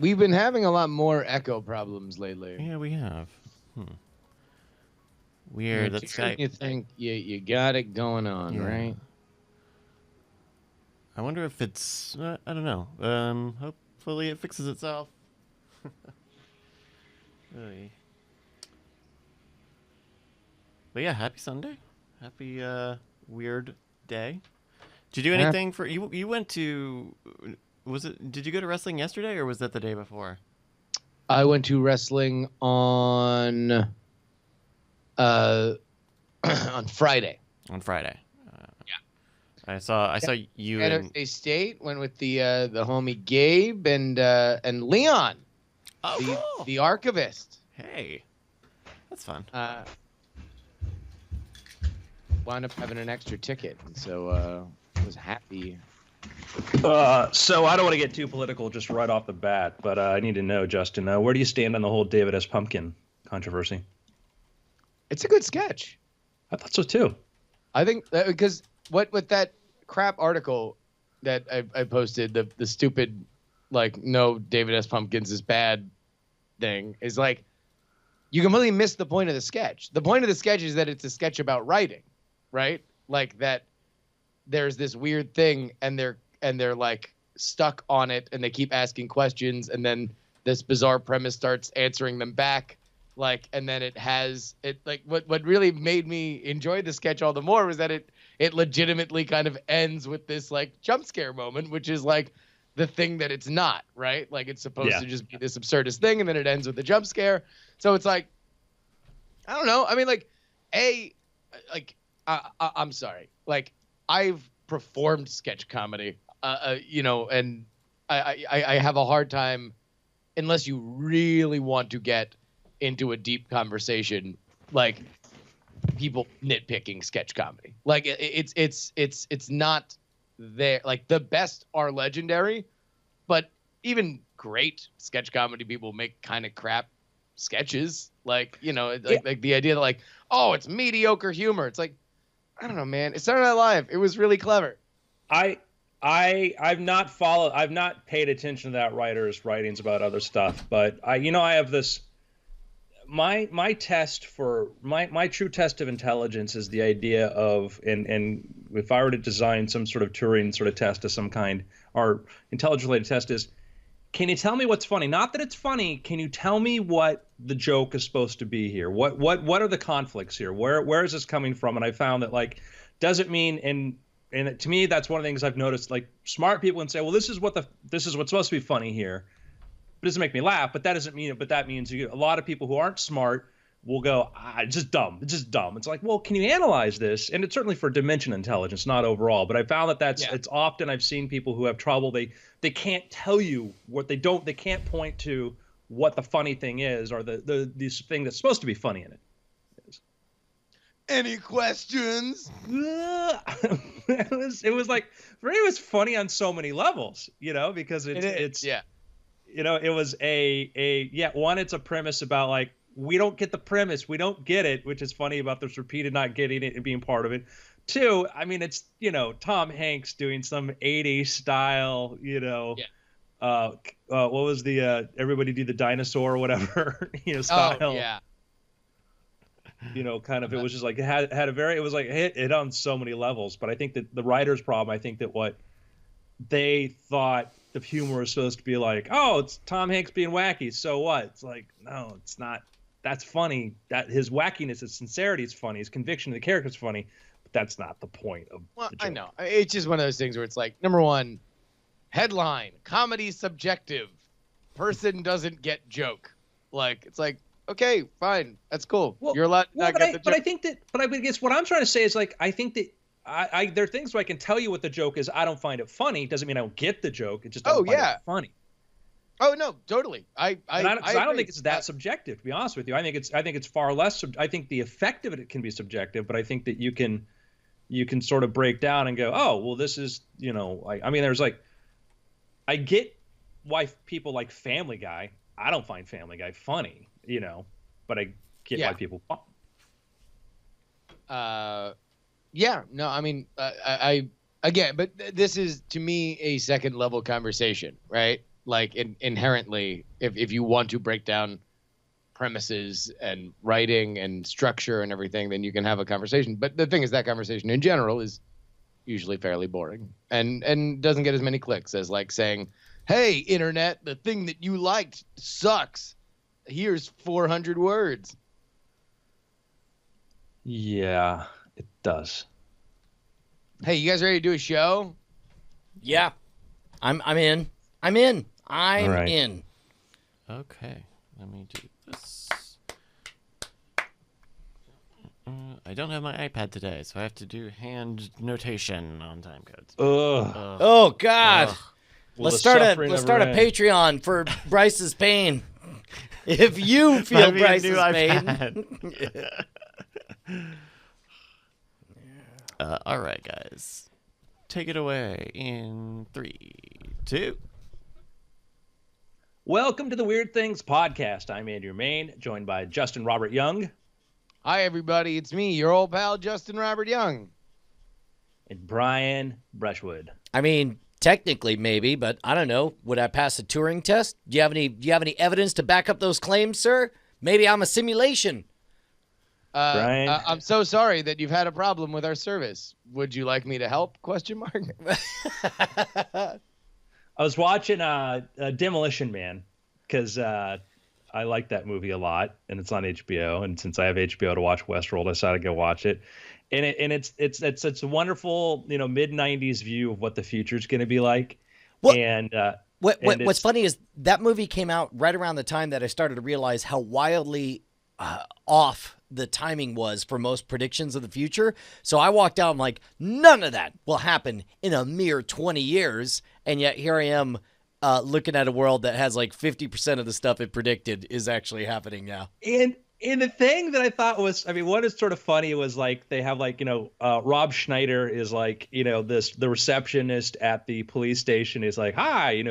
We've been having a lot more echo problems lately. Yeah, we have. Weird. That's Skype. You think you got it going on, right? I wonder if it's. I don't know. Hopefully it fixes itself. Really. But yeah, happy Sunday. Happy weird day. Did you do anything for you? You went to. Was it? Did you go to wrestling yesterday, or was that the day before? I went to wrestling on on Friday. On Friday. Yeah. I saw you and State went with the homie Gabe and Leon, the archivist. Hey, that's fun. Wound up having an extra ticket, and so was happy. So I don't want to get too political just right off the bat, but I need to know, Justin, where do you stand on the whole David S. Pumpkin controversy? It's a good sketch. I thought so too. I think because with that crap article that I posted, the stupid like no David S. Pumpkins is bad thing is like you completely miss the point of the sketch. The point of the sketch is that it's a sketch about writing, right? Like that there's this weird thing and they're like stuck on it and they keep asking questions and then this bizarre premise starts answering them back. Like, and then it like what really made me enjoy the sketch all the more was that it legitimately kind of ends with this like jump scare moment, which is like the thing that it's not, right? Like it's supposed to just be this absurdist thing. And then it ends with the jump scare. So it's like, I don't know. I mean, like I'm sorry. Like I've performed sketch comedy, and I have a hard time unless you really want to get into a deep conversation, like people nitpicking sketch comedy. Like it's not there. Like the best are legendary, but even great sketch comedy people make kind of crap sketches. Like, like the idea that like, oh, it's mediocre humor. It's like, I don't know, man. It's Saturday Night Live. It was really clever. I've not paid attention to that writer's writings about other stuff, but I have this. My test for my true test of intelligence is the idea of and if I were to design some sort of Turing sort of test of some kind or intelligence related test is, can you tell me what's funny? Not that it's funny. Can you tell me what the joke is supposed to be here? What are the conflicts here? Where is this coming from? And I found that like doesn't mean and to me that's one of the things I've noticed. Like smart people can say, well, this is what's supposed to be funny here. It doesn't make me laugh, but that doesn't mean it. But that means a lot of people who aren't smart will go, it's just dumb. It's just dumb. It's like, well, can you analyze this? And it's certainly for dimension intelligence, not overall. But I found that it's often I've seen people who have trouble. They can't tell you what they can't point to what the funny thing is or the thing that's supposed to be funny in it. Any questions? It was like for me, it was funny on so many levels, because it's it was one, it's a premise about like, we don't get the premise. We don't get it, which is funny about this repeated not getting it and being part of it. Two, I mean, it's, Tom Hanks doing some 80s style, what was the, everybody do the dinosaur or whatever, style. Oh, yeah. Kind of, it was just like, it was like hit on so many levels. But I think that the writer's problem, I think that what they thought the humor is supposed to be like, oh, it's Tom Hanks being wacky, so what? It's like, no, it's not. That's funny. That his wackiness, his sincerity is funny. His conviction of the character is funny, but that's not the point of the joke. I know. It's just one of those things where it's like, number one, headline, comedy subjective, person doesn't get joke. Like, it's like, okay, fine, that's cool. You're allowed to not get the joke. But I guess what I'm trying to say is like, I think that there are things where I can tell you what the joke is. I don't find it funny. Doesn't mean I don't get the joke. It just don't find it funny. Oh no, totally. I don't think it's that subjective. To be honest with you, I think it's far less. I think the effect of it can be subjective, but I think that you can sort of break down and go, oh, well, this is I mean, there's like, I get why people like Family Guy. I don't find Family Guy funny, but I get why people. Yeah, no, I mean, I again, but this is to me a second level conversation, right? like inherently, if you want to break down premises and writing and structure and everything, then you can have a conversation. But the thing is, that conversation in general is usually fairly boring and doesn't get as many clicks as like saying, hey, internet, the thing that you liked sucks. Here's 400 words. Yeah, it does. Hey, you guys ready to do a show? Yeah. I'm in. I'm in. I'm All right. in. Okay, let me do this. I don't have my iPad today, so I have to do hand notation on time codes. Ugh. Oh God. Ugh. Well, Let's the start suffering a never ends. Patreon for Bryce's pain. If you feel Buy me a Bryce's new pain. iPad. All right, guys. Take it away in 3, 2. Welcome to the Weird Things Podcast. I'm Andrew Main, joined by Justin Robert Young Hi, everybody. It's me, your old pal, Justin Robert Young. and Brian Brushwood. I mean, technically maybe, but I don't know. Would I pass a Turing test? Do you have any evidence to back up those claims, sir? Maybe I'm a simulation. Brian? I'm so sorry that you've had a problem with our service. Would you like me to help? ? I was watching Demolition Man because I like that movie a lot, and it's on HBO. And since I have HBO to watch Westworld, I decided to go watch it. And it's a wonderful, mid '90s view of what the future is going to be like. What- And What's funny is that movie came out right around the time that I started to realize how wildly off the timing was for most predictions of the future. So I walked out, I'm like, none of that will happen in a mere 20 years. And yet here I am looking at a world that has like 50% of the stuff it predicted is actually happening now. And the thing that I thought was, I mean, what is sort of funny was like they have like, Rob Schneider is like, the receptionist at the police station is like, hi,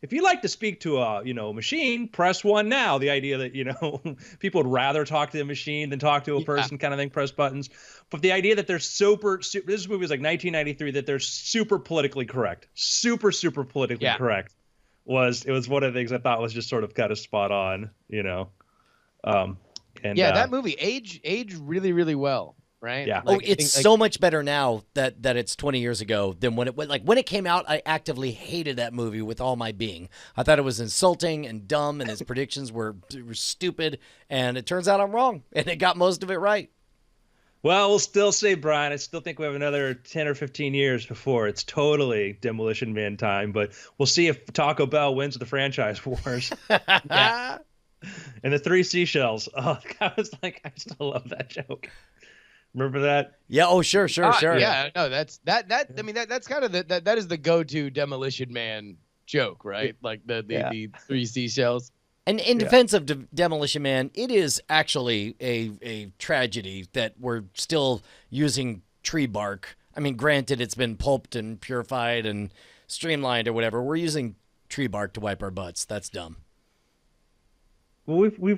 if you'd like to speak to a, machine, press 1 now. The idea that, people would rather talk to a machine than talk to a person kind of thing, press buttons. But the idea that they're super this movie was like 1993, that they're super politically correct, super politically correct it was one of the things I thought was just sort of kind of spot on, And, that movie aged really, really well, right? Yeah. It's so much better now that it's 20 years ago than when when it came out. I actively hated that movie with all my being. I thought it was insulting and dumb, and his predictions were stupid. And it turns out I'm wrong, and it got most of it right. Well, we'll still say, Brian, I still think we have another 10 or 15 years before it's totally Demolition Man time. But we'll see if Taco Bell wins the franchise wars. And the 3 seashells. Oh, I was like, I still love that joke. Remember that? Yeah. Oh, sure. Yeah. No, that's that. I mean, that's kind of that is the go-to Demolition Man joke, right? Like the 3 seashells. And in defense of Demolition Man, it is actually a tragedy that we're still using tree bark. I mean, granted, it's been pulped and purified and streamlined or whatever. We're using tree bark to wipe our butts. That's dumb. Well, we're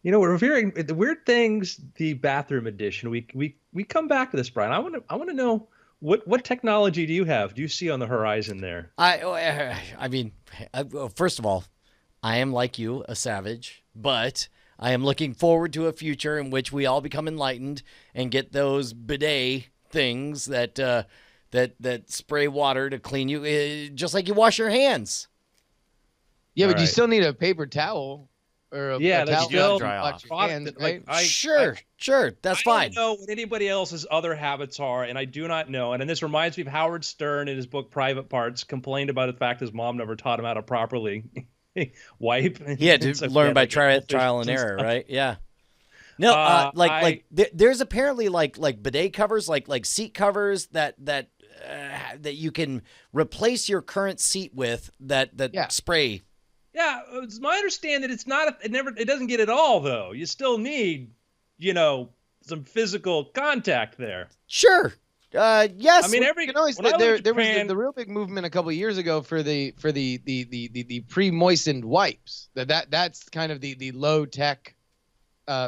reviewing the Weird Things, the bathroom edition. We come back to this, Brian. I want to know what technology do you have? Do you see on the horizon there? I mean, first of all, I am like you, a savage, but I am looking forward to a future in which we all become enlightened and get those bidet things that spray water to clean you, just like you wash your hands. Yeah, All but you right. still need a paper towel or a Yeah, towel still to wash your hands, right? Sure, that's I fine. don't know what anybody else's other habits are, and I do not know. And this reminds me of Howard Stern in his book Private Parts complained about the fact his mom never taught him how to properly wipe. He had to learn by trial and error, right? Yeah. No, there's apparently like bidet covers, like seat covers that you can replace your current seat with that spray. Yeah, it's my understanding that it's not. It doesn't get it all though. You still need, some physical contact there. Sure. Yes. I mean, there was the real big movement a couple of years ago for the pre-moistened wipes. That's kind of the low tech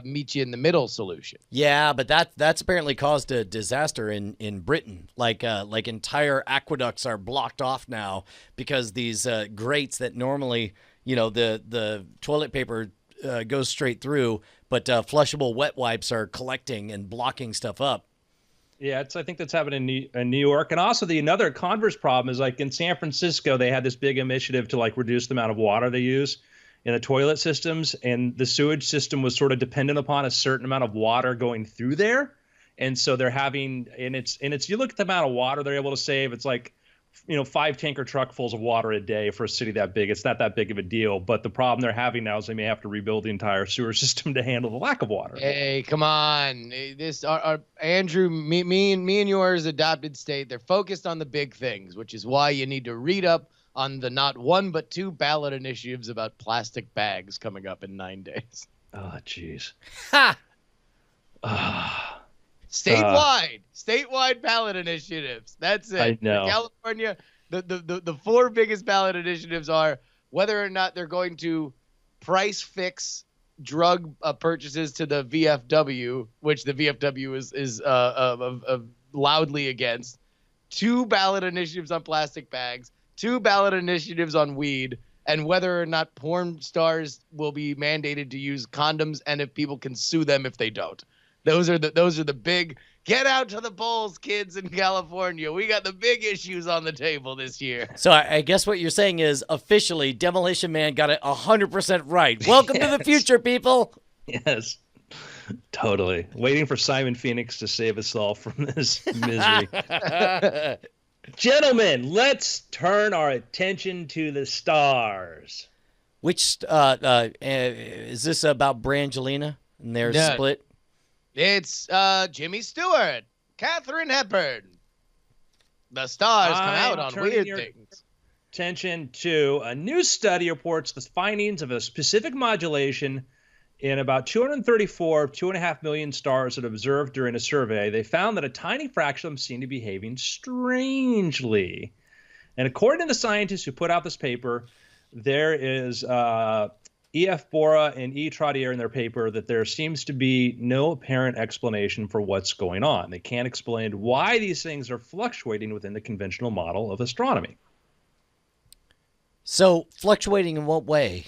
meet you in the middle solution. Yeah, but that's apparently caused a disaster in Britain. Like entire aqueducts are blocked off now because these grates that normally, the toilet paper goes straight through, but flushable wet wipes are collecting and blocking stuff up. Yeah, I think that's happening in New York. And also another converse problem is like in San Francisco, they had this big initiative to like reduce the amount of water they use in the toilet systems. And the sewage system was sort of dependent upon a certain amount of water going through there. And so they're having, and it's, you look at the amount of water they're able to save, it's like, 5 tanker truckfuls of water a day for a city that big. It's not that big of a deal. But the problem they're having now is they may have to rebuild the entire sewer system to handle the lack of water. Hey, come on. Our Andrew, me and yours adopted state, they're focused on the big things, which is why you need to read up on the not one but two ballot initiatives about plastic bags coming up in 9 days. Oh, jeez. Ha! Statewide ballot initiatives. That's it. I know. For California, the four biggest ballot initiatives are whether or not they're going to price fix drug purchases to the VFW, which the VFW is loudly against. 2 ballot initiatives on plastic bags, 2 ballot initiatives on weed, and whether or not porn stars will be mandated to use condoms and if people can sue them if they don't. Those are the big get out to the polls, kids in California. We got the big issues on the table this year. So I guess what you're saying is officially Demolition Man got it 100% right. Welcome to the future, people. Yes, totally. Waiting for Simon Phoenix to save us all from this misery. Gentlemen, let's turn our attention to the stars. Which is this about Brangelina and their split? It's Jimmy Stewart, Katharine Hepburn. The stars come out on weird things. Attention to a new study reports the findings of a specific modulation in about 234 of 2.5 million stars that observed during a survey. They found that a tiny fraction of them seemed to be behaving strangely. And according to the scientists who put out this paper, there is E.F. Bora and E. Trottier in their paper that there seems to be no apparent explanation for what's going on. They can't explain why these things are fluctuating within the conventional model of astronomy. So fluctuating in what way?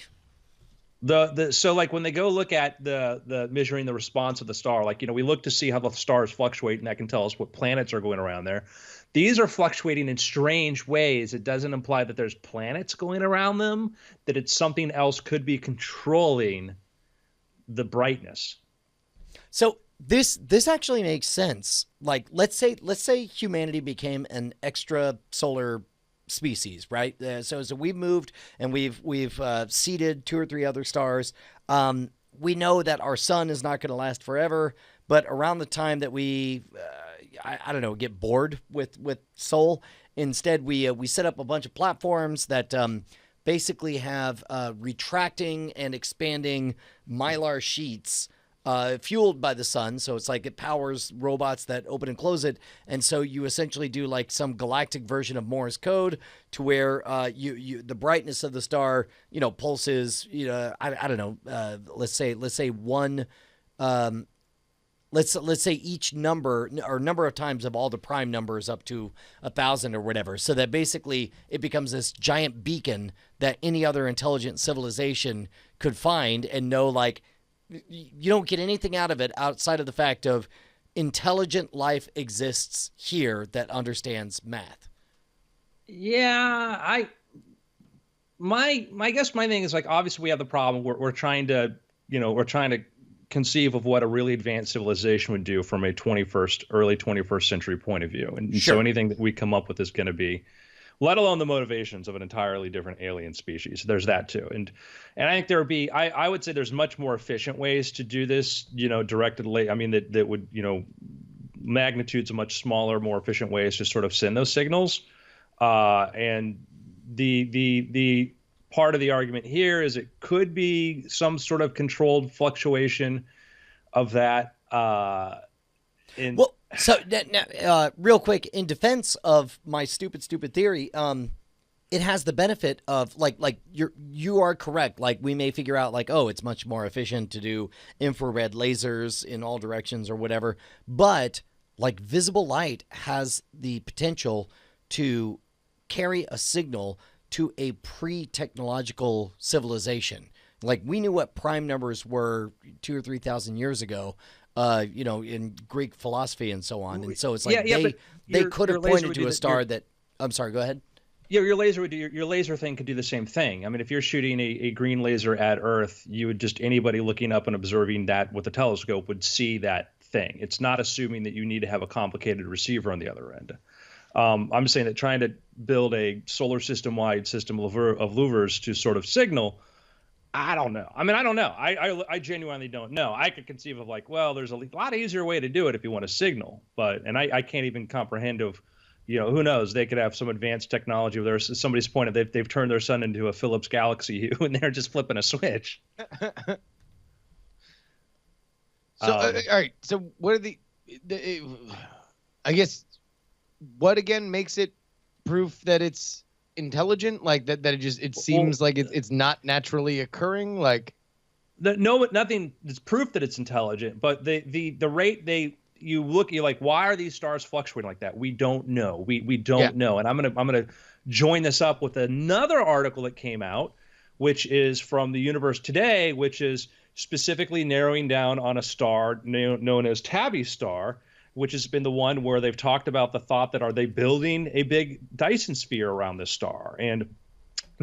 So like when they go look at the measuring the response of the star, like, we look to see how the stars fluctuate, and that can tell us what planets are going around there. These are fluctuating in strange ways. It doesn't imply that there's planets going around them, that it's something else could be controlling the brightness. So this actually makes sense. Like let's say humanity became an extrasolar species, right? So we've moved and we've seeded 2 or 3 other stars. We know that our sun is not going to last forever, but around the time that we I don't know, get bored with Sol, instead we set up a bunch of platforms that basically have retracting and expanding mylar sheets fueled by the sun. So it's like it powers robots that open and close it. And so you essentially do like some galactic version of Morse code to where the brightness of the star, pulses, I don't know, let's say one, let's say each number or number of times of all the prime numbers up to 1,000 or whatever. So that basically it becomes this giant beacon that any other intelligent civilization could find and know, like, you don't get anything out of it outside of the fact of intelligent life exists here that understands math. Yeah, my guess my thing is, like, obviously we have the problem. We're trying to conceive of what a really advanced civilization would do from a early 21st century point of view. And Sure. So anything that we come up with is going to be, let alone the motivations of an entirely different alien species. There's that too. And I think there would be, I would say there's much more efficient ways to do this, directedly. I mean, that would, magnitudes of much smaller, more efficient ways to sort of send those signals. And the part of the argument here is it could be some sort of controlled fluctuation of that. So real quick, in defense of my stupid theory, it has the benefit of like you are correct. Like we may figure out like, oh, it's much more efficient to do infrared lasers in all directions or whatever. But like visible light has the potential to carry a signal to a pre-technological civilization. Like we knew what prime numbers were 2,000 or 3,000 years ago, in Greek philosophy and so on. And so it's like they could have pointed to a star that. I'm sorry. Go ahead. Yeah, your laser thing could do the same thing. I mean, if you're shooting a green laser at Earth, you would just anybody looking up and observing that with a telescope would see that thing. It's not assuming that you need to have a complicated receiver on the other end. I'm saying that trying to build a solar system-wide system of louvers to sort of signal, I don't know. I mean, I don't know. I genuinely don't know. I could conceive of like, well, there's a lot easier way to do it if you want to signal, and I can't even comprehend of. Who knows? They could have some advanced technology where somebody's pointed they've turned their sun into a Philips Galaxy and they're just flipping a switch. So, all right. So what are I guess, what again makes it proof that it's intelligent? Like that it seems like it's not naturally occurring? Like. Nothing is proof that it's intelligent, but the rate you're like, why are these stars fluctuating like that? We don't know. We don't know. And I'm gonna join this up with another article that came out, which is from the Universe Today, which is specifically narrowing down on a star known as Tabby star, which has been the one where they've talked about the thought that are they building a big Dyson sphere around this star, and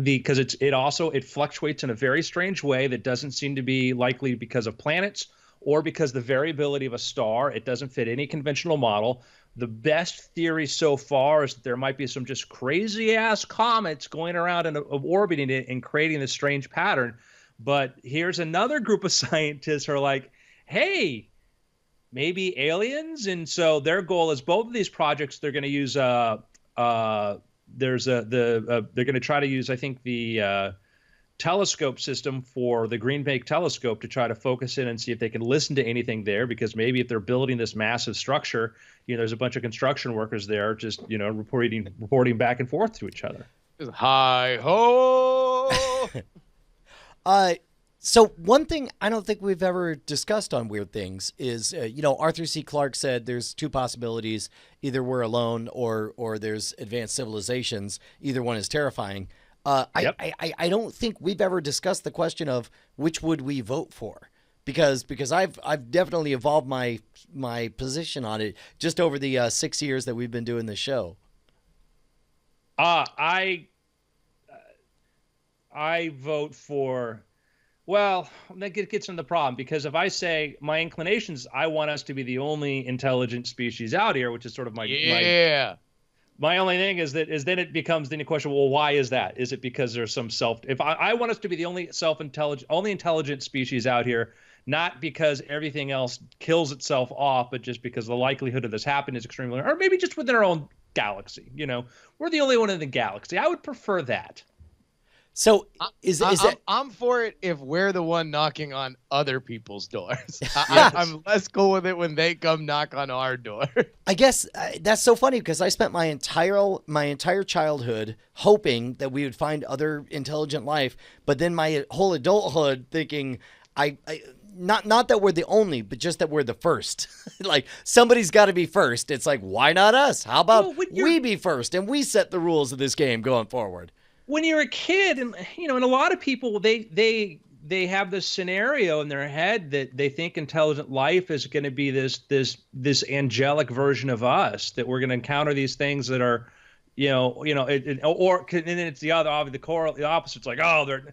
because it fluctuates in a very strange way that doesn't seem to be likely because of planets or because the variability of a star. It doesn't fit any conventional model. The best theory so far is that there might be some just crazy ass comets going around and orbiting it and creating this strange pattern. But here's another group of scientists who are like, hey, maybe aliens. And so their goal is both of these projects, they're going to use they're going to try to use, I think, the telescope system for the Green Bank telescope to try to focus in and see if they can listen to anything there, because maybe if they're building this massive structure, there's a bunch of construction workers there just, reporting back and forth to each other. Hi ho. So one thing I don't think we've ever discussed on Weird Things is, Arthur C. Clarke said there's two possibilities. Either we're alone or there's advanced civilizations. Either one is terrifying. Yep. I don't think we've ever discussed the question of which would we vote for, because I've definitely evolved my position on it just over the 6 years that we've been doing this show. I vote for. Well, that gets into the problem, because if I say my inclinations, I want us to be the only intelligent species out here, which is sort of my only thing is then it becomes the question, well, why is that? Is it because there's some if I want us to be the only intelligent species out here, not because everything else kills itself off, but just because the likelihood of this happening is extremely low, or maybe just within our own galaxy, we're the only one in the galaxy. I would prefer that. So I'm for it if we're the one knocking on other people's doors. I'm less cool with it when they come knock on our door. I guess that's so funny, because I spent my entire childhood hoping that we would find other intelligent life, but then my whole adulthood thinking not that we're the only, but just that we're the first. Like, somebody's got to be first. It's like, why not us? How about we be first and we set the rules of this game going forward? When you're a kid, and and a lot of people, they have this scenario in their head that they think intelligent life is going to be this angelic version of us, that we're going to encounter these things that are, and then it's the opposite. It's like, oh, they're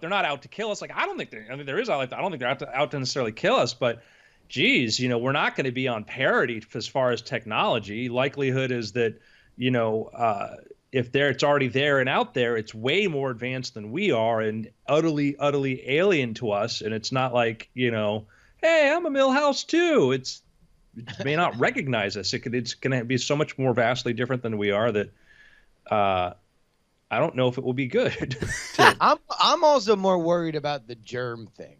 not out to kill us. Like, I don't think there is. I don't think they're out to necessarily kill us, but geez, we're not going to be on parity as far as technology. Likelihood is that, if it's already there and out there, it's way more advanced than we are and utterly alien to us. And it's not like, hey, I'm a Millhouse too. It may not recognize us. It's going to be so much more vastly different than we are that I don't know if it will be good. I'm also more worried about the germ thing.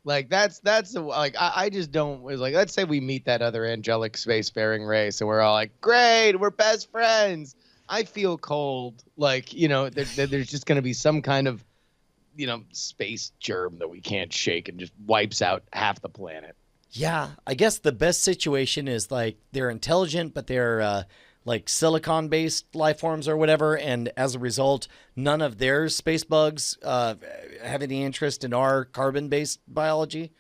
Like I just don't. It's like, let's say we meet that other angelic spacefaring race and we're all like, great, we're best friends. I feel cold. Like, there's just going to be some kind of, space germ that we can't shake and just wipes out half the planet. Yeah, I guess the best situation is like they're intelligent, but they're like silicon-based life forms or whatever, and as a result, none of their space bugs have any interest in our carbon-based biology.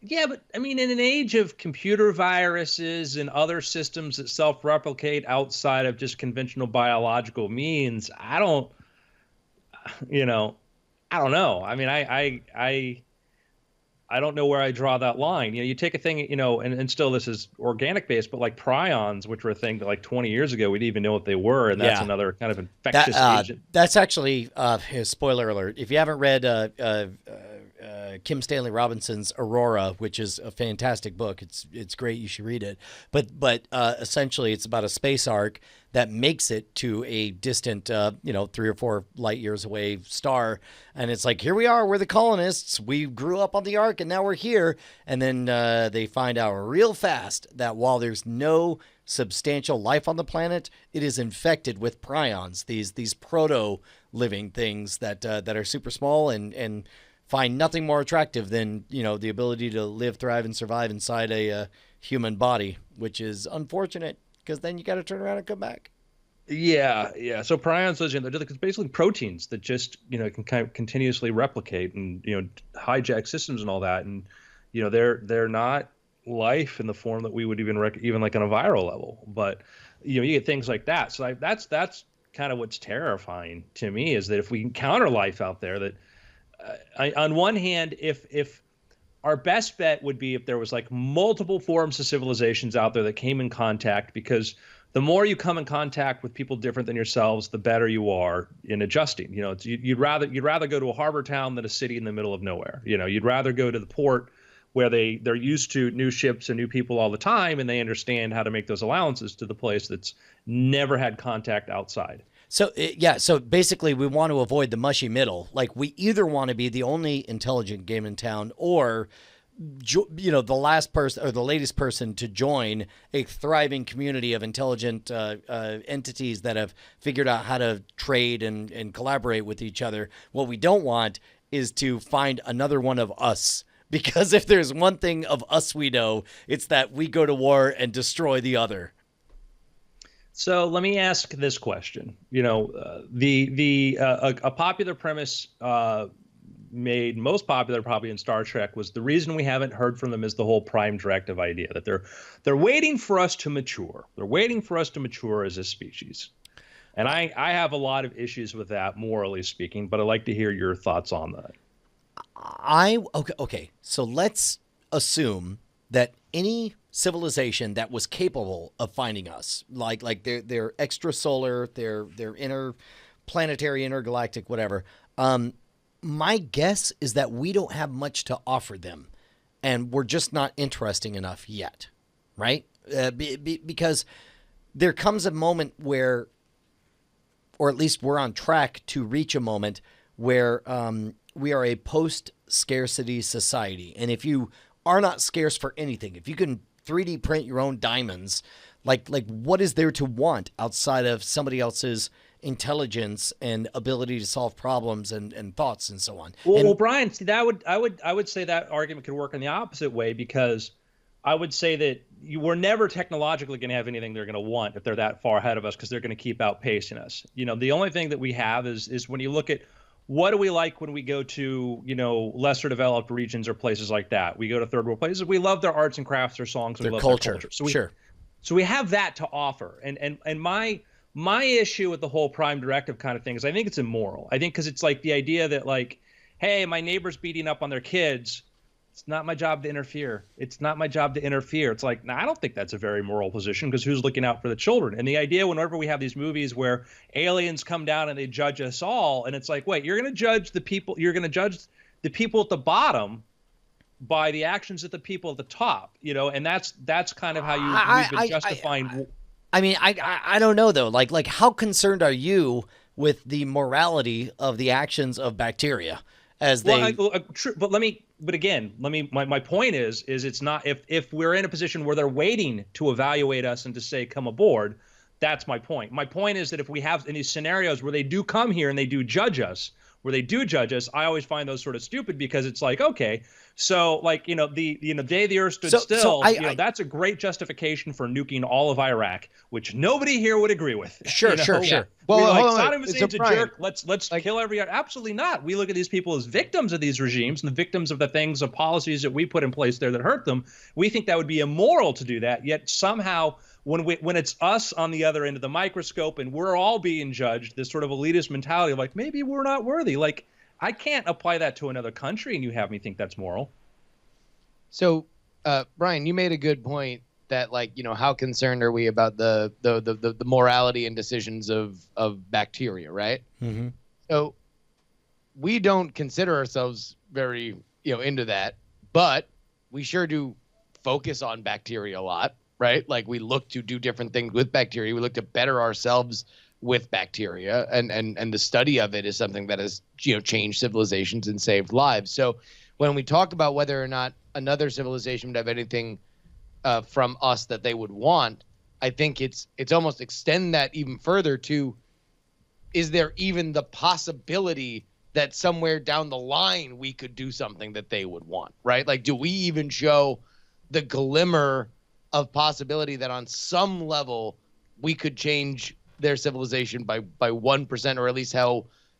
Yeah, but I mean, in an age of computer viruses and other systems that self-replicate outside of just conventional biological means, I don't know. I mean, I don't know where I draw that line. You take a thing, and still this is organic based, but like prions, which were a thing that like 20 years ago, we didn't even know what they were. And that's another kind of infectious agent. That's actually, spoiler alert, if you haven't read Kim Stanley Robinson's Aurora, which is a fantastic book. It's great. You should read it. But essentially, it's about a space ark that makes it to a distant, 3 or 4 light years away star, and it's like, here we are. We're the colonists. We grew up on the ark, and now we're here. And then they find out real fast that while there's no substantial life on the planet, it is infected with prions. These proto living things that are super small and find nothing more attractive than, the ability to live, thrive, and survive inside a human body, which is unfortunate because then you got to turn around and come back. Yeah. So prions, they're basically proteins that just, can kind of continuously replicate and, hijack systems and all that. And, they're not life in the form that we would even like on a viral level. But, you get things like that. So that's kind of what's terrifying to me, is that if we encounter life out there that, on one hand, if our best bet would be if there was like multiple forms of civilizations out there that came in contact, because the more you come in contact with people different than yourselves, the better you are in adjusting. You'd rather go to a harbor town than a city in the middle of nowhere. You'd rather go to the port where they're used to new ships and new people all the time, and they understand how to make those allowances, to the place that's never had contact outside. So, so basically we want to avoid the mushy middle. Like, we either want to be the only intelligent game in town, or, the last person or the latest person to join a thriving community of intelligent entities that have figured out how to trade and collaborate with each other. What we don't want is to find another one of us. Because if there's one thing of us we know, it's that we go to war and destroy the other. So let me ask this question. A popular premise made most popular probably in Star Trek was the reason we haven't heard from them is the whole Prime Directive idea, that they're waiting for us to mature. They're waiting for us to mature as a species. And I have a lot of issues with that, morally speaking, but I'd like to hear your thoughts on that. Okay. So let's assume that any civilization that was capable of finding us, like they're extrasolar, they're interplanetary, intergalactic, whatever. My guess is that we don't have much to offer them, and we're just not interesting enough yet, right? Because there comes a moment where, or at least we're on track to reach a moment where we are a post-scarcity society, and if you are not scarce for anything, if you can 3D print your own diamonds, like what is there to want outside of somebody else's intelligence and ability to solve problems and thoughts and so on? Well, Brian, see, I would say that argument could work in the opposite way, because I would say that we're never technologically going to have anything they're going to want if they're that far ahead of us, because they're going to keep outpacing us. The only thing that we have is when you look at what do we like when we go to, lesser developed regions or places like that. We go to third world places. We love their arts and crafts, their songs, and we love their culture. So we have that to offer. And my issue with the whole Prime Directive kind of thing is I think it's immoral. I think because it's like the idea that, like, hey, my neighbor's beating up on their kids. It's not my job to interfere. It's not my job to interfere. It's like, I don't think that's a very moral position, because who's looking out for the children? And the idea, whenever we have these movies where aliens come down and they judge us all, and it's like, wait, you're going to judge the people. You're going to judge the people at the bottom by the actions of the people at the top, and that's kind of how you've been justifying. I don't know though. Like how concerned are you with the morality of the actions of bacteria as they? True, but my point is it's not, if we're in a position where they're waiting to evaluate us and to say come aboard, That's my point. My point is that if we have in these scenarios where they do come here and they do judge us, I always find those sort of stupid because it's like, okay, so like, the day the earth stood still, that's a great justification for nuking all of Iraq, which nobody here would agree with. Sure. Well, Saddam Hussein's a jerk. Let's kill everyone. Absolutely not. We look at these people as victims of these regimes and the victims of the things, of policies that we put in place there that hurt them. We think that would be immoral to do that. Yet somehow, when it's us on the other end of the microscope and we're all being judged, this sort of elitist mentality of like, maybe we're not worthy. Like, I can't apply that to another country and you have me think that's moral. So, Brian, you made a good point that, like, how concerned are we about the morality and decisions of bacteria, right? Mm-hmm. So we don't consider ourselves very, into that, but we sure do focus on bacteria a lot. Right? Like we look to do different things with bacteria. We look to better ourselves with bacteria. And the study of it is something that has, changed civilizations and saved lives. So when we talk about whether or not another civilization would have anything from us that they would want, I think it's almost extend that even further to, is there even the possibility that somewhere down the line we could do something that they would want, right? Like, do we even show the glimmer of possibility that on some level we could change their civilization by 1%, or at least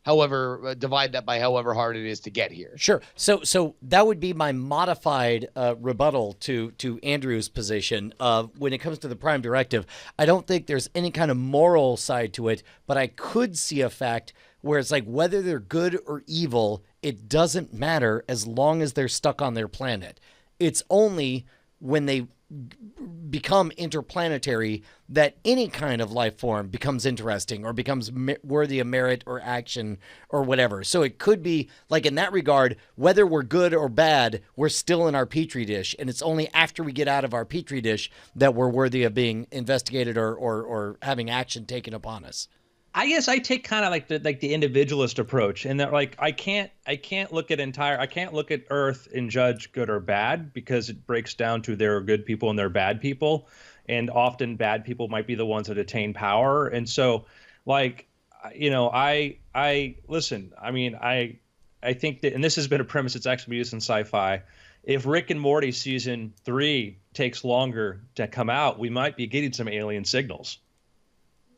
however divide that by however hard it is to get here. Sure. So that would be my modified rebuttal to Andrew's position. When it comes to the Prime Directive, I don't think there's any kind of moral side to it, but I could see a fact where it's like whether they're good or evil, it doesn't matter as long as they're stuck on their planet. It's only when they become interplanetary that any kind of life form becomes interesting or becomes worthy of merit or action or whatever. So it could be like in that regard, whether we're good or bad, we're still in our petri dish, and it's only after we get out of our petri dish that we're worthy of being investigated or having action taken upon us. I guess I take kind of like the individualist approach, and that like I can't look at Earth and judge good or bad because it breaks down to there are good people and there are bad people, and often bad people might be the ones that attain power. And so, like, I listen. I mean, I think that, and this has been a premise that's actually used in sci-fi. If Rick and Morty season 3 takes longer to come out, we might be getting some alien signals.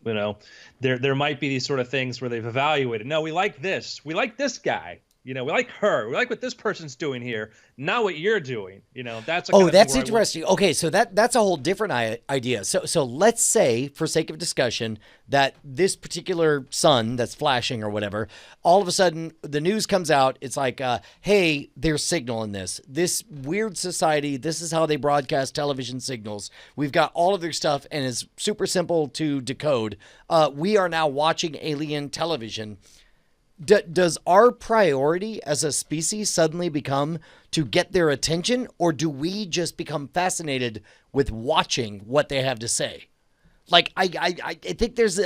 There might be these sort of things where they've evaluated. No, we like this. We like this guy. We like her. We like what this person's doing here. Not what you're doing. That's that's interesting. Okay, so that's a whole different idea. So let's say, for sake of discussion, that this particular sun that's flashing or whatever, all of a sudden the news comes out. It's like, hey, there's signal in this weird society. This is how they broadcast television signals. We've got all of their stuff, and it's super simple to decode. We are now watching alien television. Does our priority as a species suddenly become to get their attention, or do we just become fascinated with watching what they have to say? Like, I think there's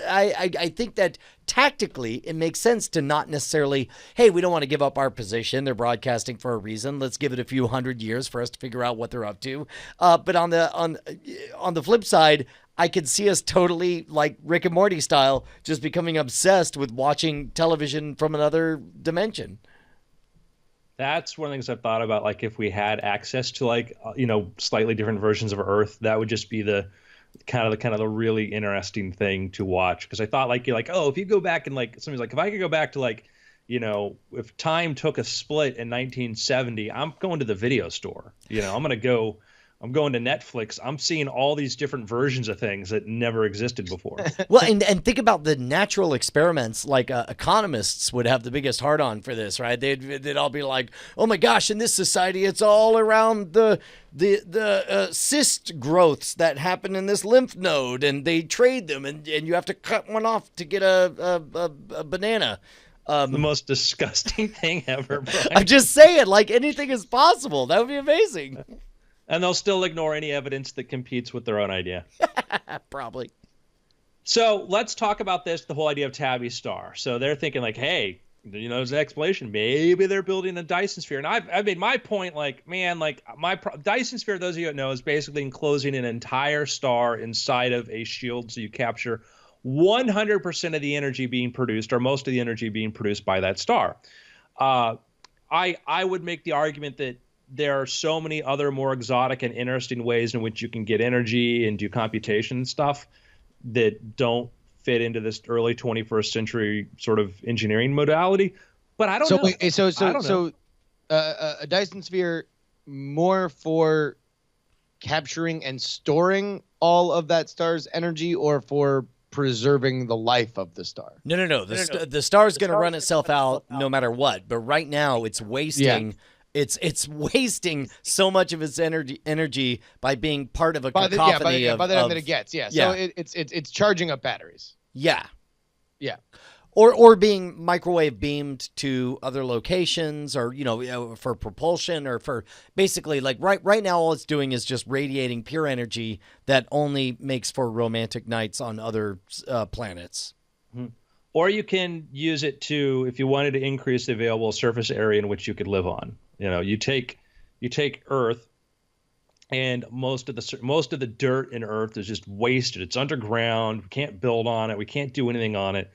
I think that tactically it makes sense to not necessarily, hey, we don't want to give up our position. They're broadcasting for a reason. Let's give it a few hundred years for us to figure out what they're up to. But on the flip side, I could see us totally, like Rick and Morty style, just becoming obsessed with watching television from another dimension. That's one of the things I've thought about. Like, if we had access to slightly different versions of Earth, that would just be the kind of the really interesting thing to watch. Because I thought if you go back and somebody's like, if I could go back to if time took a split in 1970, I'm going to the video store. I'm going to Netflix. I'm seeing all these different versions of things that never existed before. Well, and think about the natural experiments. Like economists would have the biggest hard-on for this, right? They'd all be like, "Oh my gosh, in this society, it's all around the cyst growths that happen in this lymph node, and they trade them, and you have to cut one off to get a banana." The most disgusting thing ever, Brian. I'm just saying, like, anything is possible. That would be amazing. And they'll still ignore any evidence that competes with their own idea. Probably. So let's talk about the whole idea of Tabby Star. So they're thinking hey, There's an explanation. Maybe they're building a Dyson sphere. And I've made my point, like, man, like Dyson sphere, those of you that know, is basically enclosing an entire star inside of a shield. So you capture 100% of the energy being produced, or most of the energy being produced by that star. I would make the argument that there are so many other more exotic and interesting ways in which you can get energy and do computation and stuff that don't fit into this early 21st century sort of engineering modality. But I don't know. Wait, so a Dyson sphere more for capturing and storing all of that star's energy, or for preserving the life of the star? No. The star is going to run itself out no matter what. But right now, it's wasting. Yeah. It's wasting so much of its energy by being part of a by the cacophony time that it gets. So Yeah. it's charging up batteries. Yeah. Yeah. Or being microwave beamed to other locations, or for propulsion, or for basically, like, right now all it's doing is just radiating pure energy that only makes for romantic nights on other planets. Or you can use it to, if you wanted to increase the available surface area in which you could live on. You take Earth, and most of the dirt in Earth is just wasted. It's underground. We can't build on it. We can't do anything on it.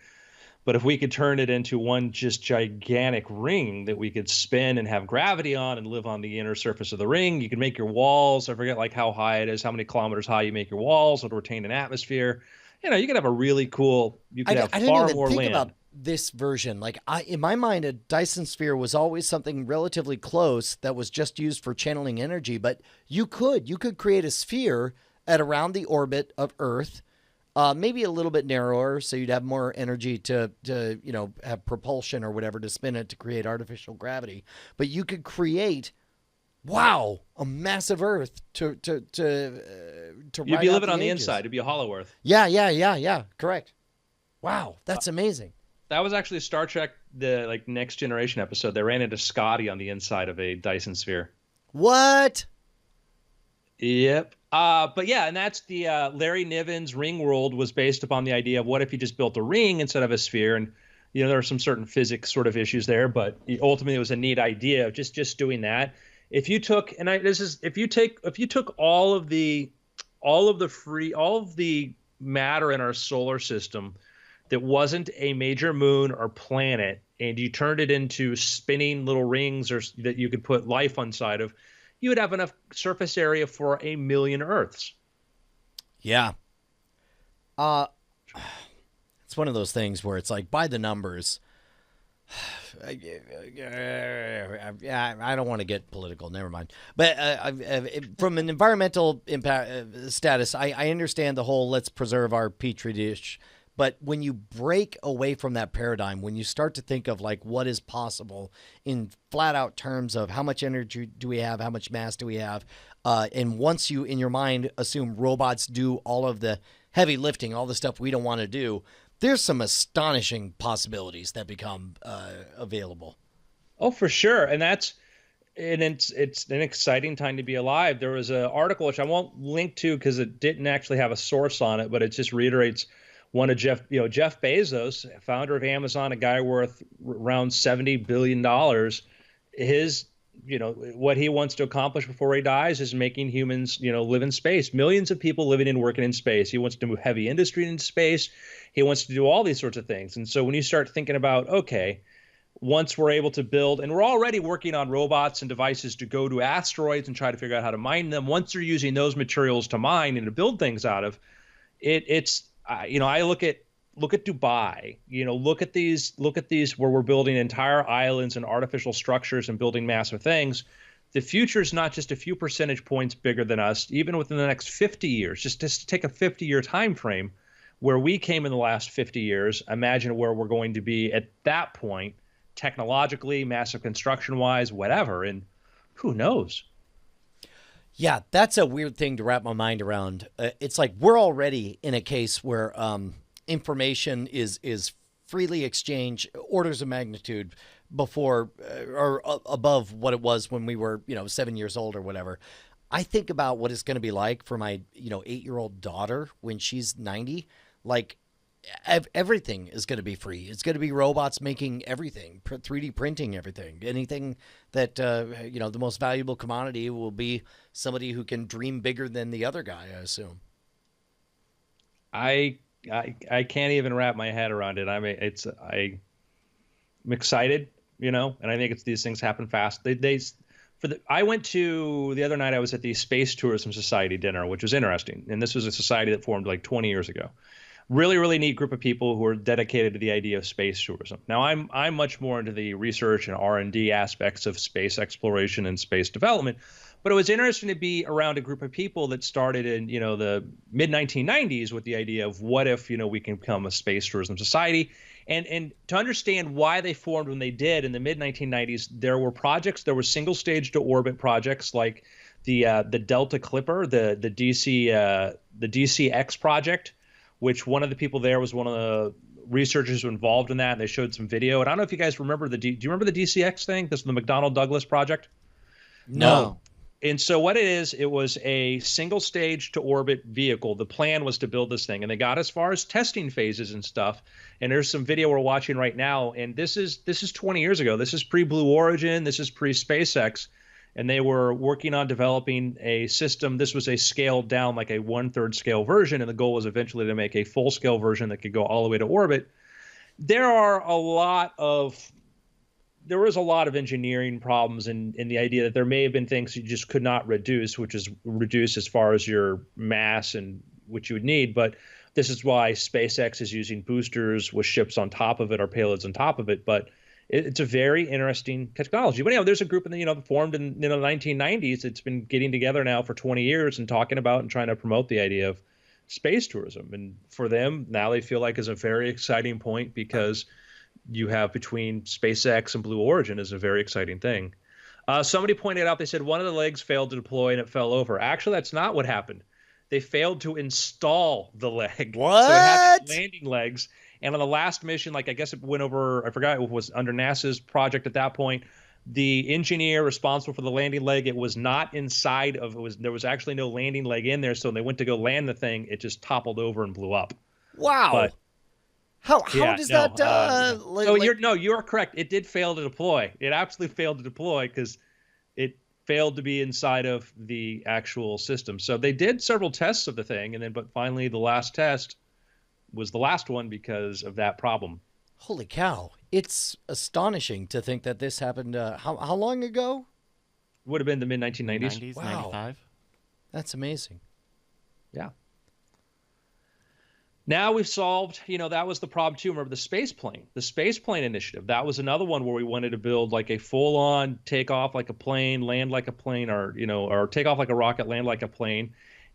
But if we could turn it into one just gigantic ring that we could spin and have gravity on and live on the inner surface of the ring, you can make your walls. I forget like how high it is, how many kilometers high you make your walls. It'll retain an atmosphere. You could have a really cool. You could have I far didn't even more think land. about this version. Like, in my mind, a Dyson sphere was always something relatively close that was just used for channeling energy. But you could create a sphere at around the orbit of Earth. Maybe a little bit narrower, so you'd have more energy to have propulsion or whatever to spin it to create artificial gravity. But you could create, a massive Earth to You'd be living on the inside. It'd be a hollow Earth. Yeah. Correct. Wow, that's amazing. That was actually Star Trek, the Next Generation episode. They ran into Scotty on the inside of a Dyson sphere. What? Yep. But yeah, and that's the Larry Niven's Ring World was based upon the idea of what if you just built a ring instead of a sphere, and there are some certain physics sort of issues there, but ultimately it was a neat idea of just doing that. If you took all of the matter in our solar system that wasn't a major moon or planet, and you turned it into spinning little rings or that you could put life inside of, you would have enough surface area for 1 million Earths. Yeah. It's one of those things where it's like, by the numbers. Yeah, I don't want to get political. Never mind. But from an environmental impact status, I understand the whole let's preserve our petri dish. But when you break away from that paradigm, when you start to think of like what is possible in flat out terms of how much energy do we have, how much mass do we have, and once you in your mind assume robots do all of the heavy lifting, all the stuff we don't want to do, there's some astonishing possibilities that become available. Oh, for sure. And it's an exciting time to be alive. There was an article, which I won't link to because it didn't actually have a source on it, but it just reiterates one of Jeff Bezos, founder of Amazon, a guy worth around $70 billion. His, what he wants to accomplish before he dies is making humans, live in space. Millions of people living and working in space. He wants to move heavy industry into space. He wants to do all these sorts of things. And so when you start thinking about, okay, once we're able to build, and we're already working on robots and devices to go to asteroids and try to figure out how to mine them. Once they're using those materials to mine and to build things out of, I look at Dubai, look at these where we're building entire islands and artificial structures and building massive things. The future is not just a few percentage points bigger than us, even within the next 50 years. Just to take a 50-year time frame where we came in the last 50 years, imagine where we're going to be at that point, technologically, massive construction-wise, whatever, and who knows? Yeah, that's a weird thing to wrap my mind around. It's like we're already in a case where information is freely exchanged, orders of magnitude before or above what it was when we were 7 years old or whatever. I think about what it's going to be like for my 8-year-old daughter when she's 90. Like, everything is going to be free. It's going to be robots making everything, 3D printing everything. Anything that the most valuable commodity will be somebody who can dream bigger than the other guy, I assume. I can't even wrap my head around it. I'm excited, and I think these things happen fast. I went to the other night. I was at the Space Tourism Society dinner, which was interesting, and this was a society that formed like 20 years ago. Really, really neat group of people who are dedicated to the idea of space tourism. Now, I'm much more into the research and R&D aspects of space exploration and space development. But it was interesting to be around a group of people that started in, the mid 1990s with the idea of what if, we can become a space tourism society, and to understand why they formed when they did in the mid 1990s. There were projects, there were single stage to orbit projects like the Delta Clipper, the DCX project, which one of the people there was one of the researchers who involved in that. And they showed some video. And I don't know if you guys remember do you remember the DCX thing? This is the McDonnell Douglas project. No. And so what it was a single stage to orbit vehicle. The plan was to build this thing, and they got as far as testing phases and stuff. And there's some video we're watching right now. And this is 20 years ago. This is pre-Blue Origin. This is pre-SpaceX. And they were working on developing a system. This was a scaled down, like a 1/3 scale version. And the goal was eventually to make a full scale version that could go all the way to orbit. There was a lot of engineering problems in the idea that there may have been things you just could not reduce, which is reduce as far as your mass and what you would need. But this is why SpaceX is using boosters with ships on top of it or payloads on top of it. But it's a very interesting technology. But there's a group formed in the 1990s. It's been getting together now for 20 years and talking about and trying to promote the idea of space tourism. And for them, now they feel like is a very exciting point because you have between SpaceX and Blue Origin is a very exciting thing. Somebody pointed out, they said one of the legs failed to deploy and it fell over. Actually, that's not what happened. They failed to install the leg. What? So it had these landing legs. And on the last mission, I guess it went over, I forgot, it was under NASA's project at that point. The engineer responsible for the landing leg, it was not inside of, there was actually no landing leg in there. So when they went to go land the thing, it just toppled over and blew up. Wow. But, How does that? You're correct. It did fail to deploy. It absolutely failed to deploy because it failed to be inside of the actual system. So they did several tests of the thing, but finally the last test was the last one because of that problem. Holy cow! It's astonishing to think that this happened. How long ago? Would have been the mid 1990s. Wow. 95. That's amazing. Yeah. Now we've solved, that was the problem too. Remember the space plane initiative. That was another one where we wanted to build like a full on take off like a plane, land like a plane, or take off like a rocket, land like a plane.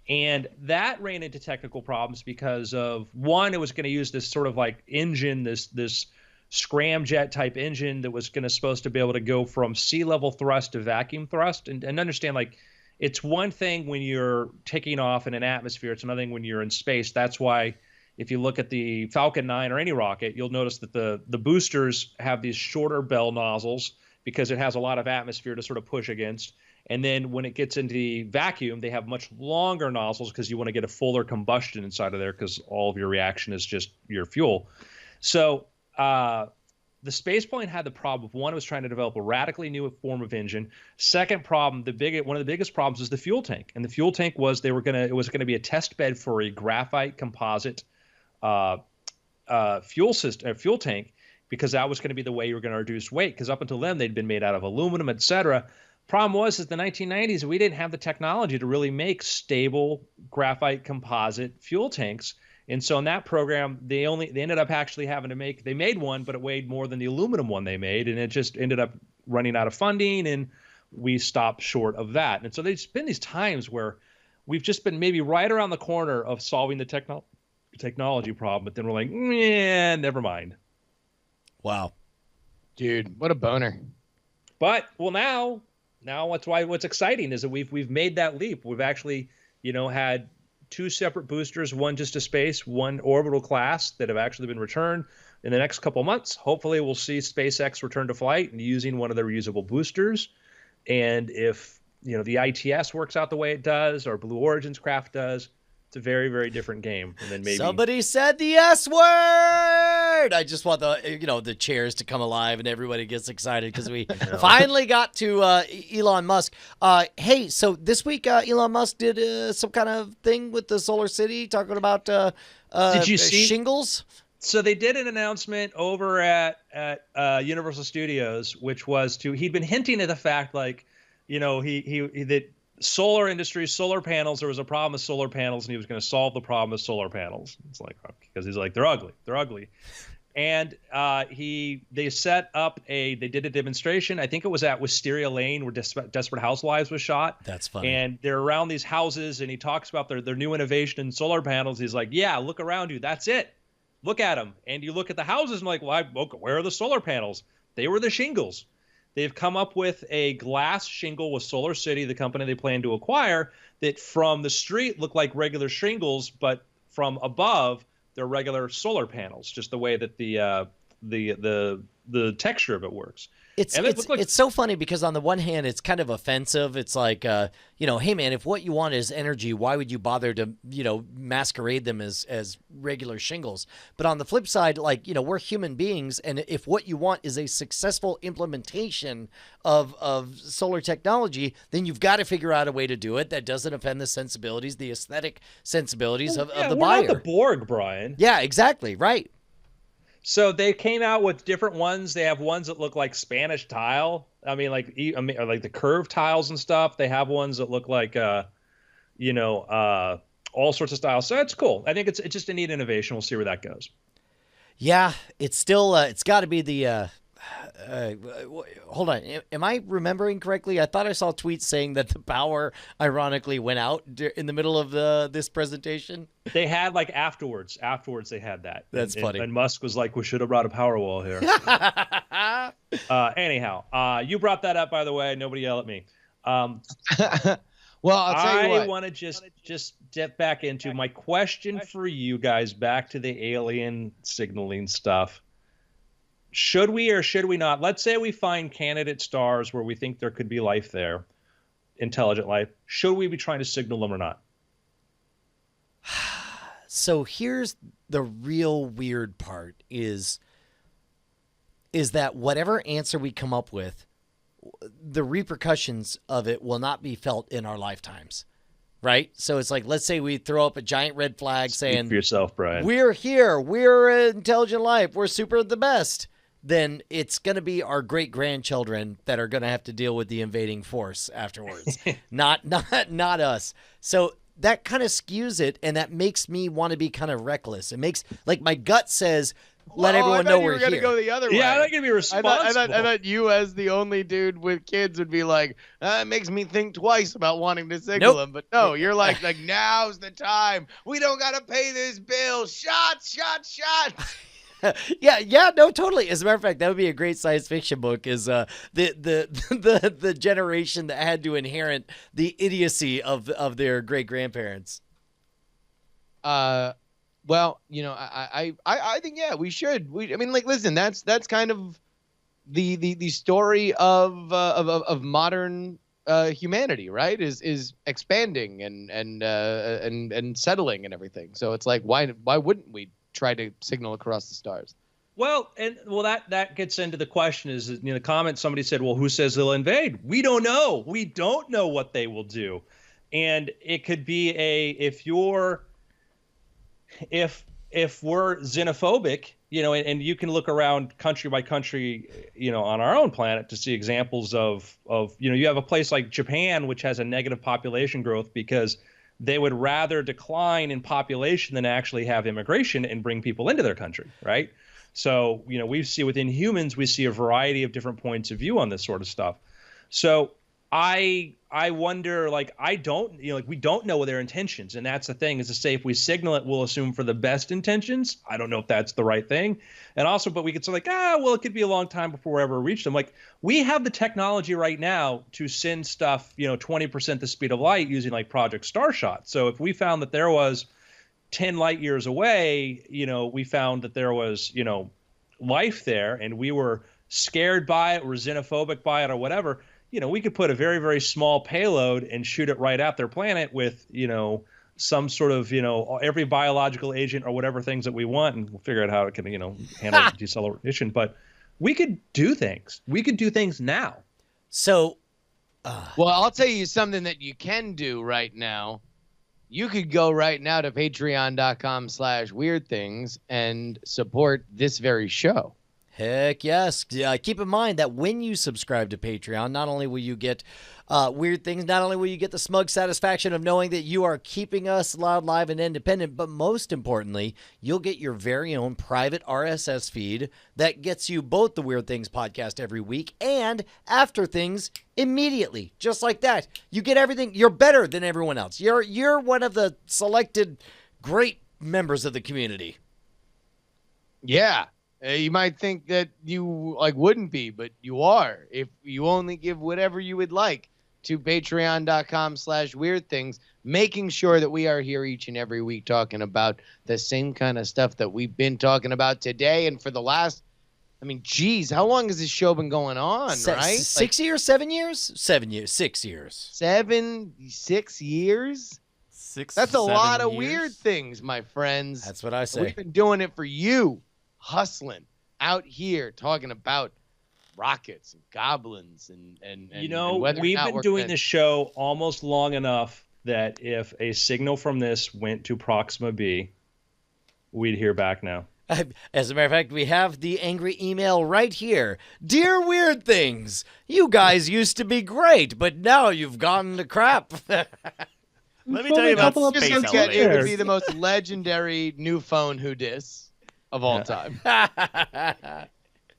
And that ran into technical problems because of one, it was going to use this sort of like engine, this scramjet type engine that was supposed to be able to go from sea level thrust to vacuum thrust and understand like, it's one thing when you're taking off in an atmosphere. It's another thing when you're in space. That's why if you look at the Falcon 9 or any rocket, you'll notice that the boosters have these shorter bell nozzles because it has a lot of atmosphere to sort of push against. And then when it gets into the vacuum, they have much longer nozzles because you want to get a fuller combustion inside of there because all of your reaction is just your fuel. So the space plane had the problem of one, it was trying to develop a radically new form of engine. Second problem, one of the biggest problems is the fuel tank. And the fuel tank was it was going to be a test bed for a graphite composite fuel tank, because that was going to be the way you were going to reduce weight. Because up until then, they'd been made out of aluminum, etc. Problem was, is the 1990s, we didn't have the technology to really make stable graphite composite fuel tanks. And so in that program, they ended up actually having to they made one, but it weighed more than the aluminum one they made. And it just ended up running out of funding, and we stopped short of that. And so there's been these times where we've just been maybe right around the corner of solving the technology problem, but then we're like, yeah, never mind. Wow. Dude, what a boner. But now what's exciting is that we've made that leap. We've actually, had two separate boosters, one just to space, one orbital class, that have actually been returned. In the next couple of months, hopefully we'll see SpaceX return to flight and using one of their reusable boosters. And if the ITS works out the way it does, or Blue Origin's craft does, It's a very, very different game. And then maybe somebody said the S word. I just want the chairs to come alive and everybody gets excited because we finally got to Elon Musk. Hey, so this week Elon Musk did some kind of thing with the Solar City, talking about did you see shingles? So they did an announcement over at Universal Studios, which was he'd been hinting at the fact, like, that solar industry, solar panels, there was a problem with solar panels, and he was going to solve the problem with solar panels. It's like, because he's like, they're ugly. And they set up they did a demonstration. I think it was at Wisteria Lane where Desperate Housewives was shot. That's funny. And they're around these houses, and he talks about their new innovation in solar panels. He's like, yeah, look around you. That's it. Look at them. And you look at the houses and like, well, where are the solar panels? They were the shingles. They've come up with a glass shingle with Solar City, the company they plan to acquire, that from the street look like regular shingles, but from above they're regular solar panels. Just the way that the texture of it works. It's so funny because on the one hand, it's kind of offensive. It's like, hey man, if what you want is energy, why would you bother to, masquerade them as regular shingles? But on the flip side, like, we're human beings. And if what you want is a successful implementation of solar technology, then you've got to figure out a way to do it that doesn't offend the sensibilities, the aesthetic sensibilities of the buyer. We're not the Borg, Brian. Yeah, exactly. Right. So they came out with different ones. They have ones that look like Spanish tile. Like the curved tiles and stuff. They have ones that look like, all sorts of styles. So it's cool. I think it's just a neat innovation. We'll see where that goes. Yeah, it's still it's got to be the. Hold on. Am I remembering correctly? I thought I saw tweets saying that the power ironically went out in the middle of this presentation. They had afterwards they had that. That's funny. And Musk was like, we should have brought a power wall here. Anyhow, you brought that up, by the way. Nobody yell at me. Well, I'll tell you what. I want to just step back into my question for you guys, back to the alien signaling stuff. Should we or should we not? Let's say we find candidate stars where we think there could be life there, intelligent life. Should we be trying to signal them or not? So here's the real weird part is that whatever answer we come up with, the repercussions of it will not be felt in our lifetimes. Right? So it's like, let's say we throw up a giant red flag saying, for yourself, Brian. We're here. We're intelligent life. We're super the best. Then it's going to be our great-grandchildren that are going to have to deal with the invading force afterwards, not us. So that kind of skews it, and that makes me want to be kind of reckless. It makes, like, my gut says, let everyone know we're here. I thought you were going to go the other way. Yeah, I'm not going to be responsible. I thought you, as the only dude with kids, would be like, it makes me think twice about wanting to signal them. But no, you're like, now's the time. We don't got to pay this bill. Shots. Yeah, no, totally. As a matter of fact, that would be a great science fiction book. Is the generation that had to inherit the idiocy of their great grandparents. Well, I think we should. Listen, that's kind of the story of modern humanity, right? Is expanding and settling and everything. So it's like, why wouldn't we try to signal across the stars? Well, that gets into the question is, the comment somebody said, well, who says they'll invade? We don't know. We don't know what they will do. And it could be if we're xenophobic, and you can look around country by country, on our own planet to see examples of, you have a place like Japan, which has a negative population growth because they would rather decline in population than actually have immigration and bring people into their country, right? So, we see within humans, we see a variety of different points of view on this sort of stuff. So I wonder, we don't know their intentions. And that's the thing, is to say, if we signal it, we'll assume for the best intentions. I don't know if that's the right thing. And also, but we could say it could be a long time before we ever reach them. Like, we have the technology right now to send stuff, 20% the speed of light using Project Starshot. So if we found that there was 10 light years away, we found that there was, life there, and we were scared by it, we're xenophobic by it or whatever, we could put a very, very small payload and shoot it right at their planet with, some sort of, every biological agent or whatever things that we want, and we'll figure out how it can, handle deceleration. But we could do things. We could do things now. So, well, I'll tell you something that you can do right now. You could go right now to patreon.com/weirdthings and support this very show. heck yes. Keep in mind that when you subscribe to Patreon, not only will you get Weird Things, not only will you get the smug satisfaction of knowing that you are keeping us loud, live, and independent, but most importantly, you'll get your very own private RSS feed that gets you both the Weird Things podcast every week and After Things immediately. Just like that. You get everything. You're better than everyone else. You're one of the selected great members of the community. Yeah. You might think that you wouldn't be, but you are. If you only give whatever you would like to patreon.com/weirdthings, making sure that we are here each and every week talking about the same kind of stuff that we've been talking about today. And for the last, geez, how long has this show been going on, right? 6 years, 7 years? 7 years, 6 years. 6 years? That's a lot of weird things, my friends. That's what I say. We've been doing it for you. Hustling out here talking about rockets and goblins and whether we've or not been doing this show almost long enough that if a signal from this went to Proxima B, we'd hear back now. As a matter of fact, we have the angry email right here. Dear Weird Things, you guys used to be great, but now you've gone to crap. Let me tell you about space It would elevators. be the most legendary new phone who dis of all time.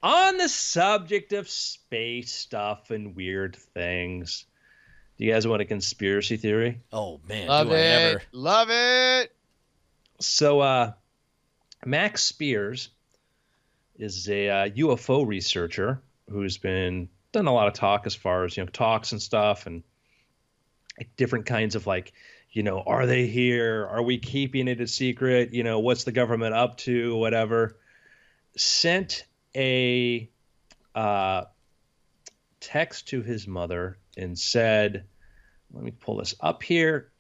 On the subject of space stuff and weird things, do you guys want a conspiracy theory? Oh, man. Love do I it. ever. Love it. So, Max Spears is a UFO researcher who's been done a lot of talk as far as, talks and stuff and different kinds of are they here? Are we keeping it a secret? What's the government up to? Whatever. Sent a text to his mother and said, let me pull this up here.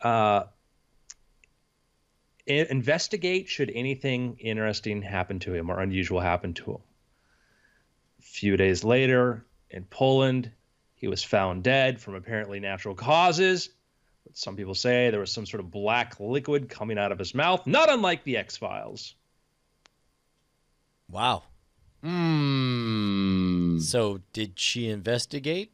Investigate should anything interesting happen to him or unusual happen to him. A few days later in Poland, he was found dead from apparently natural causes. Some people say there was some sort of black liquid coming out of his mouth, not unlike the X-Files. Wow. So did she investigate?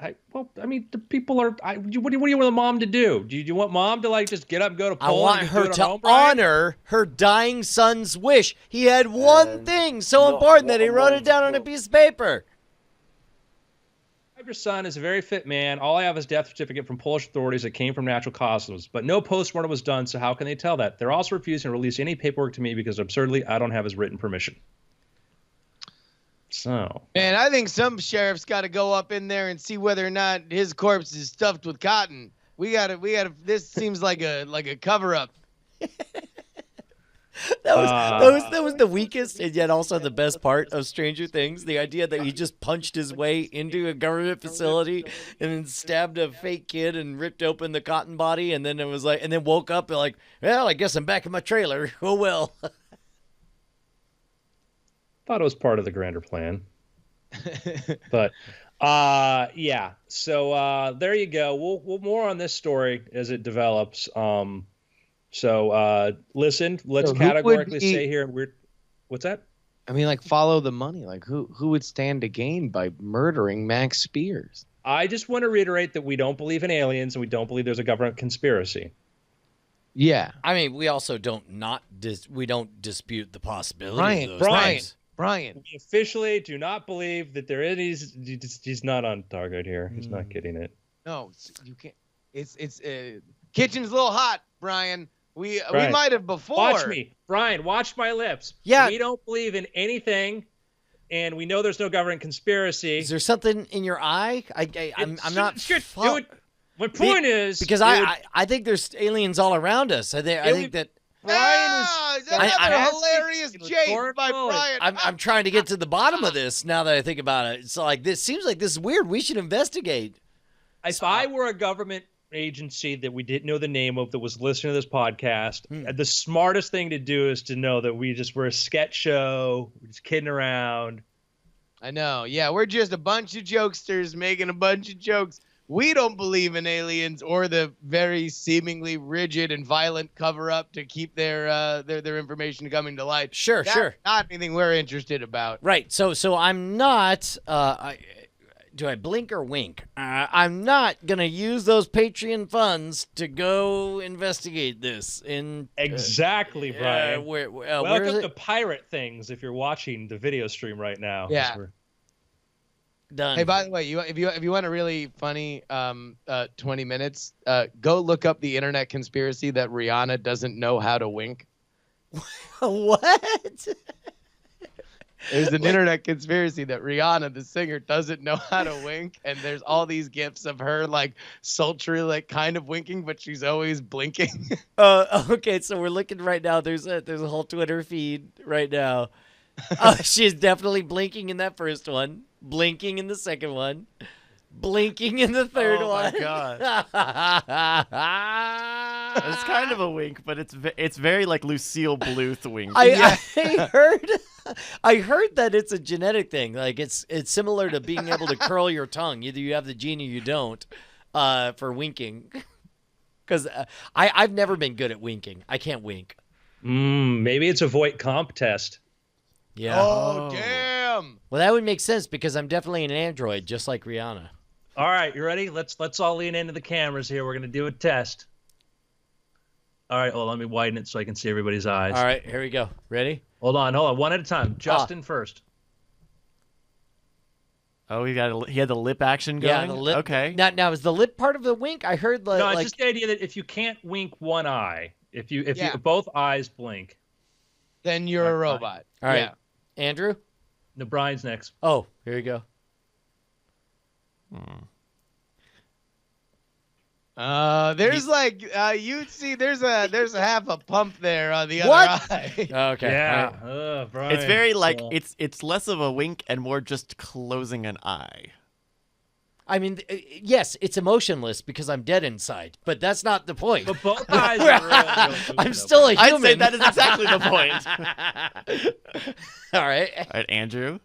The people are. What do you want the mom to do? Do you want mom to just get up and go to Poland? I want her to honor her dying son's wish. He had one thing so important that he wrote it down on a piece of paper. Your son is a very fit man. All I have is death certificate from Polish authorities that came from natural causes, but no postmortem was done, so how can they tell that? They're also refusing to release any paperwork to me because absurdly, I don't have his written permission. So. Man, I think some sheriff's got to go up in there and see whether or not his corpse is stuffed with cotton. We gotta. This seems like a cover up. That was the weakest and yet also the best part of Stranger Things. The idea that he just punched his way into a government facility and then stabbed a fake kid and ripped open the cotton body, and then and then woke up and well, I guess I'm back in my trailer. Oh well. Thought it was part of the grander plan. But yeah. So there you go. We'll more on this story as it develops. So listen, let's categorically say here what's that? Follow the money. Who would stand to gain by murdering Max Spears? I just want to reiterate that we don't believe in aliens and we don't believe there's a government conspiracy. Yeah. We also don't dispute the possibility of those things. Brian. We officially do not believe that there is. He's not on target here. He's not getting it. No, you can't. It's kitchen's a little hot, Brian. We might have before. Watch me, Brian. Watch my lips. Yeah. We don't believe in anything, and we know there's no government conspiracy. Is there something in your eye? I'm not. My point is because I think there's aliens all around us. I think that. Brian was another hilarious Jake by Brian. I'm trying to get to the bottom of this now that I think about it. It's this seems like this is weird. We should investigate. If I were a government agency that we didn't know the name of that was listening to this podcast. Hmm. The smartest thing to do is to know that we're a sketch show. We're just kidding around. I know. Yeah, we're just a bunch of jokesters making a bunch of jokes. We don't believe in aliens or the very seemingly rigid and violent cover-up to keep their information coming to light. Sure, That's sure. not anything we're interested about. Right. So I'm not. Do I blink or wink? I'm not gonna use those Patreon funds to go investigate this. Exactly, Brian. where is Welcome it? to Pirate Things. If you're watching the video stream right now, Yeah. Done. Hey, by the way, if you want a really funny 20 minutes, go look up the internet conspiracy that Rihanna doesn't know how to wink. What? There's an internet conspiracy that Rihanna, the singer, doesn't know how to wink, and there's all these gifs of her like sultry, like kind of winking, but she's always blinking. Okay, so we're looking right now. There's a whole Twitter feed right now. She's definitely blinking in that first one, blinking in the second one, blinking in the third Oh one. my god. It's kind of a wink, but it's very like Lucille Bluth wink. I heard that it's a genetic thing. Like it's similar to being able to curl your tongue. Either you have the gene or you don't for winking. Because I've never been good at winking. I can't wink. Maybe it's a Voight-Comp test. Yeah. Oh, damn! Well, that would make sense because I'm definitely an android, just like Rihanna. All right, you ready? Let's all lean into the cameras here. We're gonna do a test. All right, let me widen it so I can see everybody's eyes. All right, here we go. Ready? Hold on, one at a time. Justin first. Oh, he had the lip action going. Yeah, the lip. Okay. Now is the lip part of the wink? I heard No, it's like just the idea that if you can't wink one eye, if you Yeah. both eyes blink. Then you're a robot. All right, Yeah. Andrew. No, Brian's next. Oh, here you go. There's like you see there's a half a pump there on the What? other eye. Okay. Yeah. all right. Brian. It's very like So- it's less of a wink and more just closing an eye. I mean, yes, it's emotionless because I'm dead inside, but that's not the point. But both eyes are really I'm still a human. I'd say that is exactly the point. All right. All right, Andrew.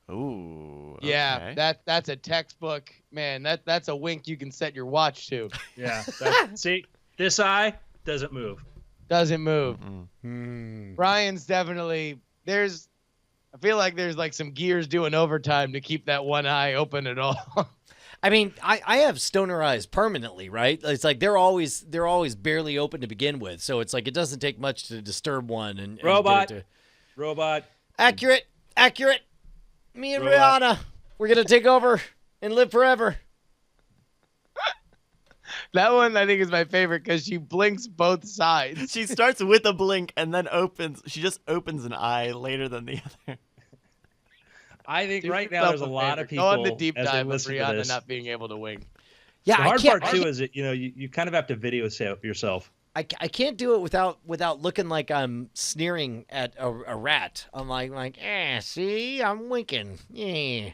Ooh. Yeah, okay. that's a textbook, man. That's a wink you can set your watch to. Yeah. See, this eye doesn't move. Doesn't move. Mm. Brian's definitely I feel like there's like some gears doing overtime to keep that one eye open at all. I mean, I have stoner eyes permanently, right? It's like they're always barely open to begin with, so it's like it doesn't take much to disturb one and Robot. get it Robot. to... Accurate. Me and Robot. Rihanna, we're gonna take over and live forever. That one I think is my favorite because she blinks both sides. She starts with a blink and then she just opens an eye later than the other. I think Do right now yourself there's a lot favor. of people Go on the deep as they dive of listen to Rihanna this. not being able to wink. Yeah, The I hard can't. part too is that you kind of have to video yourself. I can't do it without looking like I'm sneering at a rat. I'm like, see, I'm winking. Yeah.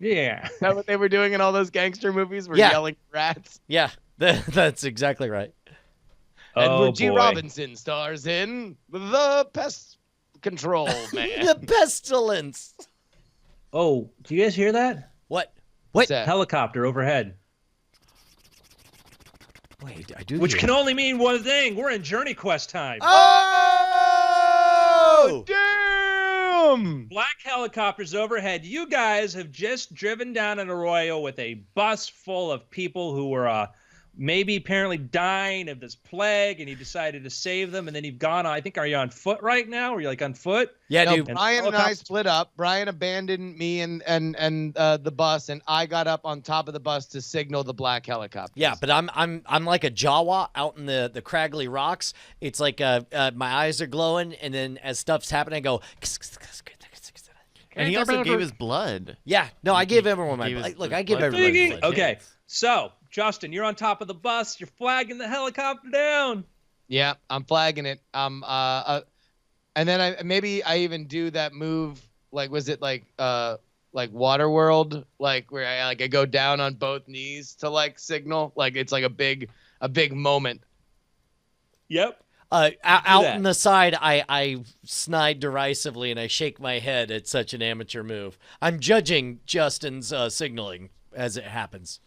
Yeah. Is that what they were doing in all those gangster movies? Were Yeah. yelling at rats. Yeah, that's exactly right. Edward G. boy. Robinson stars in The Pest Control Man. The pestilence. Oh, do you guys hear that? What? What's that? Helicopter overhead. Wait, I do. Which hear can it. only mean one thing. We're in Journey Quest time. Oh! Damn! Black helicopters overhead. You guys have just driven down an arroyo with a bus full of people who were maybe apparently dying of this plague, and you decided to save them, and then you've gone on. I think, are you on foot right now? Are you like on foot? Yeah, No, dude. Brian and I split up. Brian abandoned me and the bus, and I got up on top of the bus to signal the black helicopter. Yeah, but I'm like a Jawa out in the craggly rocks. It's like my eyes are glowing, and then as stuff's happening, I go. And he also gave his blood. Yeah, no, I gave everyone my Gave his- blood. Look, his I give blood. everybody Okay. blood. Okay. So, Justin, you're on top of the bus. You're flagging the helicopter down. Yeah, I'm flagging it. And then I even do that move. Like, was it like Waterworld, like where I go down on both knees to like signal, like it's like a big moment. Yep. Out that. on the side, I snide derisively and I shake my head at such an amateur move. I'm judging Justin's signaling as it happens.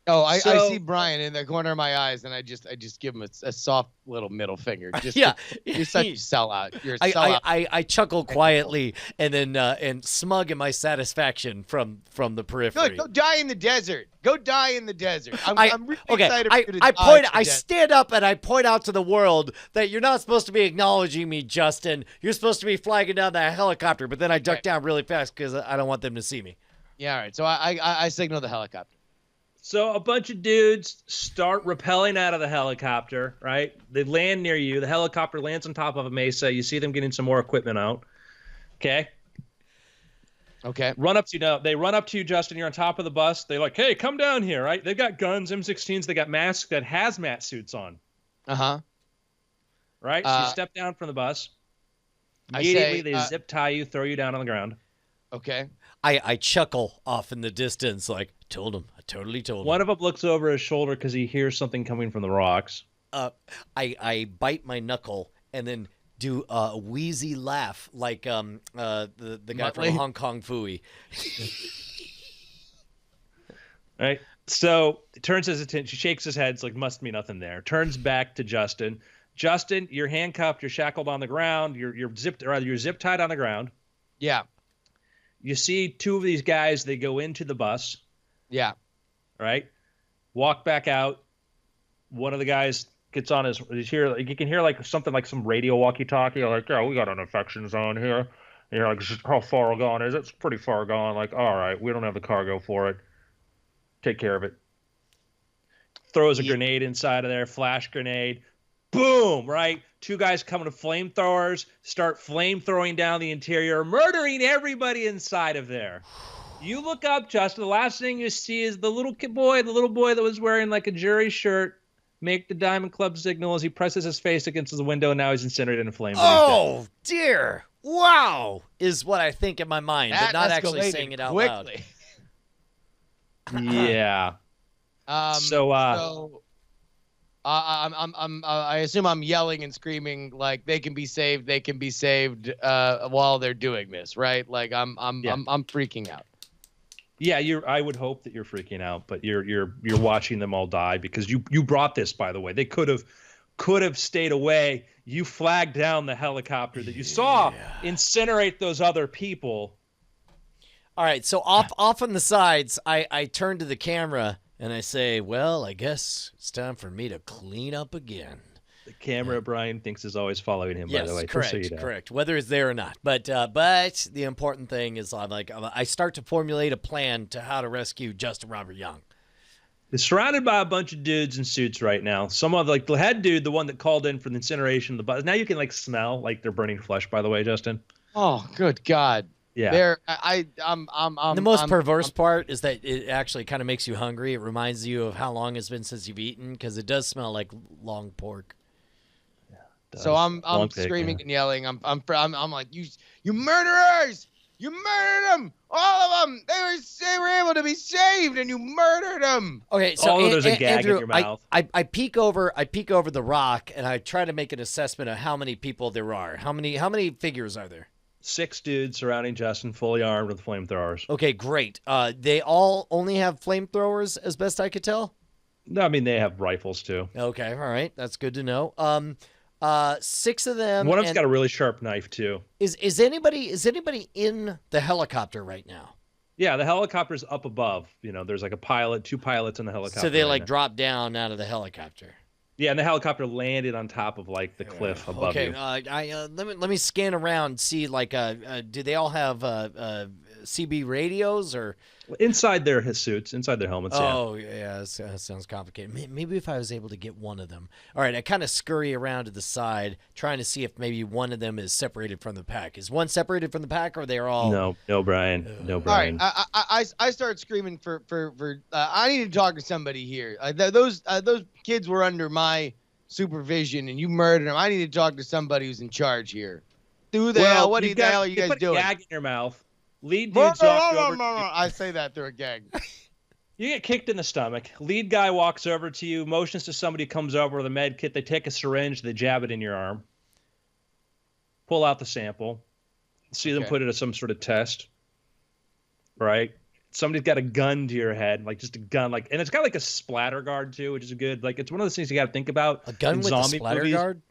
Oh, I So- see Brian in the corner of my eyes, and I just give him a soft little middle finger. Just Yeah. you're such a sellout. You're a I, sellout. I chuckle quietly and then and smug in my satisfaction from the periphery. Good, go die in the desert. Go die in the desert. I'm really Okay, excited for you to I die point. in the I desert. stand up and I point out to the world that you're not supposed to be acknowledging me, Justin. You're supposed to be flagging down that helicopter. But then I duck Okay. down really fast because I don't want them to see me. Yeah, all right. So I signal the helicopter. So a bunch of dudes start rappelling out of the helicopter, right? They land near you. The helicopter lands on top of a mesa. You see them getting some more equipment out. Okay. Okay. Run up to you now. They run up to you, Justin. You're on top of the bus. They're like, "Hey, come down here!" Right? They've got guns, M16s. They got masks, got hazmat suits on. Uh-huh. Right? So you step down from the bus. I Immediately, say, they zip tie you, throw you down on the ground. Okay. I chuckle off in the distance, like told him. I totally told him. One of them looks over his shoulder because he hears something coming from the rocks. I bite my knuckle and then do a wheezy laugh like the guy Muttley? from Hong Kong Phooey. Right? So it turns his attention, shakes his head, it's like, must be nothing there. Turns back to Justin. Justin, you're handcuffed, you're shackled on the ground, you're zip tied on the ground. Yeah. You see two of these guys, they go into the bus, Yeah. right? Walk back out. One of the guys gets on you can hear like something like some radio walkie-talkie, like, "Yeah, we got an infection zone here." And you're like, "How far gone is it?" "It's pretty far gone." Like, "All right, we don't have the cargo for it. Take care of it." Throws a grenade inside of there, flash grenade. Boom, right? Two guys coming to flamethrowers, start flamethrowing down the interior, murdering everybody inside of there. You look up, Justin, the last thing you see is the little boy that was wearing like a jury shirt, make the Diamond Club signal as he presses his face against the window, and now he's incinerated in flames. Oh dear! Wow, is what I think in my mind, but That not actually escalated saying it out loud. quickly. Yeah. I assume I'm yelling and screaming like they can be saved while they're doing this, right? Like I'm freaking out. Yeah, I would hope that you're freaking out, but you're watching them all die because you brought this, by the way. They could have stayed away. You flagged down the helicopter that you saw incinerate those other people. All right, so off on the sides, I turn to the camera and I say, "Well, I guess it's time for me to clean up again." The camera, Brian thinks, is always following him. Yes, by the way, correct, just so you know. correct. Whether it's there or not, but the important thing is I start to formulate a plan to how to rescue Justin Robert Young. It's surrounded by a bunch of dudes in suits right now. Some of the head dude, the one that called in for the incineration of the bus. Now you can smell like they're burning flesh. By the way, Justin. Oh, good God. Yeah. The most perverse part is that it actually kind of makes you hungry. It reminds you of how long it's been since you've eaten because it does smell like long pork. So I'm screaming and yelling. I'm like, you murderers! You murdered them! All of them! They were able to be saved, and you murdered them. Okay, so there's a gag Andrew, in your mouth. I peek over the rock and I try to make an assessment of how many people there are. How many figures are there? 6 dudes surrounding Justin, fully armed with flamethrowers. Okay, great. They all only have flamethrowers, as best I could tell. No, I mean they have rifles too. Okay, all right, that's good to know. 6 of them. One of them's got a really sharp knife too. Is anybody in the helicopter right now? Yeah, the helicopter's up above. There's like two pilots in the helicopter. So they right now. drop down out of the helicopter. Yeah, and the helicopter landed on top of the cliff above Okay, you. let me scan around. See, do they all have CB radios or? Inside their suits, inside their helmets. Oh yeah, that sounds complicated. Maybe if I was able to get one of them. All right, I kind of scurry around to the side, trying to see if maybe one of them is separated from the pack. Is one separated from the pack, or they're all? No, Brian. No, Brian. All right, I start screaming for I need to talk to somebody here. Those kids were under my supervision, and you murdered them. I need to talk to somebody who's in charge here. Who the hell? What the hell are you guys doing? Gag in your mouth. Lead dudes walk you over. I say that through a gag. You get kicked in the stomach. Lead guy walks over to you, motions to somebody who comes over with a med kit. They take a syringe, they jab it in your arm. Pull out the sample. See them put it at some sort of test. Right? Somebody's got a gun to your head, like just a gun, like, and it's got like a splatter guard too, which is good. Like, it's one of those things you got to think about. A gun with a splatter movies. guard?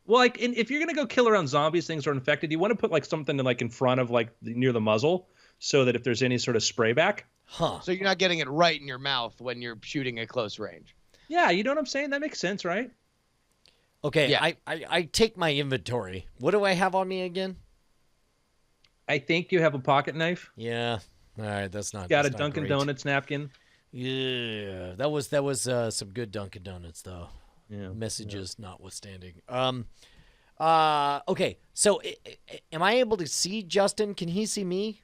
Well, like, if you're gonna go kill around zombies, things are infected. You want to put like something like in front of like near the muzzle, so that if there's any sort of spray back. Huh. So you're not getting it right in your mouth when you're shooting at close range. Yeah, you know what I'm saying? That makes sense, right? Okay, Yeah. I take my inventory. What do I have on me again? I think you have a pocket knife. Yeah. All right, that's not. Got a that's not Dunkin' great. Donuts napkin. Yeah, that was some good Dunkin' Donuts though. Yeah. Messages notwithstanding. Okay, so am I able to see Justin? Can he see me?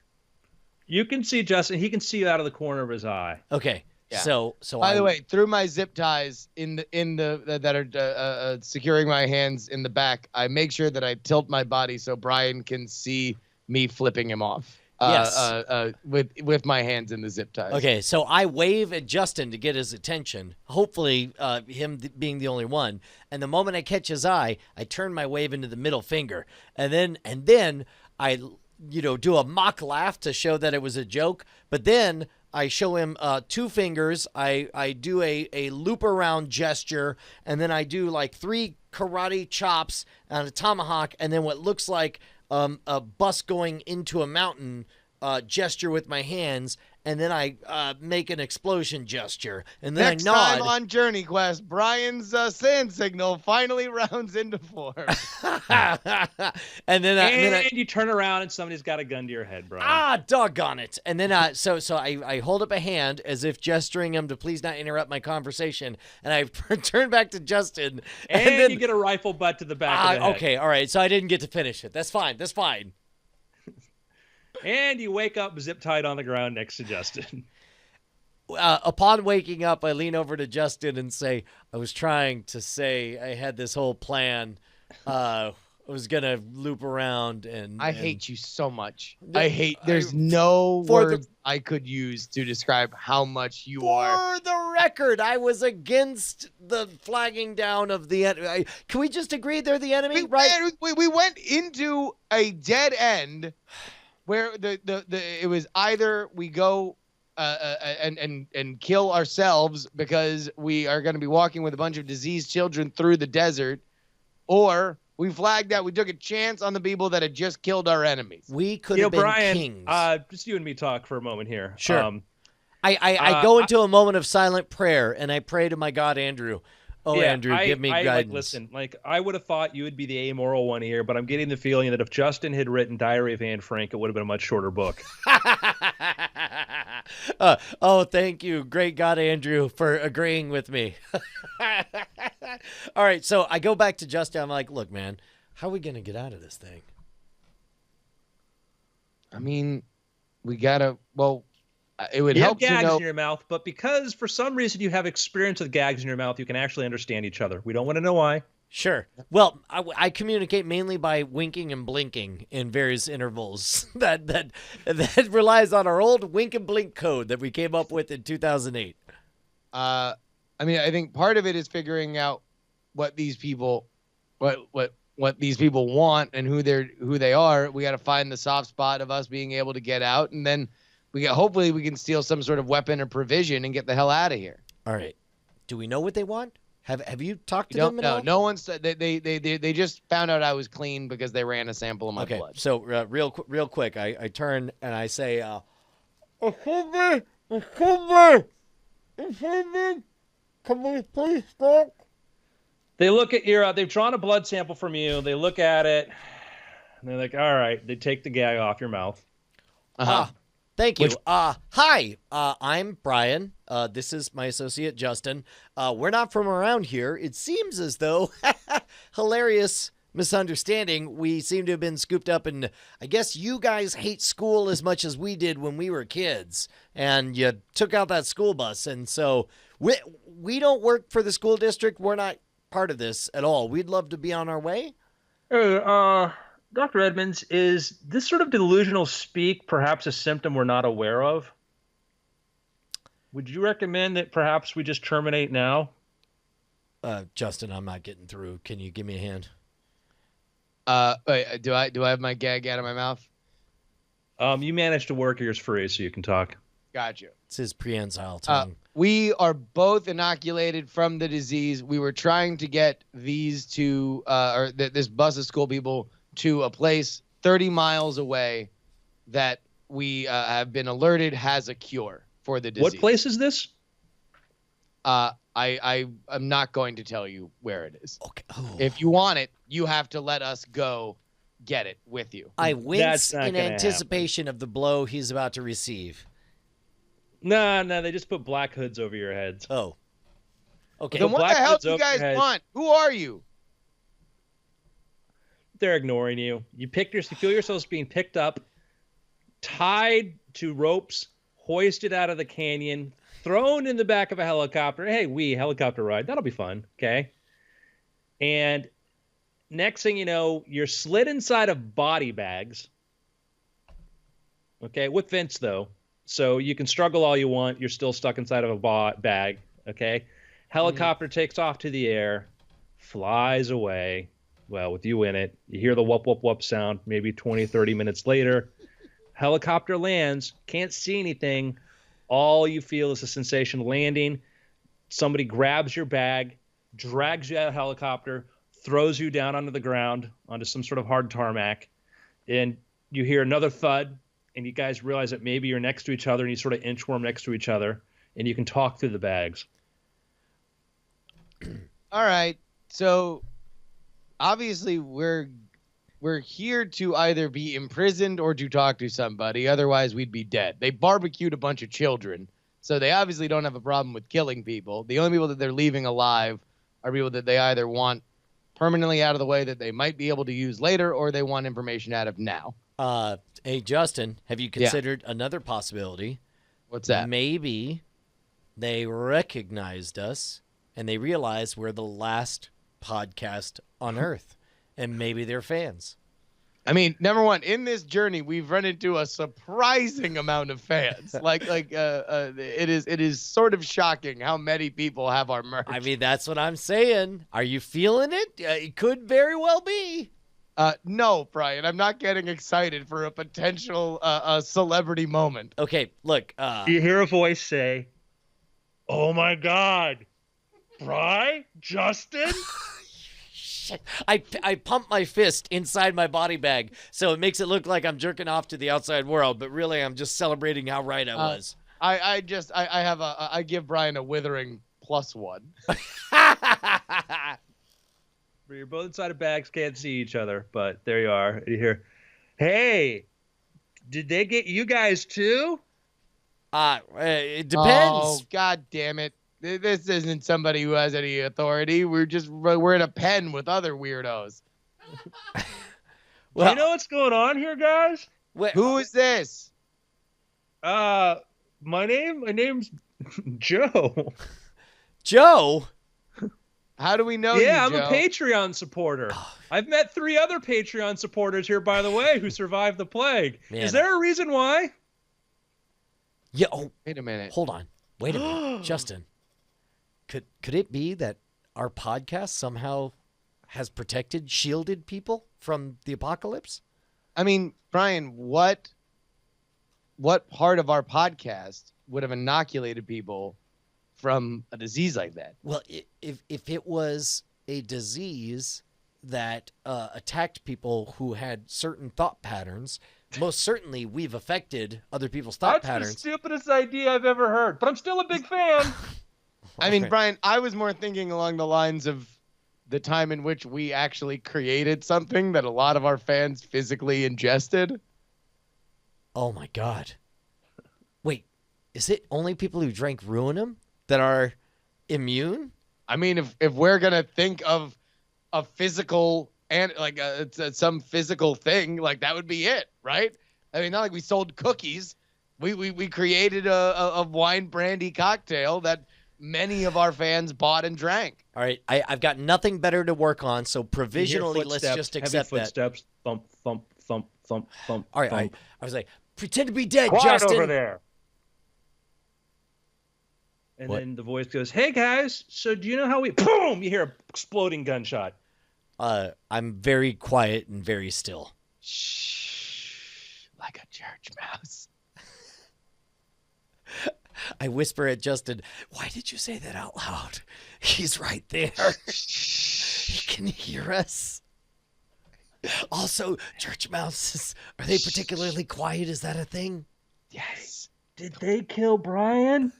You can see Justin. He can see you out of the corner of his eye. Okay. Yeah. So By the way, through my zip ties that are securing my hands in the back, I make sure that I tilt my body so Brian can see me flipping him off. Yes. With my hands in the zip ties. Okay, so I wave at Justin to get his attention, hopefully him being the only one. And the moment I catch his eye, I turn my wave into the middle finger. And then I do a mock laugh to show that it was a joke. But then I show him two fingers. I do a loop around gesture. And then I do like 3 karate chops and a tomahawk. And then what looks like a bus going into a mountain gesture with my hands, and then I make an explosion gesture, and then Next I nod. time on Journey Quest, Brian's sand signal finally rounds into form. and then you turn around and somebody's got a gun to your head, Brian. Doggone it. And then so I hold up a hand as if gesturing him to please not interrupt my conversation, and I turn back to Justin. And then you get a rifle butt to the back of the head. Okay, all right. So I didn't get to finish it. That's fine. And you wake up zip-tied on the ground next to Justin. Upon waking up, I lean over to Justin and say, I was trying to say I had this whole plan. I was going to loop around and... I hate you so much. There's no words I could use to describe how much you are. For the record, I was against the flagging down of the enemy. Can we just agree they're the enemy, right? We went into a dead end where it was either we go and kill ourselves because we are going to be walking with a bunch of diseased children through the desert, or we flagged out. We took a chance on the people that had just killed our enemies. We could have been Brian, kings. just you and me talk for a moment here. Sure. I go into a moment of silent prayer, and I pray to my God, Andrew. Andrew, give me guidance. Listen, I would have thought you would be the amoral one here, but I'm getting the feeling that if Justin had written Diary of Anne Frank, it would have been a much shorter book. Thank you. Great God, Andrew, for agreeing with me. All right, so I go back to Justin. I'm like, look, man, how are we going to get out of this thing? I mean, we got to, it would you help have gags to know. in your mouth, but because for some reason you have experience with gags in your mouth, you can actually understand each other. We don't want to know why. Sure. Well, I communicate mainly by winking and blinking in various intervals. that relies on our old wink and blink code that we came up with in 2008. I mean, I think part of it is figuring out what these people, what these people want and who they are. We got to find the soft spot of us being able to get out, and then hopefully we can steal some sort of weapon or provision and get the hell out of here. All right. Do we know what they want? Have you talked to them at all? No one's. They just found out I was clean because they ran a sample of my blood. So real quick, I turn and I say, "Excuse me, can we please talk?" They look at your. They've drawn a blood sample from you. They look at it, and they're like, "All right." They take the gag off your mouth. Thank you. Hi, I'm Brian. This is my associate, Justin. We're not from around here. It seems as though, hilarious misunderstanding, we seem to have been scooped up, and I guess you guys hate school as much as we did when we were kids, and you took out that school bus, and so we don't work for the school district. We're not part of this at all. We'd love to be on our way. Hey, Dr. Edmonds, is this sort of delusional speak perhaps a symptom we're not aware of? Would you recommend that perhaps we just terminate now? Justin, I'm not getting through. Can you give me a hand? Wait, do I have my gag out of my mouth? You managed to work yours free, so you can talk. Got you. It's his prehensile tongue. We are both inoculated from the disease. We were trying to get these two, this bus of school people to a place 30 miles away that we have been alerted has a cure for the disease. What place is this? I'm not going to tell you where it is. Okay. Oh. If you want it, you have to let us go get it with you. I wince not in gonna anticipation of the blow he's about to receive. No, they just put black hoods over your heads. Oh. Okay. Then what the black hell hoods do you over your guys head. want? Who are you? They're ignoring you. You feel yourselves being picked up, tied to ropes, hoisted out of the canyon, thrown in the back of a helicopter. Hey, helicopter ride. That'll be fun. Okay. And next thing you know, you're slid inside of body bags. Okay. With vents, though. So you can struggle all you want. You're still stuck inside of a bag. Okay. Helicopter takes off to the air, flies away. Well, with you in it, you hear the whoop, whoop, whoop sound. Maybe 20, 30 minutes later, helicopter lands, can't see anything. All you feel is a sensation of landing. Somebody grabs your bag, drags you out of the helicopter, throws you down onto the ground, onto some sort of hard tarmac. And you hear another thud, and you guys realize that maybe you're next to each other, and you sort of inchworm next to each other, and you can talk through the bags. All right. So obviously we're here to either be imprisoned or to talk to somebody. Otherwise, we'd be dead. They barbecued a bunch of children, so they obviously don't have a problem with killing people. The only people that they're leaving alive are people that they either want permanently out of the way that they might be able to use later, or they want information out of now. Hey, Justin, have you considered another possibility? What's that? Maybe they recognized us and they realized we're the last podcast on Earth, and maybe they're fans. I mean, number one, in this journey, we've run into a surprising amount of fans. It is sort of shocking how many people have our merch. I mean, that's what I'm saying. Are you feeling it? It could very well be. No, Brian, I'm not getting excited for a potential celebrity moment. Okay, look. You hear a voice say, "Oh my God, Bri? Justin?" I pump my fist inside my body bag, so it makes it look like I'm jerking off to the outside world, but really I'm just celebrating how right I was. I give Brian a withering +1. You're both inside of bags, can't see each other, but there you are. You hear, "Hey, did they get you guys too?" It depends. Oh, God damn it. This isn't somebody who has any authority. We're in a pen with other weirdos. Do you know what's going on here, guys? Who is this? My name's Joe. Joe? How do we know Yeah, you, I'm Joe? a Patreon supporter. I've met 3 other Patreon supporters here, by the way, who survived the plague. Man, Is there a reason why? Yeah. Oh, Wait a minute. hold on. Wait a minute, Justin. Could it be that our podcast somehow has protected, shielded people from the apocalypse? I mean, Brian, what part of our podcast would have inoculated people from a disease like that? Well, if it was a disease that attacked people who had certain thought patterns, most certainly we've affected other people's thought patterns. That's the stupidest idea I've ever heard, but I'm still a big fan. I mean, Brian, I was more thinking along the lines of the time in which we actually created something that a lot of our fans physically ingested. Oh my God. Wait, is it only people who drank Ruinum that are immune? I mean, if we're gonna think of a physical and some physical thing, like that would be it, right? I mean, not like we sold cookies. We created a wine brandy cocktail that many of our fans bought and drank. All right, I've got nothing better to work on, so provisionally, let's just heavy accept that. footsteps, thump, thump, thump, thump, thump. All right, thump. I was like, pretend to be dead, Quiet Justin. over there. And What? then the voice goes, "Hey guys, so do you know how we?" Boom! You hear an exploding gunshot. I'm very quiet and very still. Shh, like a church mouse. I whisper at Justin, "Why did you say that out loud? He's right there. He can hear us." Also, church mouses, are they particularly quiet? Is that a thing? Yes. Did they kill Brian?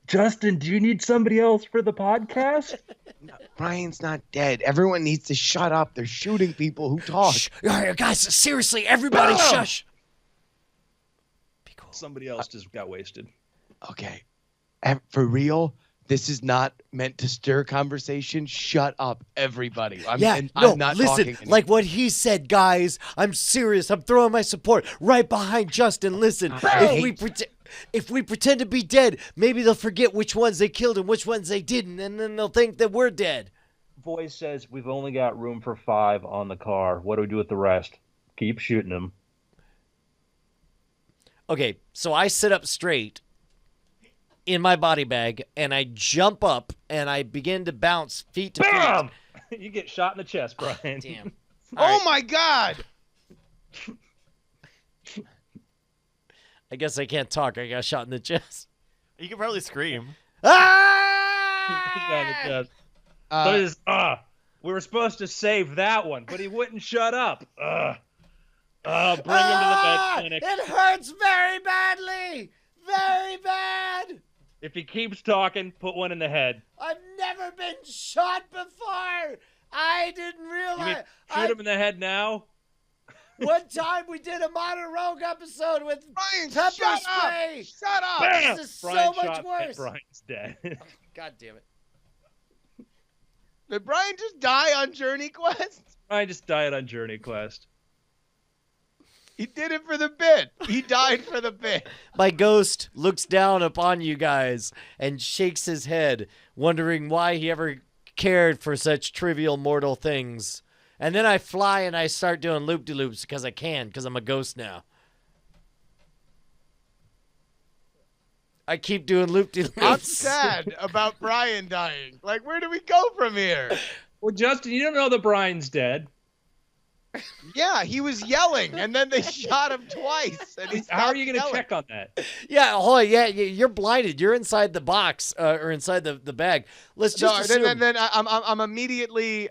Justin, do you need somebody else for the podcast? No, Brian's not dead. Everyone needs to shut up. They're shooting people who talk. Shh. All right, guys, seriously, everybody, Boom! shush. Be cool. Somebody else just got wasted. Okay. For real, this is not meant to stir conversation. Shut up, everybody. I'm not listen, talking like what he said, guys. I'm serious. I'm throwing my support right behind Justin. Listen, if we pretend to be dead, maybe they'll forget which ones they killed and which ones they didn't, and then they'll think that we're dead. Voice says, "We've only got room for 5 on the car. What do we do with the rest? Keep shooting them." Okay, so I sit up straight in my body bag, and I jump up, and I begin to bounce feet to Bam! You get shot in the chest, Brian. feet. Damn. Oh my God! I guess I can't talk. I got shot in the chest. You could probably scream. Ah! Yeah, the chest. But it is, we were supposed to save that one, but he wouldn't shut up. Bring him to the med clinic. It hurts very badly. Very bad. If he keeps talking, put one in the head. I've never been shot before. I didn't You realize. mean shoot him in the head now? One time we did a Modern Rogue episode with Brian, pepper shut spray. up! Shut up! Bam! This is Brian so much shot, worse. Brian's dead. God damn it. Did Brian just die on Journey Quest? Brian just died on Journey Quest. He did it for the bit. He died for the bit. My ghost looks down upon you guys and shakes his head, wondering why he ever cared for such trivial mortal things. And then I fly and I start doing loop-de-loops because I can, because I'm a ghost now. I keep doing loop-de-loops. I'm sad about Brian dying. Like, where do we go from here? Well, Justin, you don't know that Brian's dead. Yeah, he was yelling, and then they shot him twice. And How are you going to check on that? Yeah, hold on, yeah, you're blinded. You're inside the box or inside the bag. Let's just assume. Then I'm immediately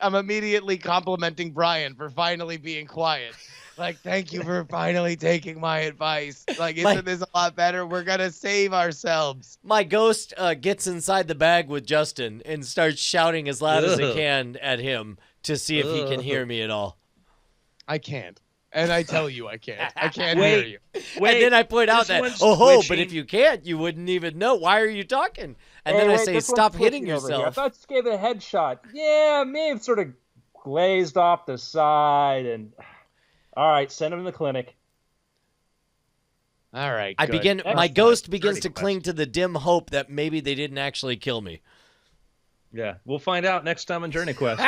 complimenting Brian for finally being quiet. Like, thank you for finally taking my advice. Like, isn't this a lot better? We're gonna save ourselves. My ghost gets inside the bag with Justin and starts shouting as loud as it can at him to see if he can hear me at all. I can't. And I tell you I can't. I can't hear you. And then I point out that, but if you can't, you wouldn't even know. Why are you talking? And then I say, stop hitting I yourself. thought you gave a headshot. Yeah, may have sort of glazed off the side. And all right, send him to the clinic. All right. I good. begin. My ghost begins to cling to the dim hope that maybe they didn't actually kill me. Yeah, we'll find out next time on Journey Quest.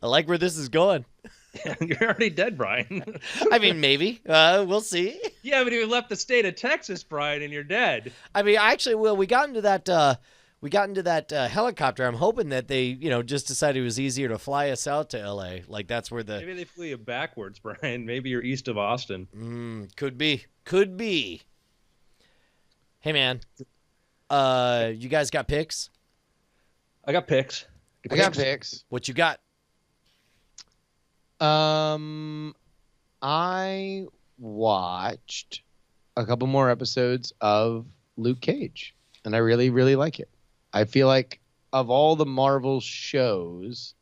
I like where this is going. You're already dead, Brian. I mean, maybe. We'll see. You haven't even left the state of Texas, Brian, and you're dead. I mean, actually, we got into that. We got into that helicopter. I'm hoping that they, just decided it was easier to fly us out to L.A. Like that's where the Maybe they flew you backwards, Brian. Maybe you're east of Austin. Could be. Hey, man. You guys got picks? I got picks. I got picks. What you got? I watched a couple more episodes of Luke Cage, and I really, really like it. I feel like of all the Marvel shows,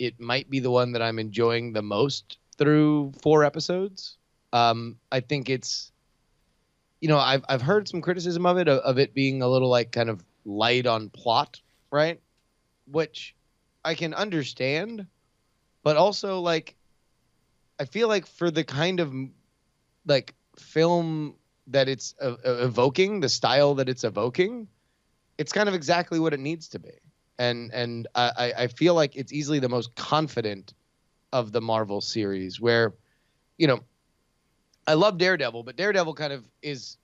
it might be the one that I'm enjoying the most through 4 episodes. I think it's, I've heard some criticism of it being a little like kind of light on plot, right? Which I can understand. But also, like, I feel like for the kind of, like, film that it's evoking, the style that it's evoking, it's kind of exactly what it needs to be. And I feel like it's easily the most confident of the Marvel series where, you know, I love Daredevil, but Daredevil kind of is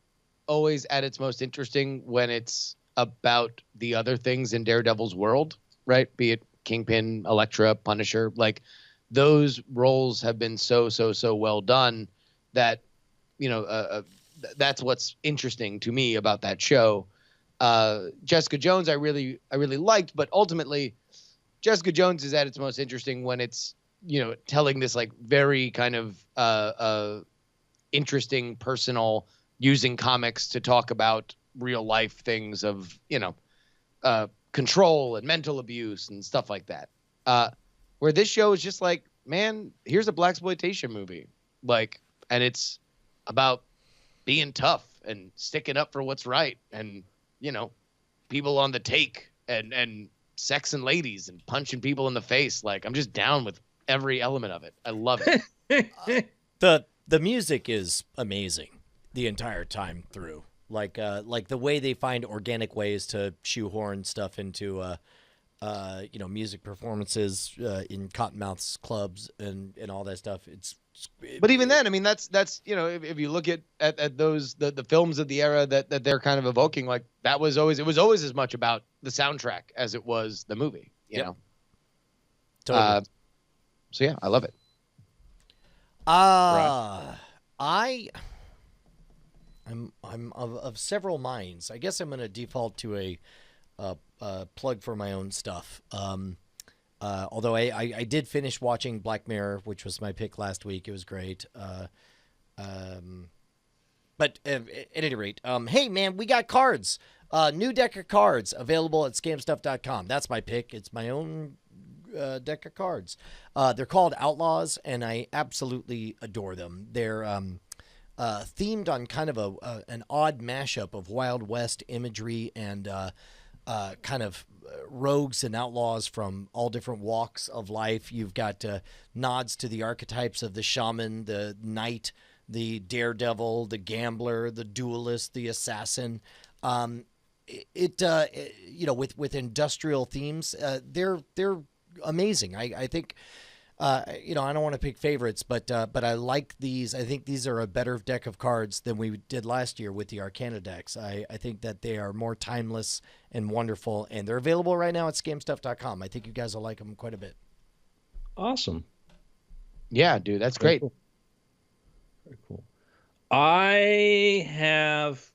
always at its most interesting when it's about the other things in Daredevil's world, right? Be it Kingpin, Elektra, Punisher. Like, those roles have been so well done that, you know, that's what's interesting to me about that show. Jessica Jones, I really liked, but ultimately, Jessica Jones is at its most interesting when it's, you know, telling this like very kind of interesting, personal, using comics to talk about real life things of, you know, control and mental abuse and stuff like that. Where this show is just like, man, here's a blaxploitation movie, like, and it's about being tough and sticking up for what's right, and, you know, people on the take, and sex and ladies and punching people in the face. Like, I'm just down with every element of it. I love it. The music is amazing the entire time through. Like the way they find organic ways to shoehorn stuff into you know, music performances in Cottonmouth's clubs and all that stuff. But even then, I mean, that's you know, if you look at those the films of the era that they're kind of evoking, like, it was always as much about the soundtrack as it was the movie. You know. Totally. So yeah, I love it. I'm of several minds. I guess I'm going to default to a plug for my own stuff. Although I did finish watching Black Mirror, which was my pick last week. It was great. But at any rate, hey man, we got cards. New deck of cards available at scamstuff.com. That's my pick. It's my own deck of cards. They're called Outlaws, and I absolutely adore them. They're themed on kind of an odd mashup of Wild West imagery and kind of rogues and outlaws from all different walks of life. You've got nods to the archetypes of the shaman, the knight, the daredevil, the gambler, the duelist, the assassin. You know, with industrial themes, they're amazing. I think, you know, I don't want to pick favorites, but I like these. I think these are a better deck of cards than we did last year with the Arcana decks. I think that they are more timeless and wonderful, and they're available right now at scamstuff.com. I think you guys will like them quite a bit. Awesome. Yeah, dude, that's great. Cool. Very cool. I have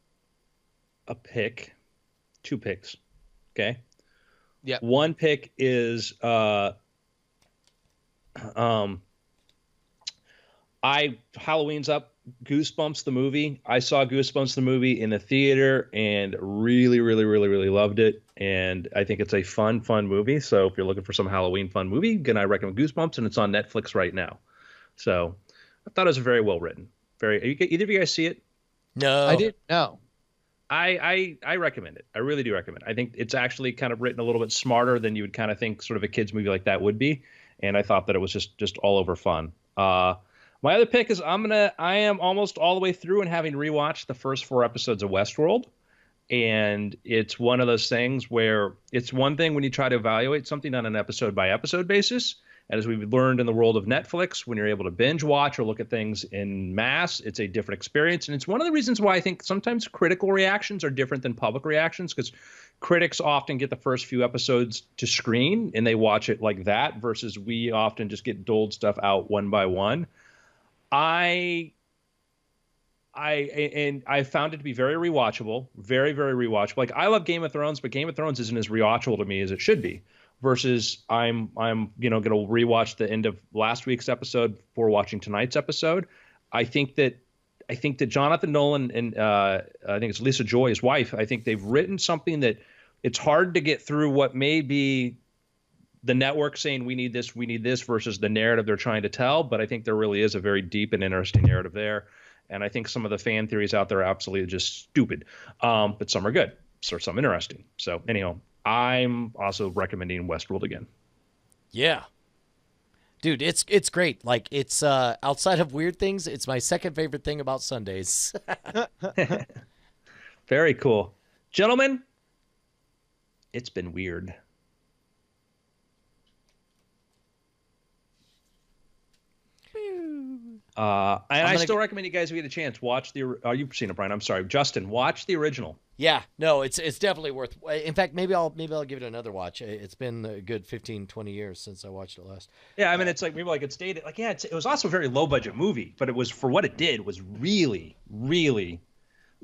a pick, 2 picks. Okay. Yeah. One pick is Halloween's up. Goosebumps the movie. I saw Goosebumps the movie in the theater and really loved it. And I think it's a fun movie. So if you're looking for some Halloween fun movie, again, I recommend Goosebumps, and it's on Netflix right now. So I thought it was very well written. Either of you guys see it? No, I did. No. I recommend it. I really do recommend it. I think it's actually kind of written a little bit smarter than you would kind of think sort of a kid's movie like that would be. And I thought that it was just all over fun. My other pick is I am almost all the way through and having rewatched the first 4 episodes of Westworld. And it's one of those things where it's one thing when you try to evaluate something on an episode by episode basis. And as we've learned in the world of Netflix, when you're able to binge watch or look at things in mass, it's a different experience. And it's one of the reasons why I think sometimes critical reactions are different than public reactions, because critics often get the first few episodes to screen and they watch it like that, versus we often just get doled stuff out one by one. I found it to be very rewatchable, very rewatchable. Like, I love Game of Thrones, but Game of Thrones isn't as rewatchable to me as it should be. Versus I'm going to rewatch the end of last week's episode before watching tonight's episode. I think that Jonathan Nolan and I think it's Lisa Joy, his wife, I think they've written something that it's hard to get through what may be the network saying we need this versus the narrative they're trying to tell. But I think there really is a very deep and interesting narrative there. And I think some of the fan theories out there are absolutely just stupid. But some are good, so some interesting. So anyhow, I'm also recommending Westworld again. Yeah. Dude, it's great. Like, it's outside of weird things, it's my second favorite thing about Sundays. Very cool. Gentlemen, it's been weird. And I still recommend you guys, if you get a chance, watch the. Oh, you've seen it, Brian. I'm sorry, Justin. Watch the original. Yeah, no, it's definitely worth. In fact, maybe I'll give it another watch. It's been a good 15, 20 years since I watched it last. Yeah, I mean, it's like maybe like it stayed like it was also a very low budget movie, but it was for what it did was really, really,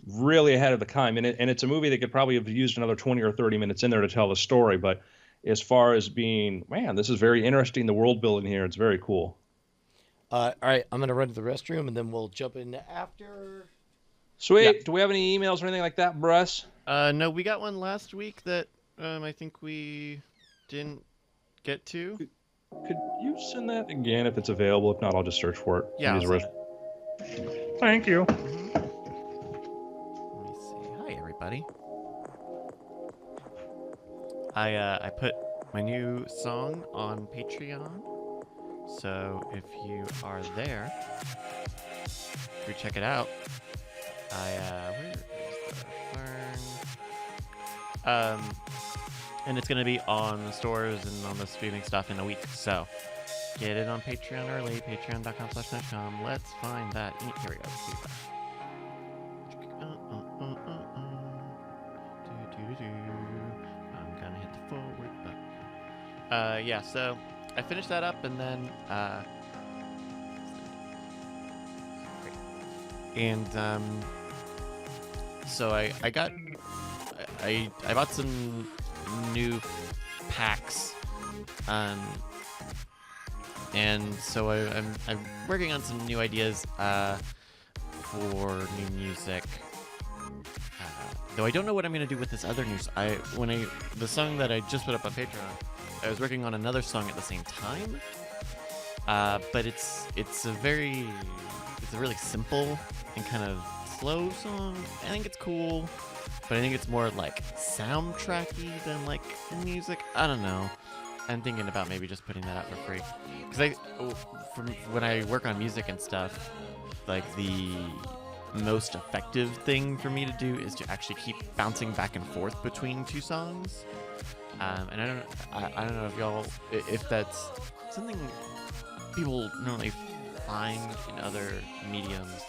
really ahead of the time. And it's a movie that could probably have used another 20 or 30 minutes in there to tell the story. But as far as being, man, this is very interesting. The world building here, it's very cool. All right, I'm gonna run to the restroom and then we'll jump in after. Sweet. Yeah. Do we have any emails or anything like that, Bruss? No, we got one last week that I think we didn't get to. Could you send that again if it's available? If not, I'll just search for it. Yeah, I'll send Thank you. Let me see. Hi, everybody. I put my new song on Patreon, so if you are there, go check it out. Where is the fern? And it's gonna be on the stores and on the streaming stuff in a week. So get it on Patreon early. Patreon.com/nerdcom. Let's find that. Here we go. Let's see I'm gonna hit the forward button. Yeah. So I finished that up, and then and so I bought some new packs, and so I'm working on some new ideas for new music. Though I don't know what I'm gonna do with this other new. The song that I just put up on Patreon, I was working on another song at the same time. But it's a really simple and kind of slow song. I think it's cool, but I think it's more like soundtracky than like music. I don't know. I'm thinking about maybe just putting that out for free, because when I work on music and stuff, like the most effective thing for me to do is to actually keep bouncing back and forth between two songs. And I don't know if that's something people normally find in other mediums,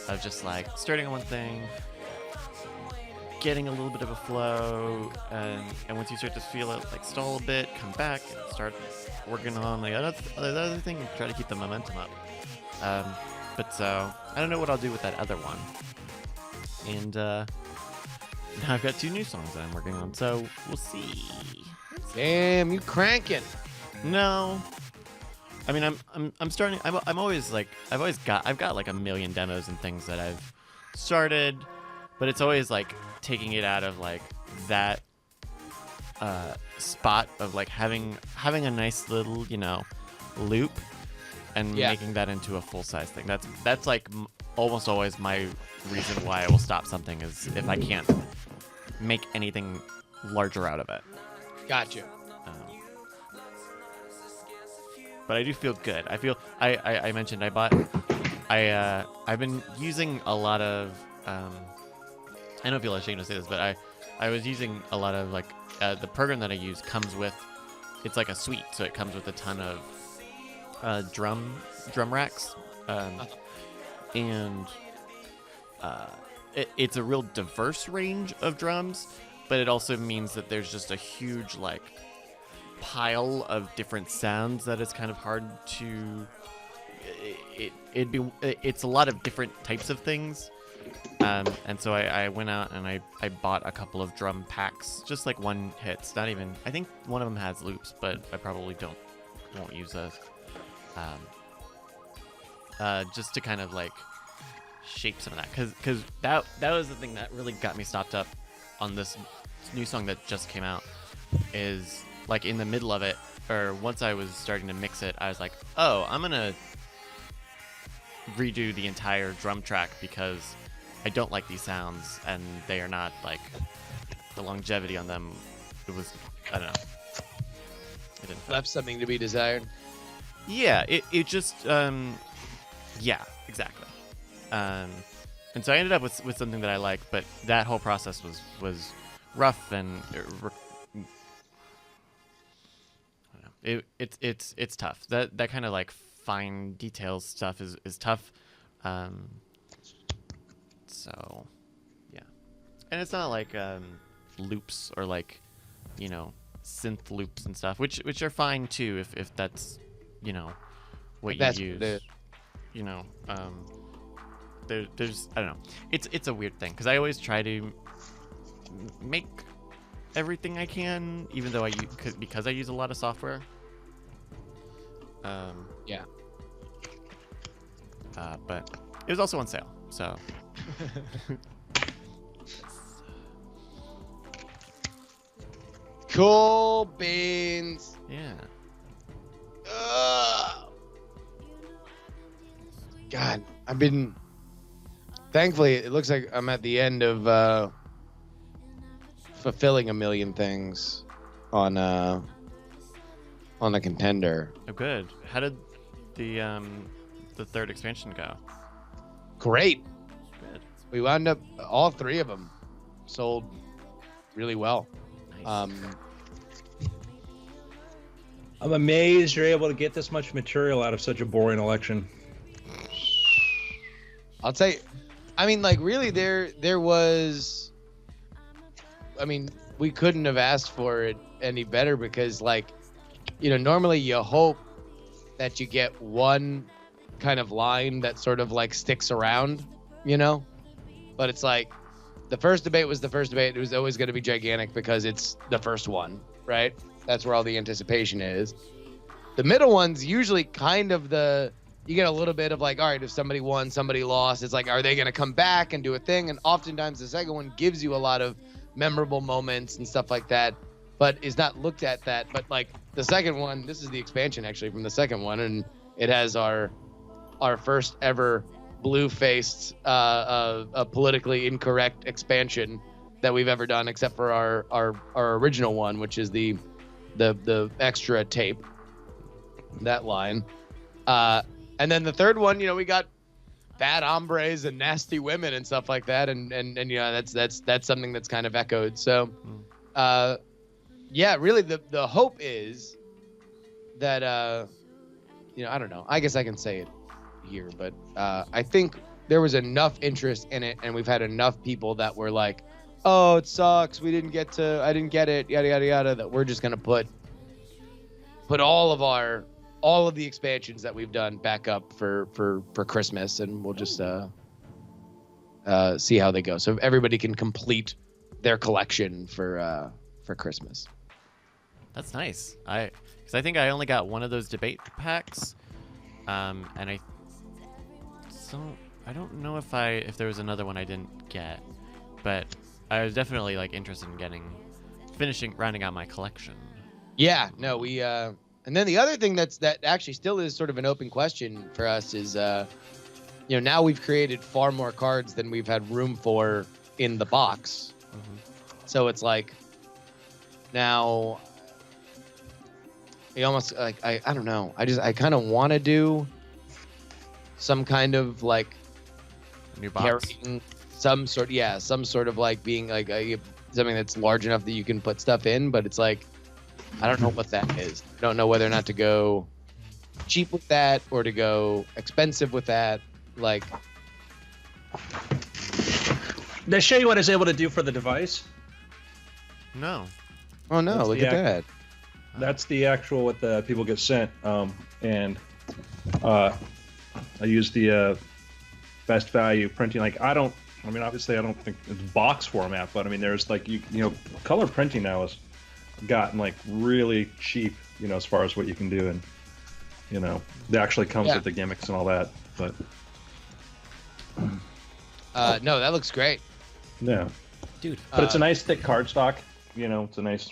of just like starting on one thing, getting a little bit of a flow, and once you start to feel it like stall a bit, come back and start working on the other thing and try to keep the momentum up. But so I don't know what I'll do with that other one. And now I've got 2 new songs that I'm working on, so we'll see. Damn, you cranking. No. I mean, I'm starting. I'm always like I've got like a million demos and things that I've started, but it's always like taking it out of like that spot of like having a nice little loop and making that into a full size thing. That's like almost always my reason why I will stop something, is if I can't make anything larger out of it. Gotcha. But I do feel good. I mentioned I've been using a lot of I don't feel ashamed to say this, but I was using a lot of like the program that I use comes with, it's like a suite, so it comes with a ton of drum racks, and it's a real diverse range of drums, but it also means that there's just a huge like pile of different sounds that is kind of hard to it's a lot of different types of things, and so I went out and I bought a couple of drum packs, just like one hits, not even, I think one of them has loops, but I probably won't use those, just to kind of like shape some of that, because that was the thing that really got me stopped up on this new song that just came out, is like in the middle of it, or once I was starting to mix it, I was like, oh, I'm gonna redo the entire drum track because I don't like these sounds and they are not like, the longevity on them, it was, I don't know, it didn't left something to be desired. Yeah, it just yeah, exactly. And so I ended up with something that I like, but that whole process was rough and I don't know. It's tough. That kind of like fine details stuff is tough. So yeah, and it's not like loops or like synth loops and stuff, which are fine too if that's what you use. There's I don't know. It's a weird thing because I always try to make everything I can, even though because I use a lot of software. Yeah. But it was also on sale, so. Cool beans. Yeah. God, thankfully, it looks like I'm at the end of fulfilling a million things on the Contender. Oh, good. How did the third expansion go? Great. Good. We wound up all 3 of them sold really well. Nice. I'm amazed you're able to get this much material out of such a boring election. I'll tell you, I mean, like, really, there was, I mean, we couldn't have asked for it any better because, like, normally you hope that you get one kind of line that sort of like sticks around, but it's like the first debate was the first debate. It was always going to be gigantic because it's the first one, right? That's where all the anticipation is. The middle one's usually kind of you get a little bit of like, all right, if somebody won, somebody lost, it's like, are they going to come back and do a thing? And oftentimes the second one gives you a lot of memorable moments and stuff like that, but is not looked at that. But like the second one, this is the expansion actually from the second one, and it has our first ever blue-faced, a politically incorrect expansion that we've ever done, except for our original one, which is the extra tape, that line. And then the third one, we got bad hombres and nasty women and stuff like that, and that's something that's kind of echoed. So, yeah, really the hope is that I don't know. I guess I can say it here, but I think there was enough interest in it, and we've had enough people that were like, "Oh, it sucks. I didn't get it. Yada yada yada." That we're just gonna put all of the expansions that we've done back up for Christmas, and we'll just see how they go. So everybody can complete their collection for Christmas. That's nice. Because I think I only got one of those debate packs, and I don't know if there was another one I didn't get, but I was definitely like interested in rounding out my collection. Yeah, no, we and then the other thing that actually still is sort of an open question for us is now we've created far more cards than we've had room for in the box. Mm-hmm. So it's like now you almost like I don't know. I kind of want to do some kind of like new box. Carrying some sort of like being like something that's large enough that you can put stuff in, but it's like I don't know what that is. I don't know whether or not to go cheap with that or to go expensive with that. Like, Did I show you what I was able to do for the device? No. oh no, look at that. That's the actual what the people get sent, and I use the best value printing. Like obviously I don't think it's box format, but I mean there's like color printing now has gotten like really cheap, as far as what you can do, and it actually comes with the gimmicks and all that. But no, that looks great. Yeah, dude. But it's a nice thick cardstock. It's a nice.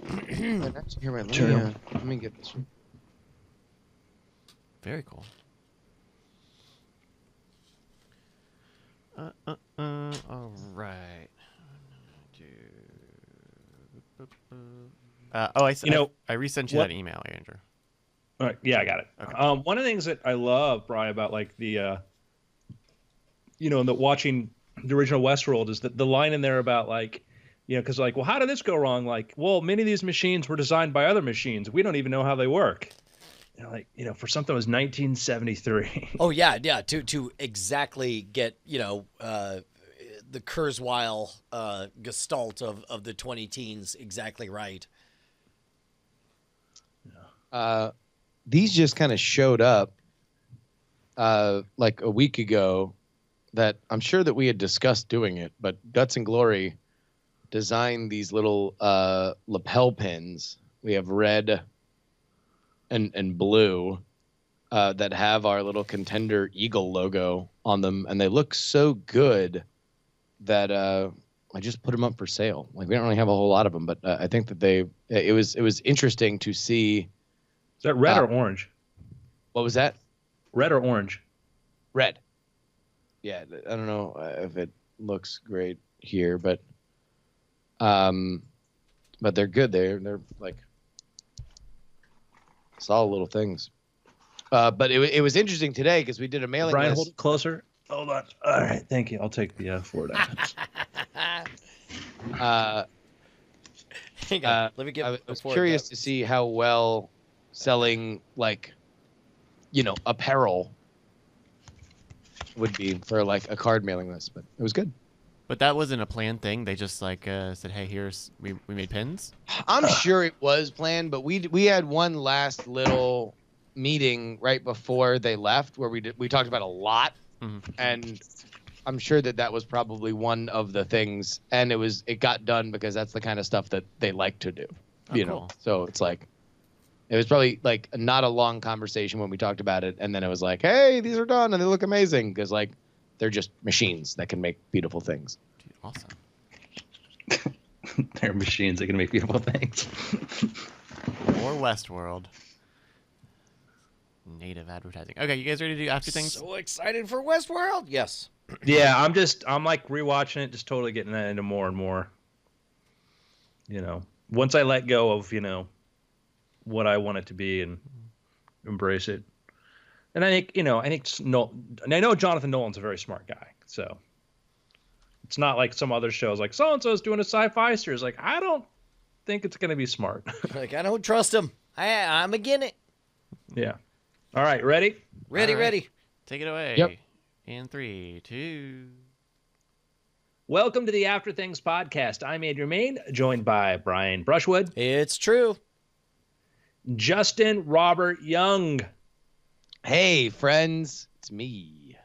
Let me get this one. Very cool. All right. I resent you that email, Andrew. All right. Yeah, I got it. Okay. One of the things that I love, Brian, about like the, the watching the original Westworld is that the line in there about like, because like, well, how did this go wrong? Like, well, many of these machines were designed by other machines. We don't even know how they work. For something that was 1973. Oh yeah, yeah. To exactly get the Kurzweil gestalt of the 20 teens exactly right. These just kind of showed up like a week ago. That I'm sure that we had discussed doing it, but Guts and Glory designed these little lapel pins. We have red and blue that have our little Contender Eagle logo on them, and they look so good that I just put them up for sale. Like, we don't really have a whole lot of them, but I think that it was interesting to see. Is that red or orange? What was that? Red or orange? Red. Yeah, I don't know if it looks great here, but they're good. They're like solid little things. But it was interesting today because we did a mailing Brian, list. hold it closer. Hold on. All right, thank you. I'll take the Ford. Hang on. Let me get. I was curious to see how well selling apparel would be for like a card mailing list, but it was good. But that wasn't a planned thing. They just like said, "Hey, we made pins." I'm sure it was planned, but we had one last little meeting right before they left where we talked about a lot, and I'm sure that was probably one of the things, and it got done because that's the kind of stuff that they like to do, Cool. So it's like. It was probably like not a long conversation when we talked about it, and then it was like, "Hey, these are done and they look amazing," because like they're just machines that can make beautiful things. Dude, awesome. They're machines that can make beautiful things. Or Westworld. Native advertising. Okay, you guys ready to do after things? So excited for Westworld. Yes. Yeah, I'm like rewatching it, just totally getting that into more and more. Once I let go of what I want it to be and embrace it. And I think, I know Jonathan Nolan's a very smart guy, so it's not like some other shows like so-and-so's doing a sci-fi series. Like, I don't think it's going to be smart. Like, I don't trust him. I'm again it. Yeah. All right, ready? Ready. Take it away. Yep. In 3, 2. Welcome to the After Things podcast. I'm Andrew Main, joined by Brian Brushwood. It's true. Justin Robert Young. Hey, friends, it's me.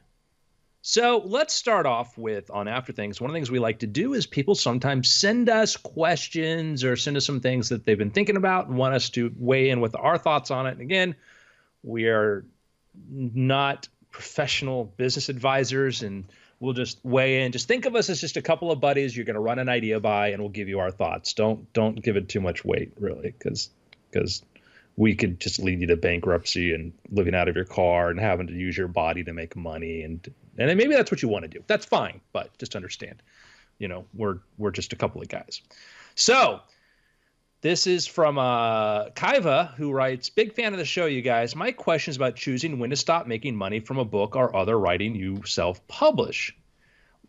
So let's start off with, on After Things, one of the things we like to do is people sometimes send us questions or send us some things that they've been thinking about and want us to weigh in with our thoughts on it. And again, we are not professional business advisors, and we'll just weigh in. Just think of us as just a couple of buddies you're going to run an idea by, and we'll give you our thoughts. Don't give it too much weight, really, because we could just lead you to bankruptcy and living out of your car and having to use your body to make money. And then maybe that's what you want to do. That's fine. But just understand, we're just a couple of guys. So this is from Kaiva, who writes, "Big fan of the show, you guys. My question is about choosing when to stop making money from a book or other writing you self-publish.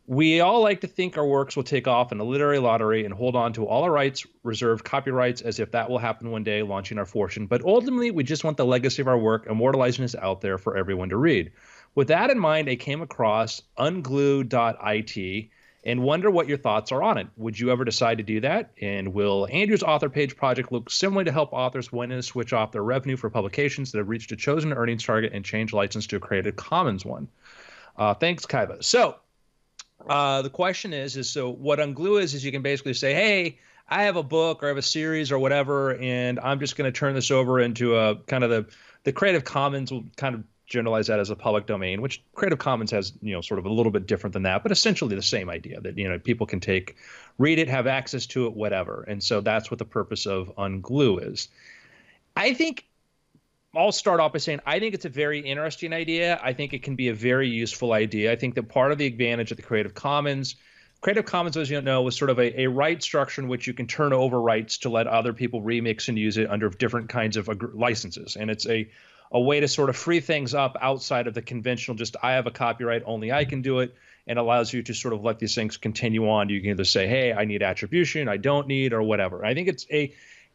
We all like to think our works will take off in a literary lottery and hold on to all our rights, reserved copyrights, as if that will happen one day, launching our fortune. But ultimately, we just want the legacy of our work immortalizing us out there for everyone to read. With that in mind, I came across unglue.it and wonder what your thoughts are on it. Would you ever decide to do that? And will Andrew's author page project look similar to help authors when to switch off their revenue for publications that have reached a chosen earnings target and change license to a Creative Commons one? Thanks, Kaiva." So the question is so what Unglue is you can basically say, hey, I have a book or I have a series or whatever, and I'm just going to turn this over into a kind of the Creative Commons. Will kind of generalize that as a public domain, which Creative Commons has, sort of a little bit different than that, but essentially the same idea that, people can read it, have access to it, whatever. And so that's what the purpose of Unglue is. I think I'll start off by saying I think it's a very interesting idea. I think it can be a very useful idea. I think that part of the advantage of the Creative Commons Creative Commons, as you know, was sort of a right structure in which you can turn over rights to let other people remix and use it under different kinds of licenses. And it's a way to sort of free things up outside of the conventional, just I have a copyright, only I can do it, and allows you to sort of let these things continue on. You can either say, hey, I need attribution, I don't need, or whatever. I think it's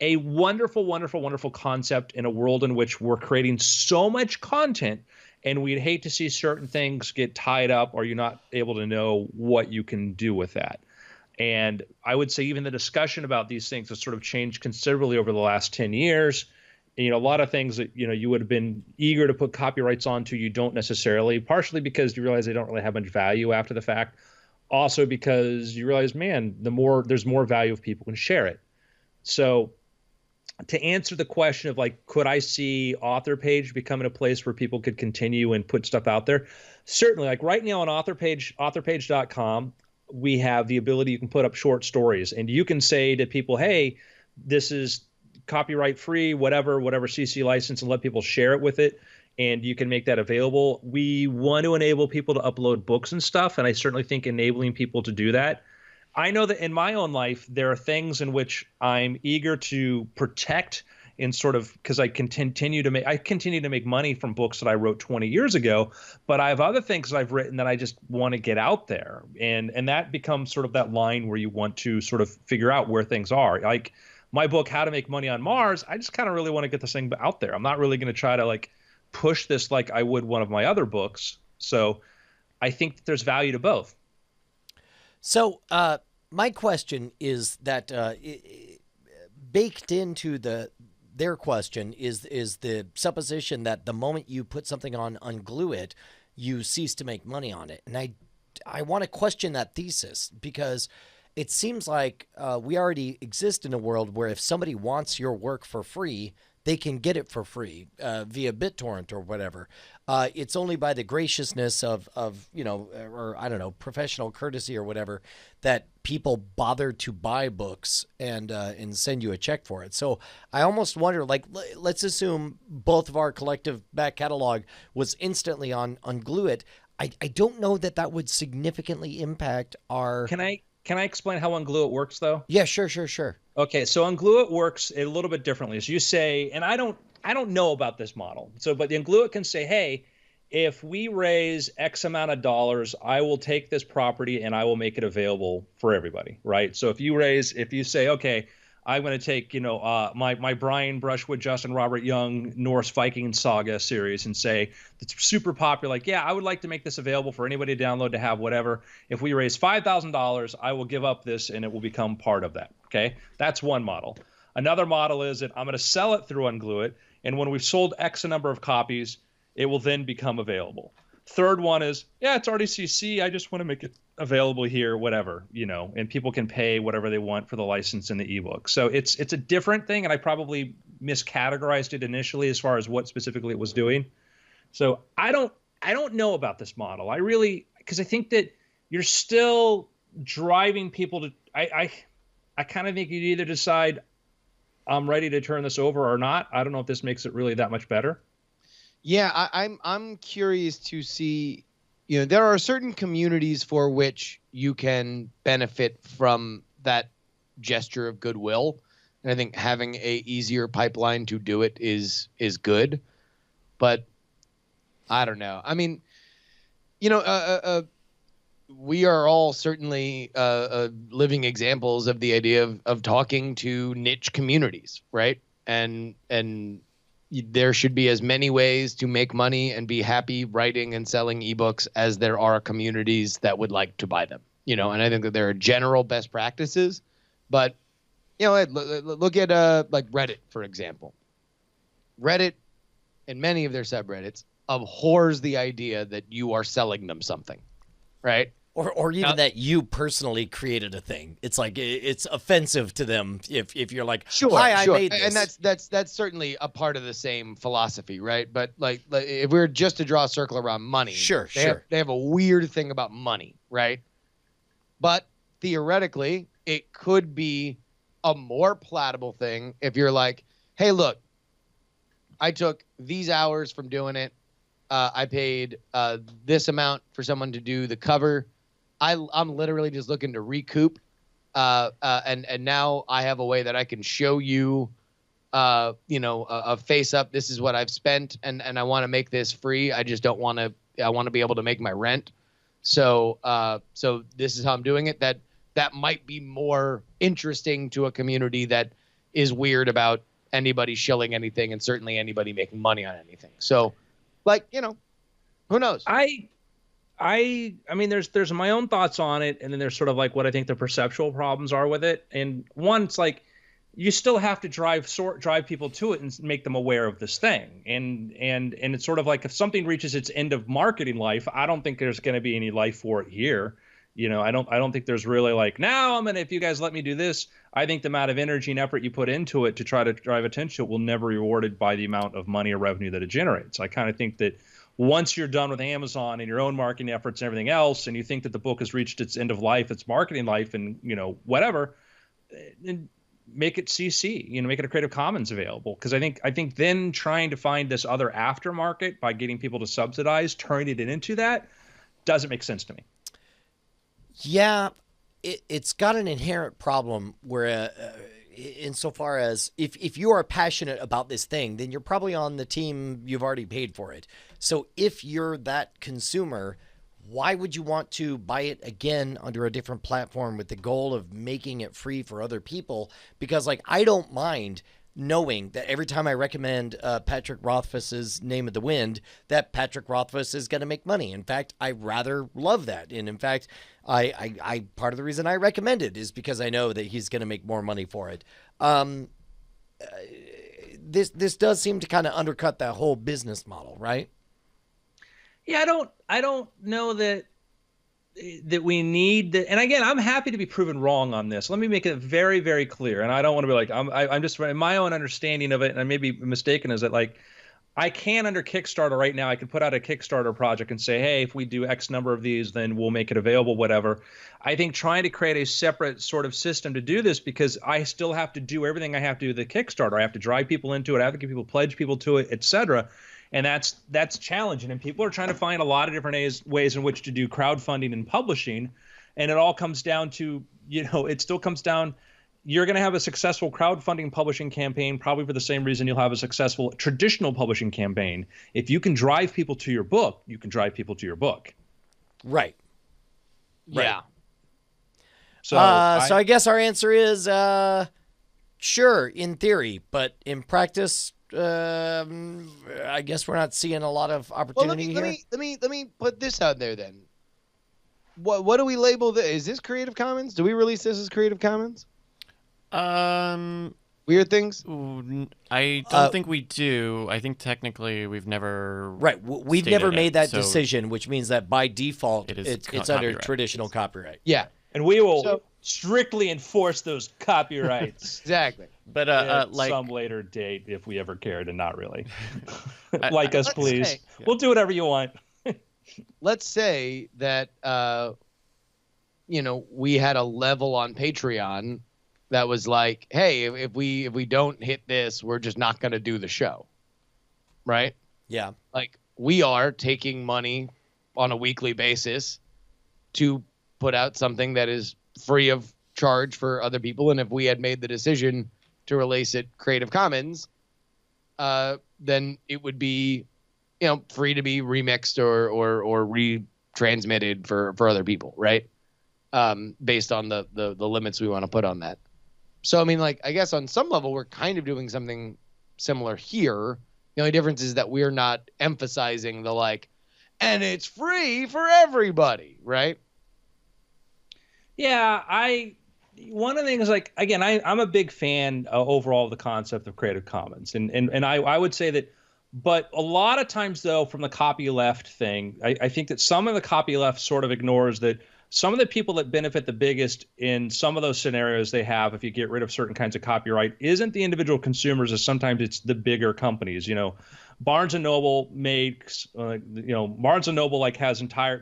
a wonderful, wonderful, wonderful concept in a world in which we're creating so much content, and we'd hate to see certain things get tied up or you're not able to know what you can do with that. And I would say even the discussion about these things has sort of changed considerably over the last 10 years. You know, a lot of things that, you know, you would have been eager to put copyrights onto, you don't necessarily, partially because you realize they don't really have much value after the fact. Also because you realize, man, there's more value if people can share it. So to answer the question of like, could I see author page becoming a place where people could continue and put stuff out there? Certainly. Like right now on authorpage.com, we have the ability, you can put up short stories and you can say to people, hey, this is copyright free, whatever CC license, and let people share it with it. And you can make that available. We want to enable people to upload books and stuff. And I certainly think enabling people to do that. I know that in my own life, there are things in which I'm eager to protect in sort of, because I continue to make money from books that I wrote 20 years ago, but I have other things that I've written that I just want to get out there. And that becomes sort of that line where you want to sort of figure out where things are. Like my book, How to Make Money on Mars, I just kind of really want to get this thing out there. I'm not really going to try to like push this like I would one of my other books. So I think that there's value to both. So my question is that baked into their question is the supposition that the moment you put something on Unglue It, you cease to make money on it. And I want to question that thesis because it seems like we already exist in a world where if somebody wants your work for free, they can get it for free via BitTorrent or whatever. It's only by the graciousness of you know, or I don't know, professional courtesy or whatever, that people bother to buy books and send you a check for it. So I almost wonder, like, let's assume both of our collective back catalog was instantly on Glue It. I don't know that would significantly impact our. Can I explain how Unglue It works though? Yeah, sure. Okay, so Unglue It works a little bit differently. As you say, and I don't know about this model. So, but the Unglue It can say, hey, if we raise X amount of dollars, I will take this property and I will make it available for everybody, right? So if you say, okay, I'm going to take, you know, my Brian Brushwood, Justin Robert Young, Norse Viking saga series and say it's super popular. Like, yeah, I would like to make this available for anybody to download, to have whatever. If we raise $5,000, I will give up this and it will become part of that. Okay, that's one model. Another model is that I'm going to sell it through Unglue It, and when we've sold X number of copies, it will then become available. Third one is, yeah, it's already CC. I just want to make it available here, whatever, you know, and people can pay whatever they want for the license in the ebook. So it's a different thing, and I probably miscategorized it initially as far as what specifically it was doing. So I don't know about this model. Because I think that you're still driving people to. I kind of think you'd either decide I'm ready to turn this over or not. I don't know if this makes it really that much better. Yeah, I'm curious to see, you know, there are certain communities for which you can benefit from that gesture of goodwill. And I think having a easier pipeline to do it is good. But I don't know. I mean, you know, we are all certainly living examples of the idea of talking to niche communities, right? And there should be as many ways to make money and be happy writing and selling ebooks as there are communities that would like to buy them, you know. And I think that there are general best practices, but you know, look at like Reddit, for example. Reddit and many of their subreddits abhors the idea that you are selling them something, right? Or even that you personally created a thing. It's like it's offensive to them if you're like, sure, I sure. made this. And that's certainly a part of the same philosophy, right? But like if we're just to draw a circle around money, sure. They have a weird thing about money, right? But theoretically, it could be a more palatable thing if you're like, hey, look, I took these hours from doing it. I paid this amount for someone to do the cover. I'm literally just looking to recoup. And now I have a way that I can show you, a face up. This is what I've spent, and I want to make this free. I just don't want to. I want to be able to make my rent. So this is how I'm doing it. That might be more interesting to a community that is weird about anybody shilling anything, and certainly anybody making money on anything. So, who knows? I mean, there's my own thoughts on it, and then there's sort of like what I think the perceptual problems are with it. And one, it's like you still have to drive people to it and make them aware of this thing. And it's sort of like if something reaches its end of marketing life, I don't think there's going to be any life for it here. I don't think there's really like, now if you guys let me do this. I think the amount of energy and effort you put into it to try to drive attention will never be rewarded by the amount of money or revenue that it generates. I kind of think that once you're done with Amazon and your own marketing efforts and everything else, and you think that the book has reached its end of life, its marketing life, and whatever, and make it CC, make it a Creative Commons available. Because I think then trying to find this other aftermarket by getting people to subsidize, turning it into that, doesn't make sense to me. Yeah, it's got an inherent problem where, insofar as if you are passionate about this thing, then you're probably on the team, you've already paid for it. So if you're that consumer, why would you want to buy it again under a different platform with the goal of making it free for other people? Because I don't mind knowing that every time I recommend Patrick Rothfuss's Name of the Wind, that Patrick Rothfuss is going to make money. In fact, I rather love that. And in fact, I part of the reason I recommend it is because I know that he's going to make more money for it. This does seem to kind of undercut that whole business model, right? Yeah, I don't know that we need and again, I'm happy to be proven wrong on this. Let me make it very, very clear. And I don't want to be like, I'm just my own understanding of it, and I may be mistaken, is that I can, under Kickstarter right now, I can put out a Kickstarter project and say, hey, if we do X number of these, then we'll make it available, whatever. I think trying to create a separate sort of system to do this, because I still have to do everything I have to do with the Kickstarter. I have to drive people into it. I have to get people, pledge people to it, etc. And that's challenging. And people are trying to find a lot of different ways in which to do crowdfunding and publishing. And it all comes down to, it still comes down, you're going to have a successful crowdfunding publishing campaign, probably for the same reason you'll have a successful traditional publishing campaign. If you can drive people to your book, you can drive people to your book. Right. Yeah. So I guess our answer is sure, in theory, but in practice, I guess we're not seeing a lot of opportunity here. Let me put this out there then. What do we label this? Is this Creative Commons? Do we release this as Creative Commons? Weird Things? I don't think we do. I think technically we've never we've never made that decision, which means that by default it's under traditional copyright. Yeah. And we will strictly enforce those copyrights. Exactly. But at some later date, if we ever cared, and not really. Like us, please. We'll do whatever you want. Let's say that we had a level on Patreon that was like, hey, if we don't hit this, we're just not going to do the show. Right? Yeah. We are taking money on a weekly basis to put out something that is free of charge for other people. And if we had made the decision to release it Creative Commons, then it would be, free to be remixed or retransmitted for other people, right? Based on the limits we want to put on that. So, I guess on some level, we're kind of doing something similar here. The only difference is that we're not emphasizing the and it's free for everybody, right? Yeah, one of the things, again, I'm a big fan overall of the concept of Creative Commons. And I would say that, but a lot of times, though, from the copyleft thing, I think that some of the copyleft sort of ignores that some of the people that benefit the biggest in some of those scenarios they have, if you get rid of certain kinds of copyright, isn't the individual consumers, as sometimes it's the bigger companies. Barnes & Noble makes, Barnes & Noble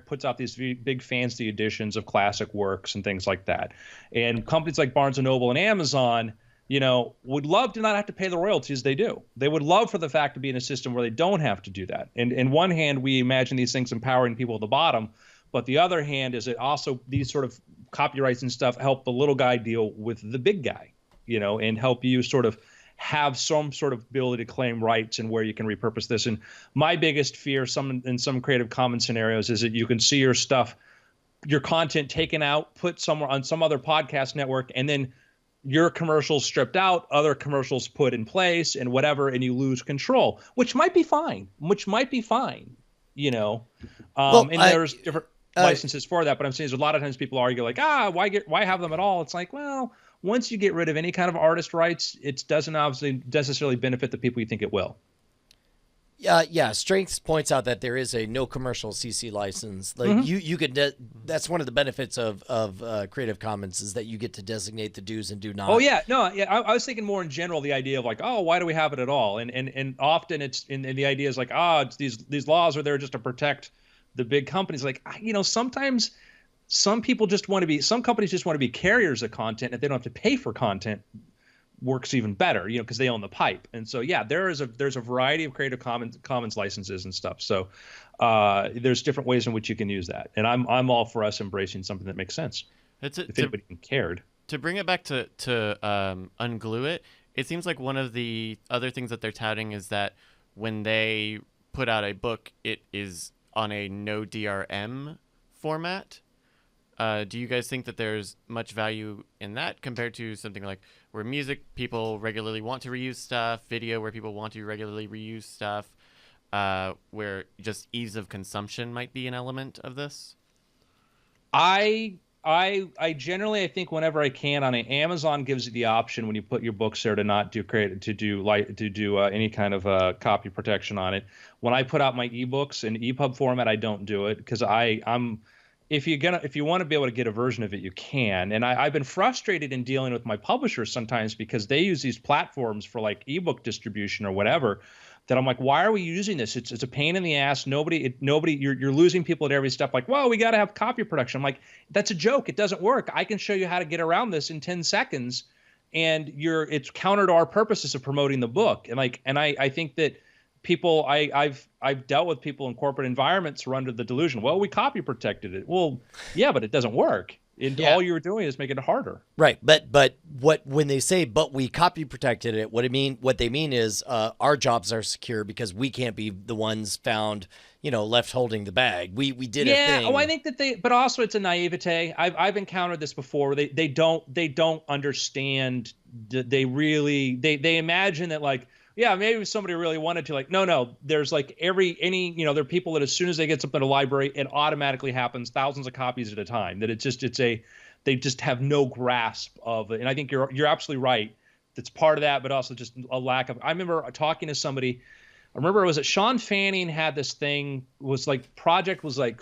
puts out these big fancy editions of classic works and things like that. And companies like Barnes & Noble and Amazon, would love to not have to pay the royalties they do. They would love for the fact to be in a system where they don't have to do that. And in one hand, we imagine these things empowering people at the bottom. But the other hand is it also these sort of copyrights and stuff help the little guy deal with the big guy, and help you sort of have some sort of ability to claim rights and where you can repurpose this. And my biggest fear in some Creative Commons scenarios is that you can see your stuff, your content taken out, put somewhere on some other podcast network, and then your commercials stripped out, other commercials put in place and whatever, and you lose control, which might be fine, there's different licenses for that. But I'm saying is a lot of times people argue like, why have them at all? It's like, well, once you get rid of any kind of artist rights, it doesn't obviously necessarily benefit the people you think it will. Strengths points out that there is a no commercial CC license. Like you could. That's one of the benefits of Creative Commons is that you get to designate the do's and do not. Oh yeah, no, yeah. I was thinking more in general the idea of like, why do we have it at all? And often it's and the idea is like, it's these laws are there just to protect the big companies. Like, sometimes some companies just want to be carriers of content. If they don't have to pay for content, works even better, because they own the pipe. And so, there's a variety of Creative Commons licenses and stuff. So there's different ways in which you can use that. And I'm all for us embracing something that makes sense. If anybody cared. To bring it back to unglue it, it seems like one of the other things that they're touting is that when they put out a book, it is on a no DRM format. Do you guys think that there's much value in that compared to something like where music people regularly want to reuse stuff, video where people want to regularly reuse stuff, where just ease of consumption might be an element of this? I generally, I think whenever I can on Amazon gives you the option when you put your books there to not do any kind of copy protection on it. When I put out my ebooks in EPUB format, I don't do it because if you want to be able to get a version of it, you can. And I've been frustrated in dealing with my publishers sometimes because they use these platforms for like ebook distribution or whatever. That I'm like, why are we using this? It's a pain in the ass. You're losing people at every step. Like, well, we got to have copy protection. I'm like, that's a joke. It doesn't work. I can show you how to get around this in 10 seconds, and it's counter to our purposes of promoting the book. And I think that people, I've dealt with people in corporate environments who are under the delusion, well, we copy protected it. Well, yeah, but it doesn't work. All you were doing is making it harder. Right. But when they say, but we copy protected it, what they mean is our jobs are secure because we can't be the ones found, left holding the bag. We did a thing. Oh, I think that but also it's a naivete. I've encountered this before where they don't understand. They imagine that like, yeah, maybe if somebody really wanted to, like, no, there's like there are people that as soon as they get something to library, it automatically happens thousands of copies at a time. That they just have no grasp of it. And I think you're absolutely right. That's part of that, but also just a lack of. I remember talking to somebody. I remember it was Sean Fanning had this thing project was like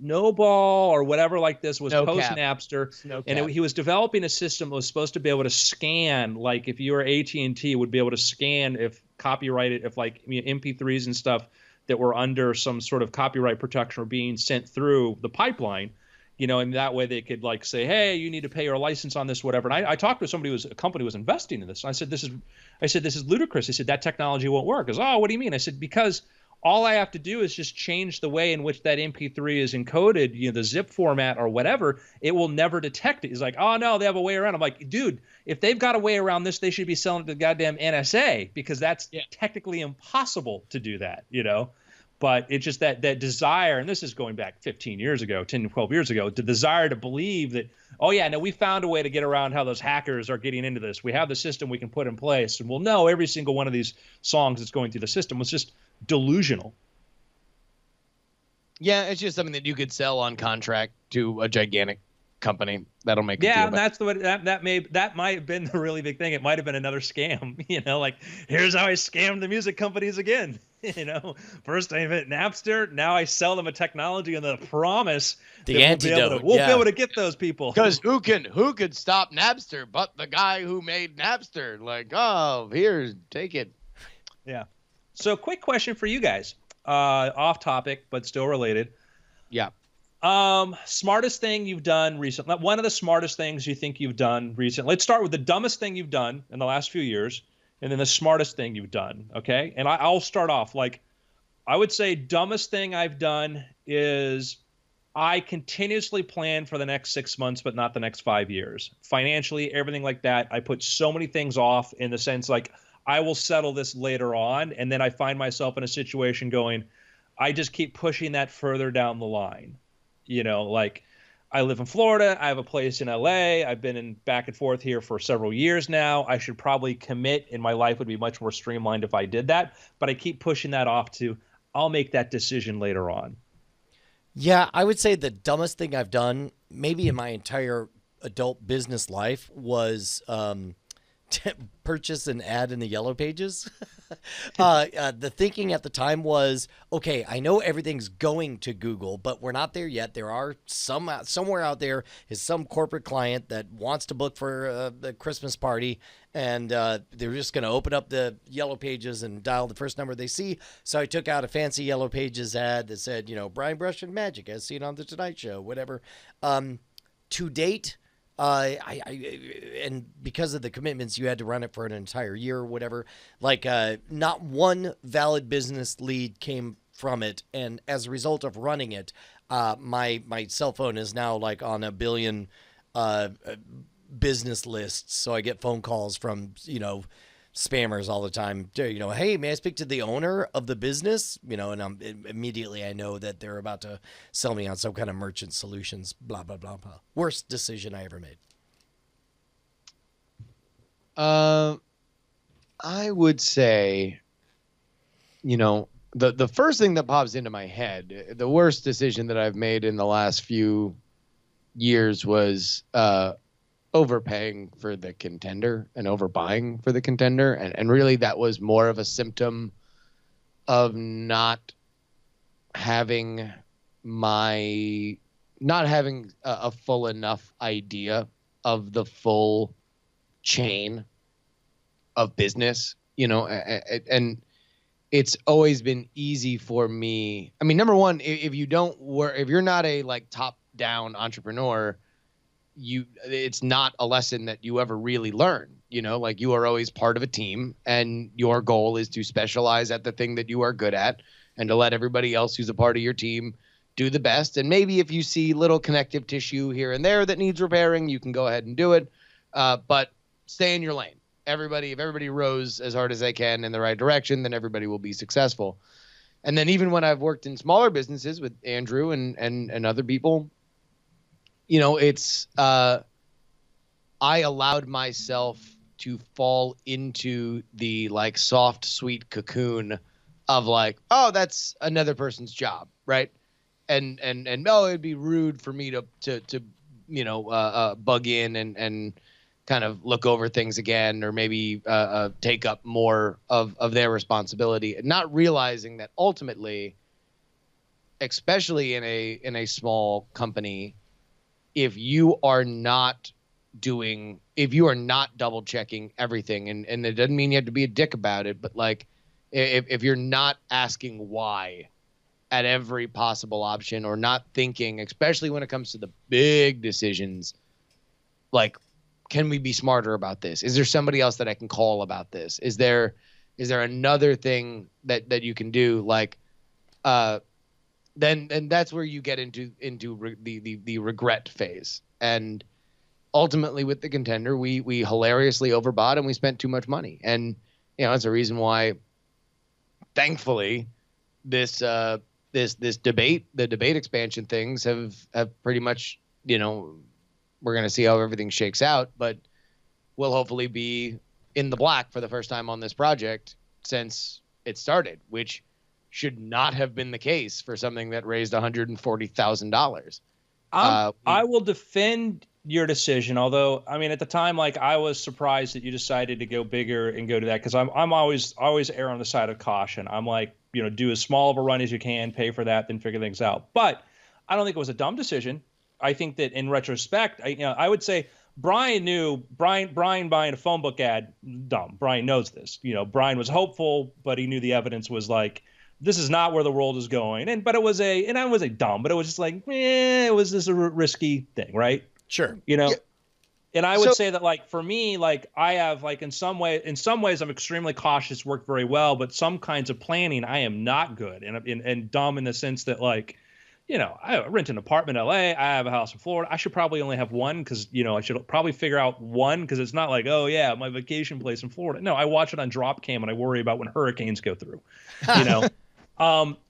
Snowball or whatever like this was post Napster, and he was developing a system that was supposed to be able to scan, like if you were AT&T would be able to scan if copyrighted, if like MP3s and stuff that were under some sort of copyright protection were being sent through the pipeline, and that way they could like say, hey, you need to pay your license on this, whatever. And I talked to somebody a company was investing in this. And I said, this is ludicrous. I said, that technology won't work. He goes, oh, what do you mean? I said, because all I have to do is just change the way in which that MP3 is encoded, the zip format or whatever. It will never detect it. He's like, oh, no, they have a way around. I'm like, dude, if they've got a way around this, they should be selling it to the goddamn NSA because that's technically impossible to do that, But it's just that desire, and this is going back 15 years ago, 10 to 12 years ago, the desire to believe that, oh, yeah, no, we found a way to get around how those hackers are getting into this. We have the system we can put in place. And we'll know every single one of these songs that's going through the system was just delusional. Yeah, it's just something that you could sell on contract to a gigantic company. That'll make and that's that might have been the really big thing. It might have been another scam, like here's how I scammed the music companies again. First I invent Napster, now I sell them a technology and the promise the antidote. We'll be able to get those people. Because who could stop Napster but the guy who made Napster? Like, oh, here, take it. Yeah. So quick question for you guys, off topic but still related. Yeah. Smartest thing you've done recently. One of the smartest things you think you've done recently. Let's start with the dumbest thing you've done in the last few years, and then the smartest thing you've done. Okay. And I'll start off like, I would say dumbest thing I've done is I continuously plan for the next 6 months, but not the next 5 years. Financially, everything like that. I put so many things off in the sense like I will settle this later on. And then I find myself in a situation going, I just keep pushing that further down the line. Like I live in Florida. I have a place in LA. I've been in back and forth here for several years now. I should probably commit, and my life would be much more streamlined if I did that. But I keep pushing that off to, I'll make that decision later on. Yeah, I would say the dumbest thing I've done, maybe in my entire adult business life, was to purchase an ad in the Yellow Pages. The thinking at the time was, okay, I know everything's going to Google, but we're not there yet. There are somewhere out there is some corporate client that wants to book for the Christmas party, and they're just going to open up the Yellow Pages and dial the first number they see. So I took out a fancy Yellow Pages ad that said, Brian Brush and Magic as seen on the Tonight Show, whatever. To date, and because of the commitments, you had to run it for an entire year or whatever. Like, not one valid business lead came from it, and as a result of running it, my cell phone is now like on a billion business lists. So I get phone calls from spammers all the time. Hey, may I speak to the owner of the business? And immediately I know that they're about to sell me on some kind of merchant solutions, blah, blah, blah, blah. Worst decision I ever made. I would say, the first thing that pops into my head, the worst decision that I've made in the last few years was, overpaying for the Contender and overbuying for the Contender. And really that was more of a symptom of not having a full enough idea of the full chain of business, and it's always been easy for me. I mean, number one, if you're not a like top down entrepreneur, it's not a lesson that you ever really learn. Like you are always part of a team, and your goal is to specialize at the thing that you are good at and to let everybody else who's a part of your team do the best. And maybe if you see little connective tissue here and there that needs repairing, you can go ahead and do it. But stay in your lane. If everybody rows as hard as they can in the right direction, then everybody will be successful. And then even when I've worked in smaller businesses with Andrew and other people, it's I allowed myself to fall into the like soft, sweet cocoon of like, oh, that's another person's job, right? And no, it'd be rude for me to bug in and kind of look over things again, or maybe take up more of their responsibility, and not realizing that ultimately, especially in a small company, if you are not double checking everything, and it doesn't mean you have to be a dick about it, but like if you're not asking why at every possible option, or not thinking, especially when it comes to the big decisions, like, can we be smarter about this? Is there somebody else that I can call about this? Is there another thing that you can do? Like, then that's where you get into the regret phase. And ultimately with the Contender, we hilariously overbought and we spent too much money. And that's a reason why, thankfully, the debate expansion things have pretty much, we're going to see how everything shakes out, but we'll hopefully be in the black for the first time on this project since it started, which should not have been the case for something that raised $140,000. I will defend your decision, although I mean at the time, like, I was surprised that you decided to go bigger and go to that, because I'm always err on the side of caution. I'm like, do as small of a run as you can, pay for that, then figure things out. But I don't think it was a dumb decision. I think that in retrospect, I would say Brian buying a phone book ad, dumb. Brian knows this. Brian was hopeful, but he knew the evidence was like, this is not where the world is going. And I was a dumb, but it was just like, it was just a risky thing, right? Sure. Yeah. And I would say that, like, for me, like, I have, like, in some ways I'm extremely cautious, worked very well, but some kinds of planning I am not good, and dumb in the sense that, like, I rent an apartment in LA. I have a house in Florida. I should probably only have one because, I should probably figure out one because it's not like, oh, yeah, my vacation place in Florida. No, I watch it on drop cam and I worry about when hurricanes go through,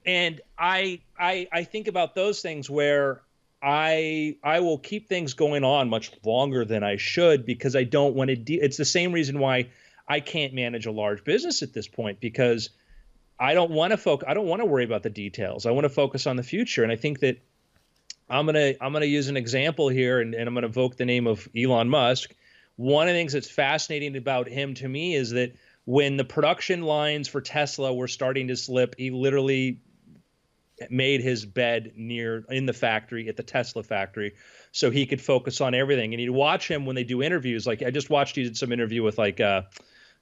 And I think about those things where I will keep things going on much longer than I should because I don't want to it's the same reason why I can't manage a large business at this point because I don't want to I don't want to worry about the details. I want to focus on the future. And I think that I'm gonna use an example here and I'm gonna evoke the name of Elon Musk. One of the things that's fascinating about him to me is that when the production lines for Tesla were starting to slip, he literally made his bed in the factory at the Tesla factory so he could focus on everything. And you'd watch him when they do interviews. Like I just watched, he did some interview with like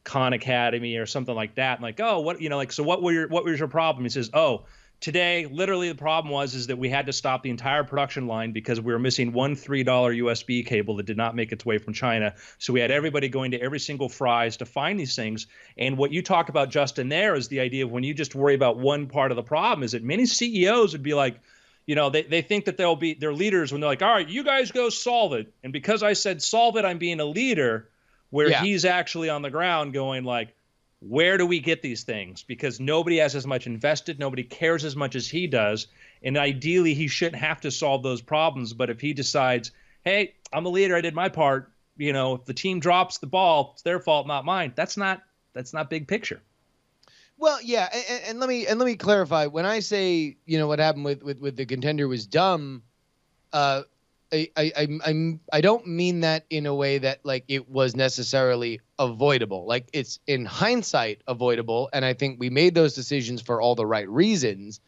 Khan Academy or something like that. And like, oh, what, so what was your problem? He says, oh, today, literally the problem is that we had to stop the entire production line because we were missing one $3 USB cable that did not make its way from China. So we had everybody going to every single Fry's to find these things. And what you talked about, Justin, there is the idea of when you just worry about one part of the problem is that many CEOs would be like, they think that they're leaders when they're like, all right, you guys go solve it. And because I said solve it, I'm being a leader, where he's actually on the ground going like, where do we get these things? Because nobody has as much invested. Nobody cares as much as he does. And ideally, he shouldn't have to solve those problems. But if he decides, hey, I'm a leader, I did my part. If the team drops the ball, it's their fault, not mine. That's not big picture. Well, yeah. And let me clarify. When I say, what happened with the contender was dumb, I don't mean that in a way that like it was necessarily avoidable. Like it's in hindsight avoidable, and I think we made those decisions for all the right reasons.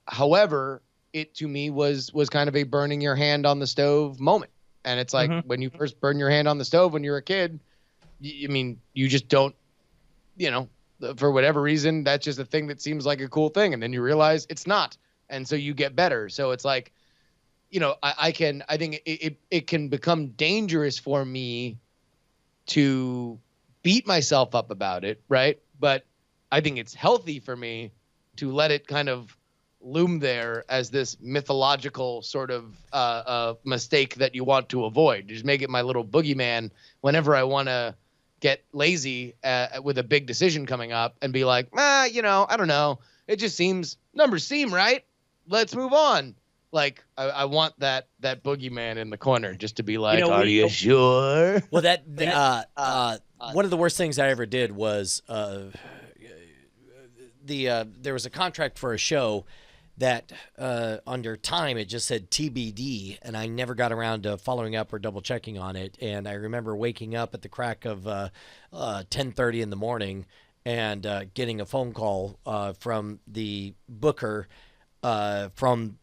However, it to me was kind of a burning your hand on the stove moment. And it's like when you first burn your hand on the stove when you're a kid, you just don't, for whatever reason, that's just a thing that seems like a cool thing, and then you realize it's not, and so you get better. So it's like, I think it can become dangerous for me to beat myself up about it, right? But I think it's healthy for me to let it kind of loom there as this mythological sort of mistake that you want to avoid. Just make it my little boogeyman whenever I want to get lazy with a big decision coming up and be like, I don't know. It just numbers seem right. Let's move on. Like I want that boogeyman in the corner just to be like, are you sure? Well, one of the worst things I ever did was there was a contract for a show that under time it just said TBD, and I never got around to following up or double checking on it. And I remember waking up at the crack of 10:30 in the morning and getting a phone call from the booker from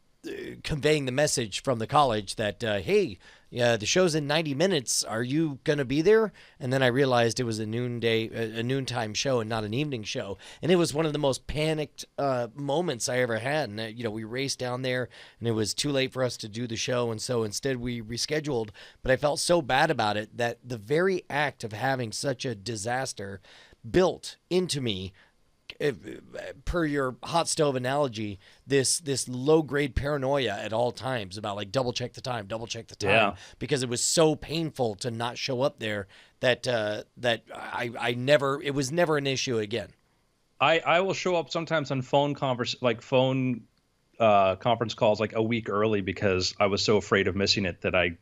conveying the message from the college that, hey, the show's in 90 minutes. Are you going to be there? And then I realized it was a noontime show and not an evening show. And it was one of the most panicked moments I ever had. And, we raced down there and it was too late for us to do the show. And so instead we rescheduled. But I felt so bad about it that the very act of having such a disaster built into me, per your hot stove analogy, this low grade paranoia at all times about like double check the time, because it was so painful to not show up there that it was never an issue again. I will show up sometimes on phone conference calls like a week early because I was so afraid of missing it that I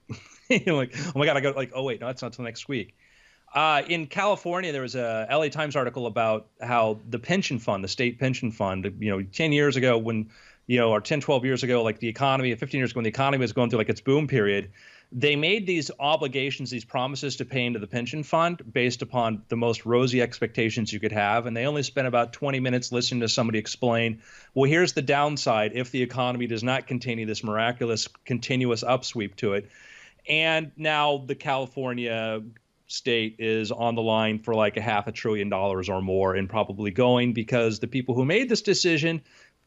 like, oh my God, I go like, oh wait, no, that's not till next week. In California, there was a LA Times article about how the pension fund, the state pension fund, 10 years ago when, or 10, 12 years ago, like the economy, 15 years ago when the economy was going through like its boom period, they made these obligations, these promises to pay into the pension fund based upon the most rosy expectations you could have. And they only spent about 20 minutes listening to somebody explain, well, here's the downside if the economy does not continue this miraculous continuous upsweep to it. And now the California state is on the line for like $500 billion or more and probably going because the people who made this decision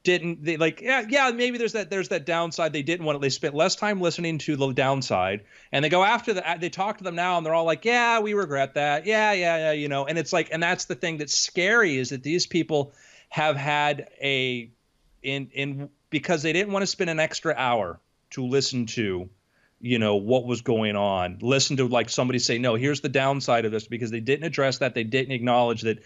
maybe there's that downside. They didn't want it. They spent less time listening to the downside and they go after they talk to them now and they're all like, yeah, we regret that. Yeah. And it's like, and that's the thing that's scary is that these people have had in because they didn't want to spend an extra hour to listen to, what was going on. Listen to like somebody say, no, here's the downside of this, because they didn't address that. They didn't acknowledge that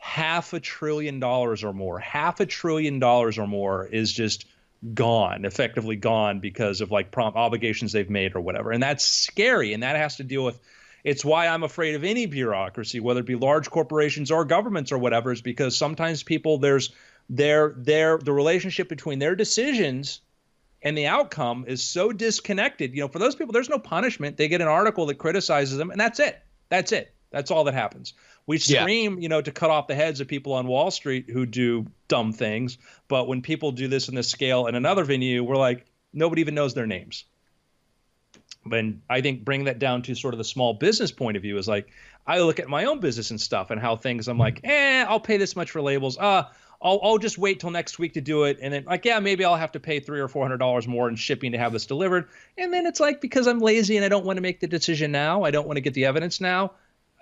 $500 billion or more, $500 billion or more is just gone, effectively gone, because of like prompt obligations they've made or whatever. And that's scary. And that has to deal with, it's why I'm afraid of any bureaucracy, whether it be large corporations or governments or whatever, is because sometimes people, there's the relationship between their decisions and the outcome is so disconnected. For those people, there's no punishment. They get an article that criticizes them, and that's it. That's it. That's all that happens. We scream, to cut off the heads of people on Wall Street who do dumb things. But when people do this in this scale in another venue, we're like, nobody even knows their names. And I think bring that down to sort of the small business point of view is like, I look at my own business and stuff and how things, I'm like, I'll pay this much for labels. I'll just wait till next week to do it. And then like, maybe I'll have to pay $300 or $400 more in shipping to have this delivered. And then it's like, because I'm lazy and I don't want to make the decision now, I don't want to get the evidence now,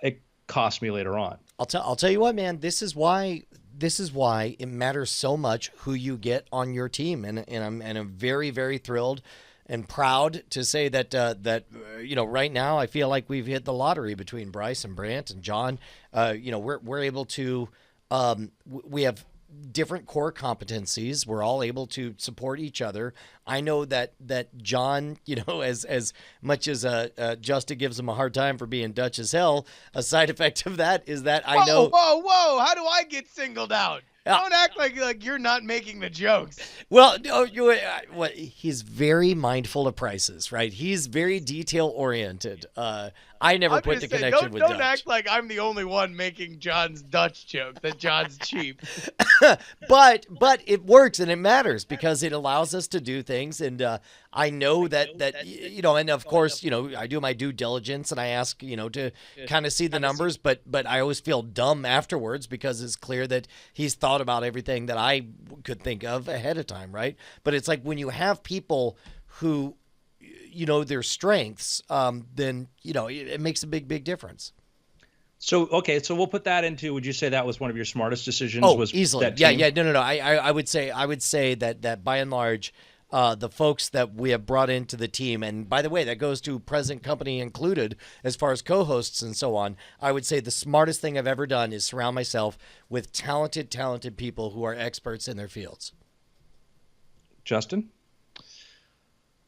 it costs me later on. I'll tell you what, man, this is why it matters so much who you get on your team. And I'm very, very thrilled and proud to say that right now I feel like we've hit the lottery between Bryce and Brant and John. We're able to, we have different core competencies. We're all able to support each other. I know that John, as much as Justa gives him a hard time for being Dutch as hell, a side effect of that is that I know. Whoa! How do I get singled out? Don't act like you're not making the jokes. Well, no, he's very mindful of prices, right? He's very detail oriented. I never put the connection with Dutch. Don't act like I'm the only one making John's Dutch joke, that John's cheap. but it works and it matters because it allows us to do things. And I know that and of course, I do my due diligence and I ask, to kind of see the numbers, but I always feel dumb afterwards because it's clear that he's thought about everything that I could think of ahead of time, right? But it's like when you have people who their strengths, then it makes a big difference. So we'll put that into. Would you say that was one of your smartest decisions? Oh, was easily. That team? Yeah. No. I would say that by and large, the folks that we have brought into the team, and by the way, that goes to present company included as far as co-hosts and so on. I would say the smartest thing I've ever done is surround myself with talented people who are experts in their fields. Justin?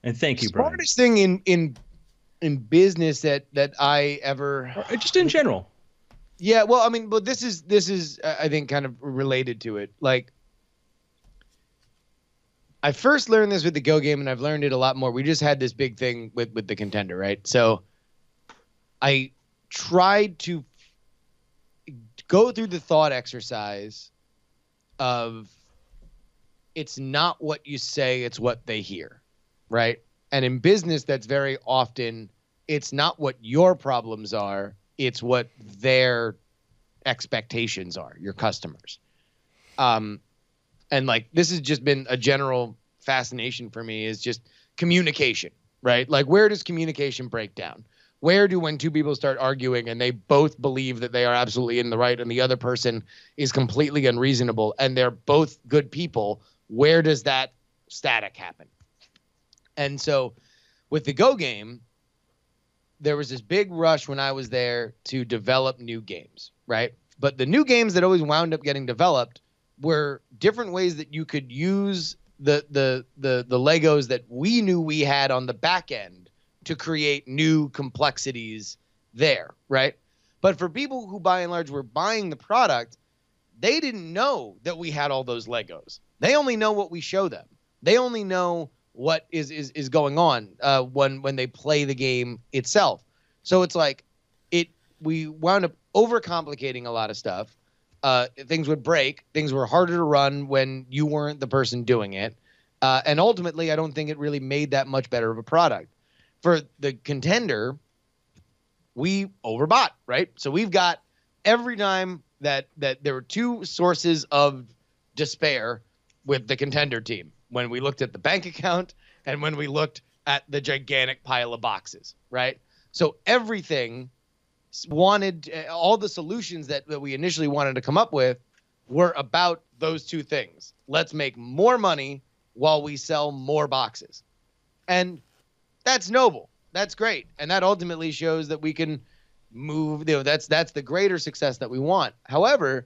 And thank you, Brian. Smartest thing in business that I ever, or just in general. Yeah, well, I mean, but this is I think kind of related to it. Like, I first learned this with the Go game, and I've learned it a lot more. We just had this big thing with the Contender, right? So I tried to go through the thought exercise of it's not what you say, it's what they hear. Right. And in business, that's very often it's not what your problems are. It's what their expectations are, your customers. And like this has just been a general fascination for me is just communication. Right. Like where does communication break down? Where do when two people start arguing and they both believe that they are absolutely in the right and the other person is completely unreasonable and they're both good people, where does that static happen? And so with the Go game, there was this big rush when I was there to develop new games, right? But the new games that always wound up getting developed were different ways that you could use the Legos that we knew we had on the back end to create new complexities there, right? But for people who by and large were buying the product, they didn't know that we had all those Legos. They only know what we show them. They only know what is going on when they play the game itself. So it's like we wound up overcomplicating a lot of stuff. Things would break. Things were harder to run when you weren't the person doing it. And ultimately, I don't think it really made that much better of a product. For the Contender, we overbought, right? So we've got every time that there were two sources of despair with the Contender team. When we looked at the bank account and when we looked at the gigantic pile of boxes, right? So everything wanted, all the solutions that we initially wanted to come up with were about those two things. Let's make more money while we sell more boxes. And that's noble. That's great. And that ultimately shows that we can move, that's the greater success that we want. However,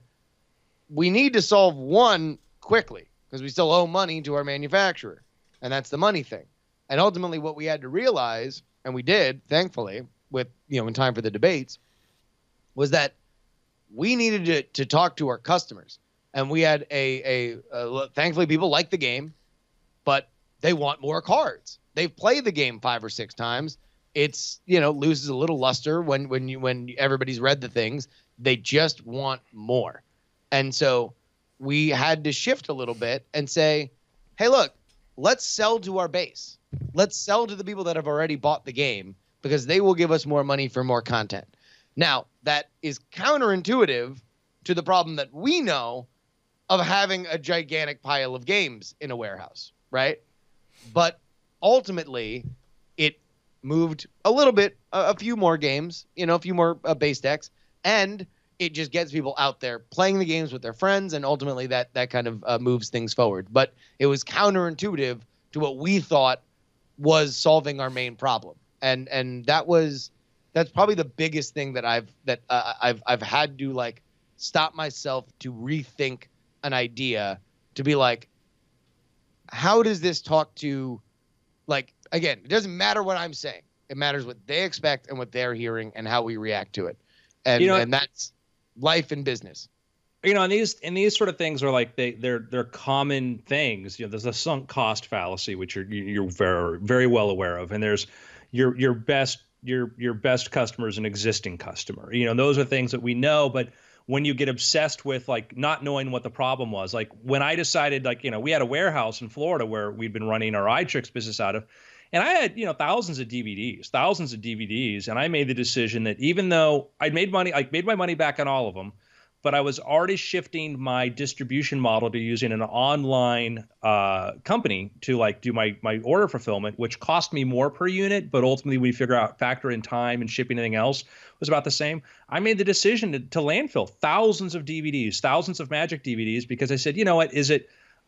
we need to solve one quickly because we still owe money to our manufacturer. And that's the money thing. And ultimately what we had to realize, and we did, thankfully, with, in time for the debates, was that we needed to talk to our customers. And we had thankfully people like the game, but they want more cards. They've played the game 5 or 6 times. It's, loses a little luster when everybody's read the things. They just want more. And so we had to shift a little bit and say, hey, look, let's sell to our base. Let's sell to the people that have already bought the game because they will give us more money for more content. Now, that is counterintuitive to the problem that we know of having a gigantic pile of games in a warehouse, right? But ultimately, it moved a little bit, a few more games, a few more base decks, and it just gets people out there playing the games with their friends, and ultimately that kind of moves things forward. But it was counterintuitive to what we thought was solving our main problem, and that's probably the biggest thing that I've had to like stop myself to rethink an idea, to be like, how does this talk to, like, again, it doesn't matter what I'm saying. It matters what they expect and what they're hearing and how we react to it. And and that's life and business. And these sort of things are like they're common things. There's a sunk cost fallacy, which you're very, very well aware of, and there's your best customer is an existing customer. Those are things that we know, but when you get obsessed with like not knowing what the problem was, like when I decided, like, we had a warehouse in Florida where we'd been running our iTricks business out of, and I had, thousands of DVDs. And I made the decision that even though I made my money back on all of them, but I was already shifting my distribution model to using an online company to like do my order fulfillment, which cost me more per unit, but ultimately we factor in time and shipping, anything else was about the same. I made the decision to landfill thousands of DVDs, thousands of Magic DVDs, because I said,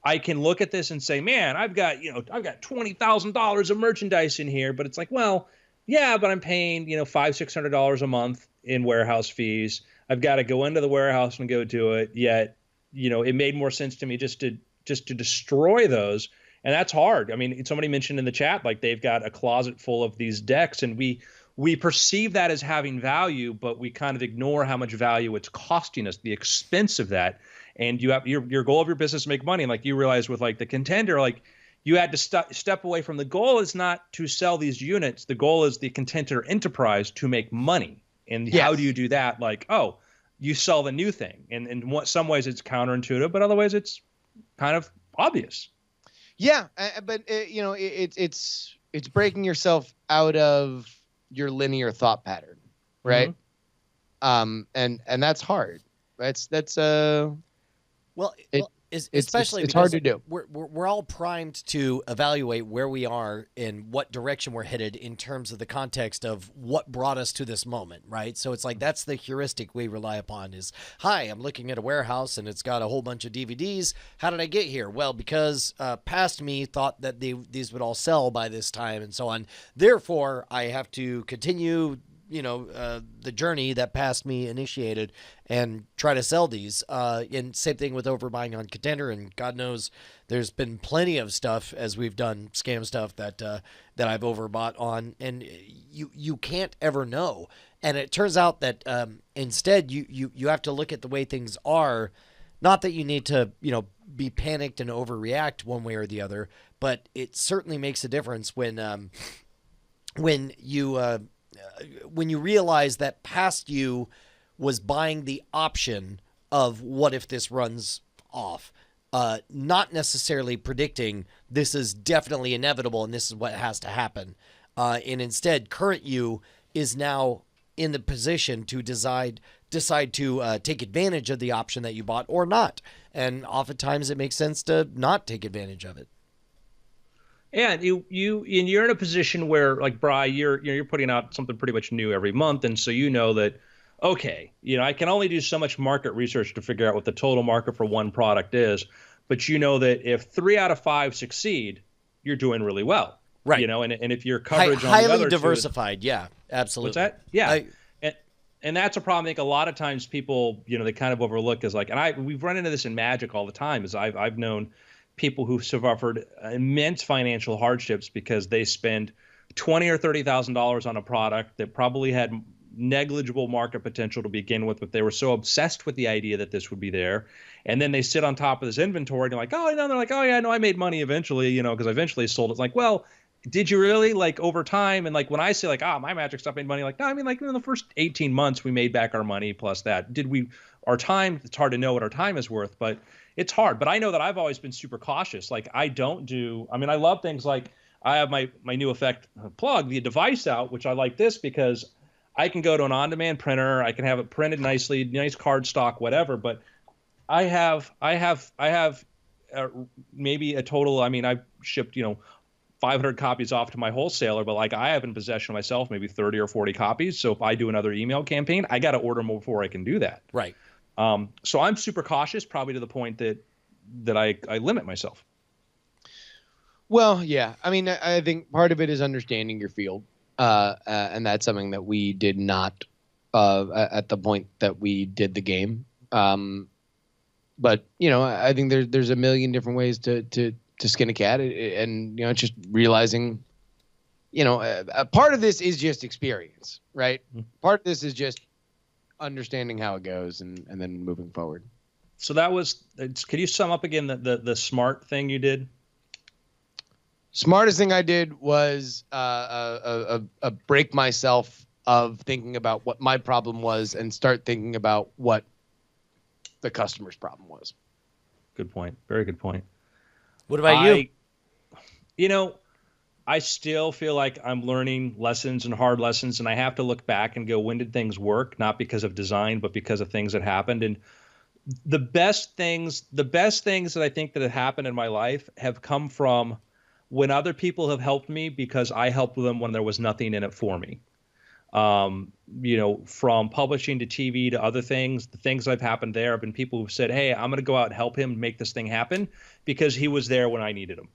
I can look at this and say, man, I've got $20,000 of merchandise in here, but it's like, well, yeah, but I'm paying, $500-$600 a month in warehouse fees. I've got to go into the warehouse and go do it. Yet, it made more sense to me just to destroy those. And that's hard. I mean, somebody mentioned in the chat, like they've got a closet full of these decks, and we perceive that as having value, but we kind of ignore how much value it's costing us, the expense of that. And you have your goal of your business to make money. And like you realize with like the Contender, like you had to step away from the goal is not to sell these units. The goal is the Contender enterprise to make money. And yes. How do you do that? Like, you sell the new thing. And in some ways it's counterintuitive, but other ways it's kind of obvious. Yeah, but it's breaking yourself out of your linear thought pattern, right? Mm-hmm. And that's hard. Especially it's hard to do. We're all primed to evaluate where we are and what direction we're headed in terms of the context of what brought us to this moment, right? So it's like that's the heuristic we rely upon is, hi, I'm looking at a warehouse and it's got a whole bunch of DVDs. How did I get here? Well, because past me thought that these would all sell by this time and so on. Therefore, I have to continue the journey that past me initiated and try to sell these. And same thing with overbuying on Contender. And God knows there's been plenty of stuff as we've done scam stuff that I've overbought on, and you can't ever know. And it turns out that instead you have to look at the way things are. Not that you need to, be panicked and overreact one way or the other, but it certainly makes a difference when you realize that past you was buying the option of what if this runs off, not necessarily predicting this is definitely inevitable and this is what has to happen. And instead, current you is now in the position to decide to take advantage of the option that you bought or not. And oftentimes it makes sense to not take advantage of it. And you're in a position where, like, Bri, you're putting out something pretty much new every month, and so you know that, okay, I can only do so much market research to figure out what the total market for one product is, but you know that if 3 out of 5 succeed, you're doing really well. Right. You know, and if your coverage on the highly other diversified. Yeah, absolutely. What's that? Yeah. I- And that's a problem. I think a lot of times people, you know, they kind of overlook is like, and we've run into this in Magic all the time. Is I've known people who've suffered immense financial hardships because they spend $20,000 or $30,000 on a product that probably had negligible market potential to begin with, but they were so obsessed with the idea that this would be there, and then they sit on top of this inventory and they're like, oh, you know, they're like, oh yeah, no, I made money eventually, you know, because I eventually sold it. It's like, well, did you really? Like over time? And like when I say like, my Magic stuff made money, like, no, I mean, like in the first 18 months we made back our money plus that. Did we? Our time, it's hard to know what our time is worth, but it's hard. But I know that I've always been super cautious. Like I mean, I love things like I have my new effect plug, the device out, which I like this because I can go to an on-demand printer, I can have it printed nicely, nice cardstock, whatever. But I have maybe a total. I mean, I've shipped 500 copies off to my wholesaler, but like I have in possession myself maybe 30 or 40 copies. So if I do another email campaign, I got to order more before I can do that. Right. So I'm super cautious, probably to the point that I limit myself. Well, yeah. I mean, I think part of it is understanding your field, and that's something that we did not at the point that we did the game. But I think there's a million different ways to skin a cat, and just realizing, a part of this is just experience, right? Part of this is just understanding how it goes and then moving forward. So can you sum up again the smart thing you did? Smartest thing I did was a break myself of thinking about what my problem was and start thinking about what the customer's problem was. Good point. Very good point. What about you? I still feel like I'm learning lessons and hard lessons, and I have to look back and go, when did things work? Not because of design, but because of things that happened. And the best things that I think that have happened in my life have come from when other people have helped me because I helped them when there was nothing in it for me. From publishing to TV to other things, the things that have happened there have been people who've said, hey, I'm going to go out and help him make this thing happen because he was there when I needed him.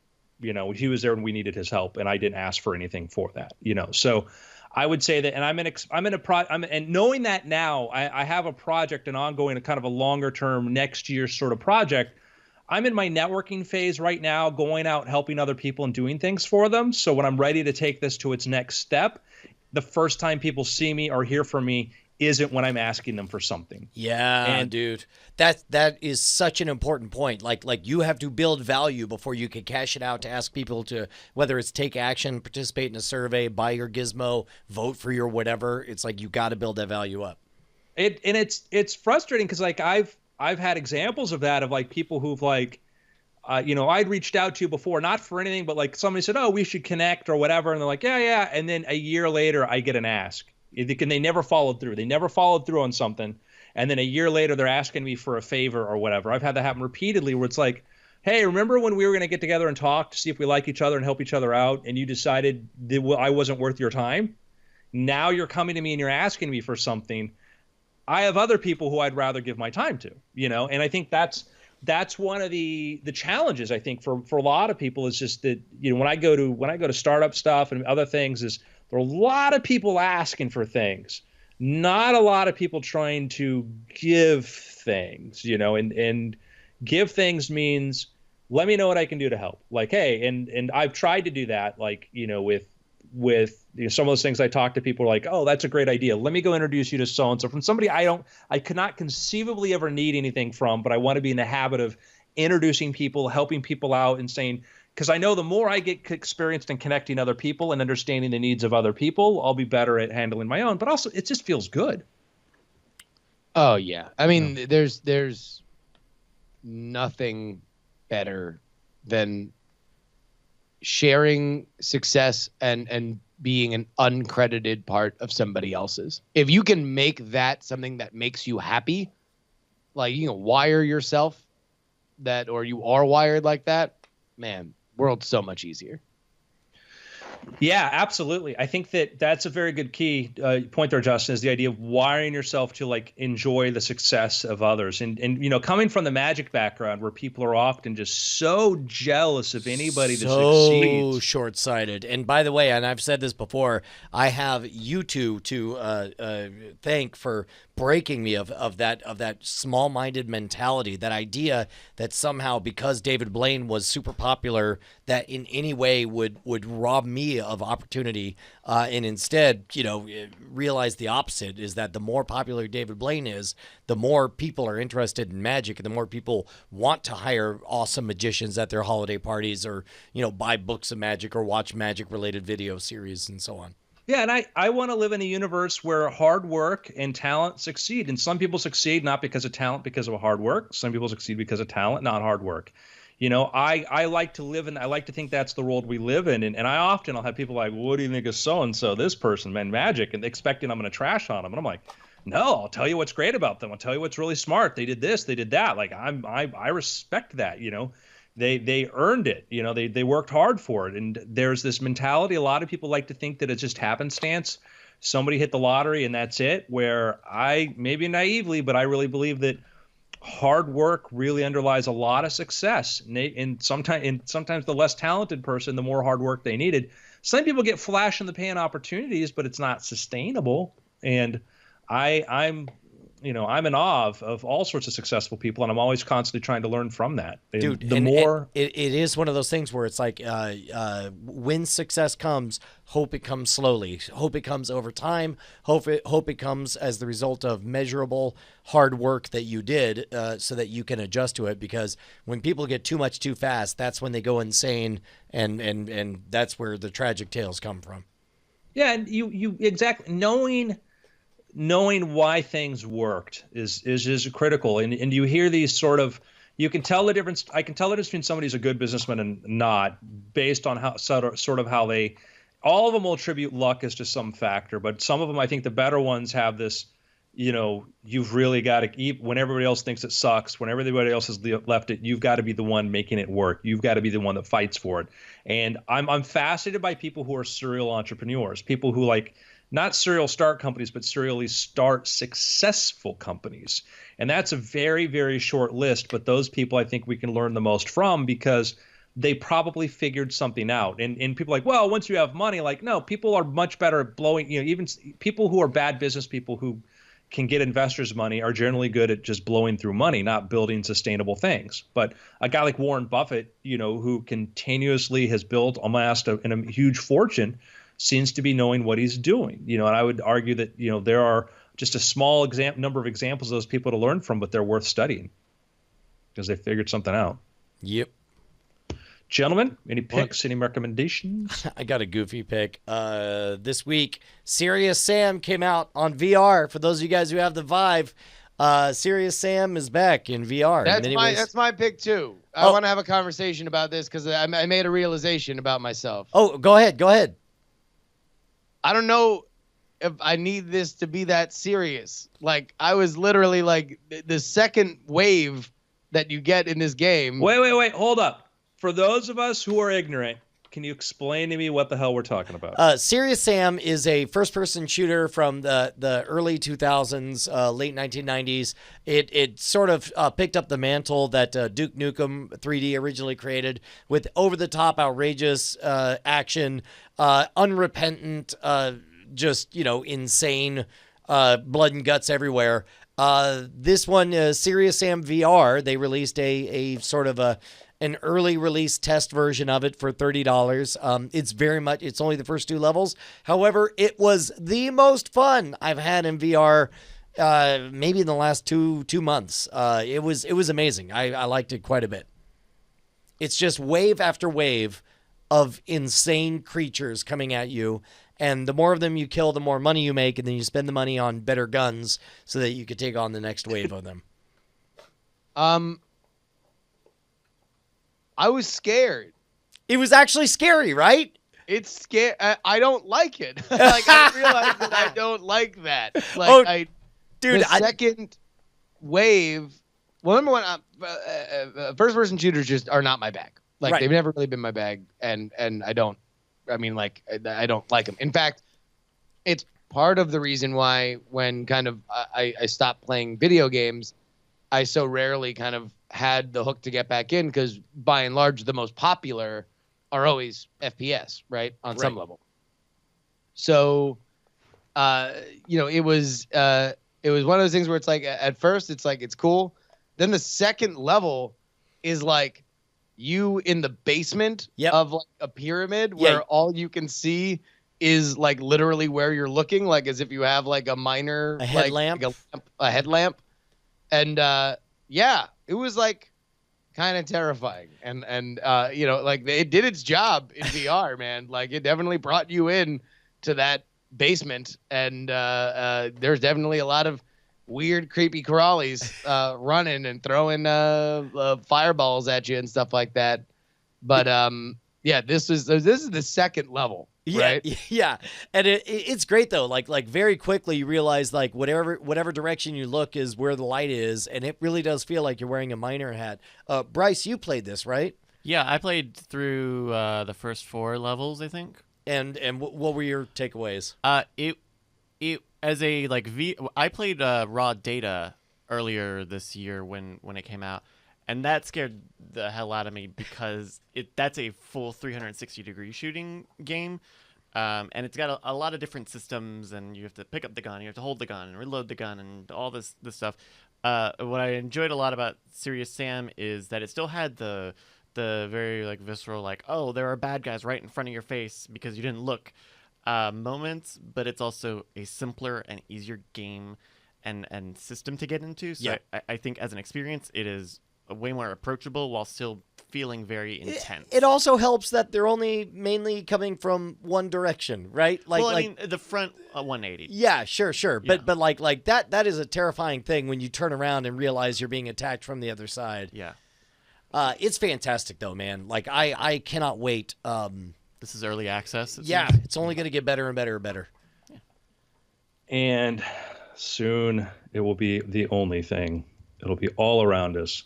He was there when we needed his help, and I didn't ask for anything for that. So I would say that, and and knowing that now, I have a project, an ongoing, a kind of a longer term next year sort of project. I'm in my networking phase right now, going out, helping other people and doing things for them. So when I'm ready to take this to its next step, the first time people see me or hear from me isn't when I'm asking them for something. Yeah, dude. That is such an important point. Like you have to build value before you can cash it out to ask people to, whether it's take action, participate in a survey, buy your gizmo, vote for your whatever. It's like you got to build that value up. It's frustrating because like I've had examples of that, of like people who've like, I'd reached out to before, not for anything, but like somebody said, oh, we should connect or whatever. And they're like, yeah. And then a year later, I get an ask. And they never followed through. They never followed through on something. And then a year later, they're asking me for a favor or whatever. I've had that happen repeatedly where it's like, hey, remember when we were going to get together and talk to see if we like each other and help each other out, and you decided that I wasn't worth your time? Now you're coming to me and you're asking me for something. I have other people who I'd rather give my time to, and I think that's one of the challenges, I think, for a lot of people, is just that, when I go to startup stuff and other things, is there are a lot of people asking for things, not a lot of people trying to give things, and give things means let me know what I can do to help. Like, hey, and I've tried to do that, like, with some of those things I talk to people like, oh, that's a great idea. Let me go introduce you to so-and-so from somebody I could not conceivably ever need anything from, but I want to be in the habit of introducing people, helping people out, and saying, because I know the more I get experienced in connecting other people and understanding the needs of other people, I'll be better at handling my own. But also, it just feels good. Oh yeah, I mean, there's nothing better than sharing success and being an uncredited part of somebody else's. If you can make that something that makes you happy, like you can wire yourself that, or you are wired like that, man, world's so much easier. Yeah, absolutely. I think that that's a very good key point there, Justin, is the idea of wiring yourself to like enjoy the success of others. And you know, coming from the magic background where people are often just so jealous of anybody that So succeeds. short-sighted. And by the way, and I've said this before, I have you two to thank for breaking me of that small-minded mentality, that idea that somehow because David Blaine was super popular, that in any way would rob me of opportunity, and instead, you know, realize the opposite is that the more popular David Blaine is, the more people are interested in magic, and the more people want to hire awesome magicians at their holiday parties, or you know, buy books of magic or watch magic-related video series and so on. Yeah, and I want to live in a universe where hard work and talent succeed. And some people succeed not because of talent, because of hard work. Some people succeed because of talent, not hard work. You know, I like to live in, I like to think that's the world we live in. And I often, I'll have people like, what do you think of so-and-so, this person, man, magic, and expecting I'm going to trash on them. And I'm like, no, I'll tell you what's great about them. I'll tell you what's really smart. They did this, they did that. Like I respect that, you know. They earned it, you know, they worked hard for it. And there's this mentality, a lot of people like to think that it's just happenstance. Somebody hit the lottery and that's it, where I, maybe naively, but I really believe that hard work really underlies a lot of success. And sometimes the less talented person, the more hard work they needed. Some people get flash in the pan opportunities, but it's not sustainable. And I'm I'm in awe of all sorts of successful people, and I'm always constantly trying to learn from that. And Dude, it is one of those things where it's like, when success comes, hope it comes slowly, hope it comes over time, hope it comes as the result of measurable hard work that you did, so that you can adjust to it. Because when people get too much too fast, that's when they go insane, and that's where the tragic tales come from. Yeah, and you exactly knowing why things worked is critical. And you hear these sort of, you can tell the difference. I can tell the difference between somebody who's a good businessman and not, based on how sort of how they, all of them will attribute luck as to some factor, but some of them, I think the better ones have this, you know, you've really got to keep, when everybody else thinks it sucks, when everybody else has left it, you've got to be the one making it work. You've got to be the one that fights for it. And I'm fascinated by people who are serial entrepreneurs, people who like, not serial start companies, but serially start successful companies. And that's a very, very short list. But those people I think we can learn the most from, because they probably figured something out. And people are like, well, once you have money, like, no, people are much better at blowing, you know, even people who are bad business people who can get investors money are generally good at just blowing through money, not building sustainable things. But a guy like Warren Buffett, you know, who continuously has built, amassed a huge fortune, seems to be knowing what he's doing, you know. And I would argue that, you know, there are just a small number of examples of those people to learn from, but they're worth studying because they figured something out. Yep. Gentlemen, any picks, any recommendations? I got a goofy pick. This week, Serious Sam came out on VR. For those of you guys who have the Vive, Serious Sam is back in VR. That's my pick too. I want to have a conversation about this because I made a realization about myself. Oh, go ahead. I don't know if I need this to be that serious. Like, I was literally like, the second wave that you get in this game. Wait, hold up. For those of us who are ignorant, can you explain to me what the hell we're talking about? Serious Sam is a first-person shooter from the early 2000s, late 1990s. It sort of picked up the mantle that Duke Nukem 3D originally created, with over-the-top, outrageous action, unrepentant, just, you know, insane blood and guts everywhere. This one, Serious Sam VR, they released a sort of an early release test version of it for $30. It's only the first 2 levels. However, it was the most fun I've had in VR, maybe in the last two months. It was amazing. I liked it quite a bit. It's just wave after wave of insane creatures coming at you. And the more of them you kill, the more money you make, and then you spend the money on better guns so that you can take on the next wave of them. I was scared. It was actually scary, right? It's scary. I don't like it. Like, I realize that I don't like that. Like, second wave. Well, number one, first-person shooters just are not my bag. Like, right. They've never really been my bag, and I don't I mean, like, I don't like them. In fact, it's part of the reason why when kind of I stopped playing video games, I so rarely kind of had the hook to get back in, because by and large, the most popular are always FPS, right? On some level. So, it was one of those things where it's like, at first it's like, it's cool. Then the second level is like you in the basement of like a pyramid where all you can see is like literally where you're looking, like as if you have like a miner, headlamp, like a headlamp. And it was like kind of terrifying. And like it did its job in VR, man. Like it definitely brought you in to that basement. And there's definitely a lot of weird, creepy crawlies running and throwing fireballs at you and stuff like that. But this is the second level. Right? Yeah. And it's great though. Like very quickly you realize like whatever direction you look is where the light is, and it really does feel like you're wearing a miner hat. Bryce, you played this, right? Yeah, I played through the first 4 levels, I think. And what were your takeaways? It as a like I played Raw Data earlier this year when it came out. And that scared the hell out of me because that's a full 360-degree shooting game. And it's got a lot of different systems, and you have to pick up the gun, you have to hold the gun and reload the gun and all this stuff. What I enjoyed a lot about Serious Sam is that it still had the very like visceral, like, oh, there are bad guys right in front of your face because you didn't look moments, but it's also a simpler and easier game and system to get into. So I think as an experience, it is way more approachable while still feeling very intense. It also helps that they're only mainly coming from one direction, right? Like, I mean, the front 180. Yeah, sure. Yeah. But like that is a terrifying thing when you turn around and realize you're being attacked from the other side. Yeah. It's fantastic though, man. Like I cannot wait. This is early access. It's only going to get better and better and better. Yeah. And soon it will be the only thing. It'll be all around us.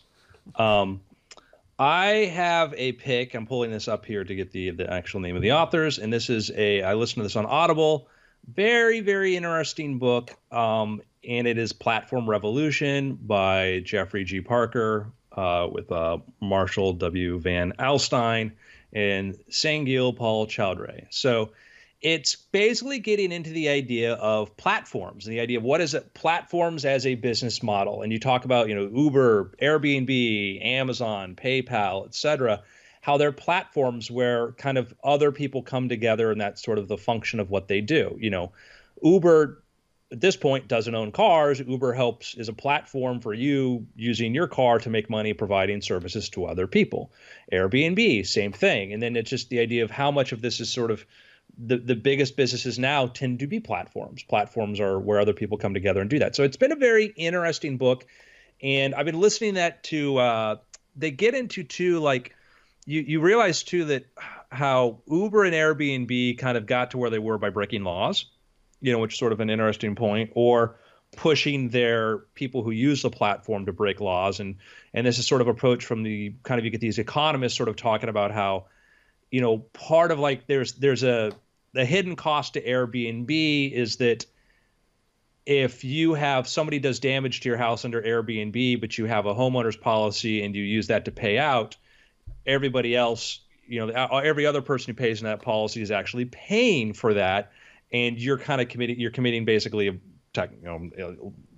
I have a pick. I'm pulling this up here to get the actual name of the authors, and this is I listened to this on Audible. Very, very interesting book. And it is Platform Revolution by Jeffrey G. Parker with Marshall W. Van Alstyne and Sangil Paul Chowdhury. So it's basically getting into the idea of platforms and the idea of what is it, platforms as a business model. And you talk about, Uber, Airbnb, Amazon, PayPal, etc., how they're platforms where kind of other people come together, and that's sort of the function of what they do. Uber at this point doesn't own cars. Uber is a platform for you using your car to make money, providing services to other people. Airbnb, same thing. And then it's just the idea of how much of this is sort of the biggest businesses now tend to be platforms. Platforms are where other people come together and do that. So it's been a very interesting book. And I've been listening to they get into too, like you realize too that how Uber and Airbnb kind of got to where they were by breaking laws, which is sort of an interesting point, or pushing their people who use the platform to break laws. And this is sort of approach from the kind of, you get these economists sort of talking about how, part of like there's the hidden cost to Airbnb is that if you have somebody does damage to your house under Airbnb, but you have a homeowner's policy and you use that to pay out, everybody else, every other person who pays in that policy is actually paying for that. And you're kind of committing basically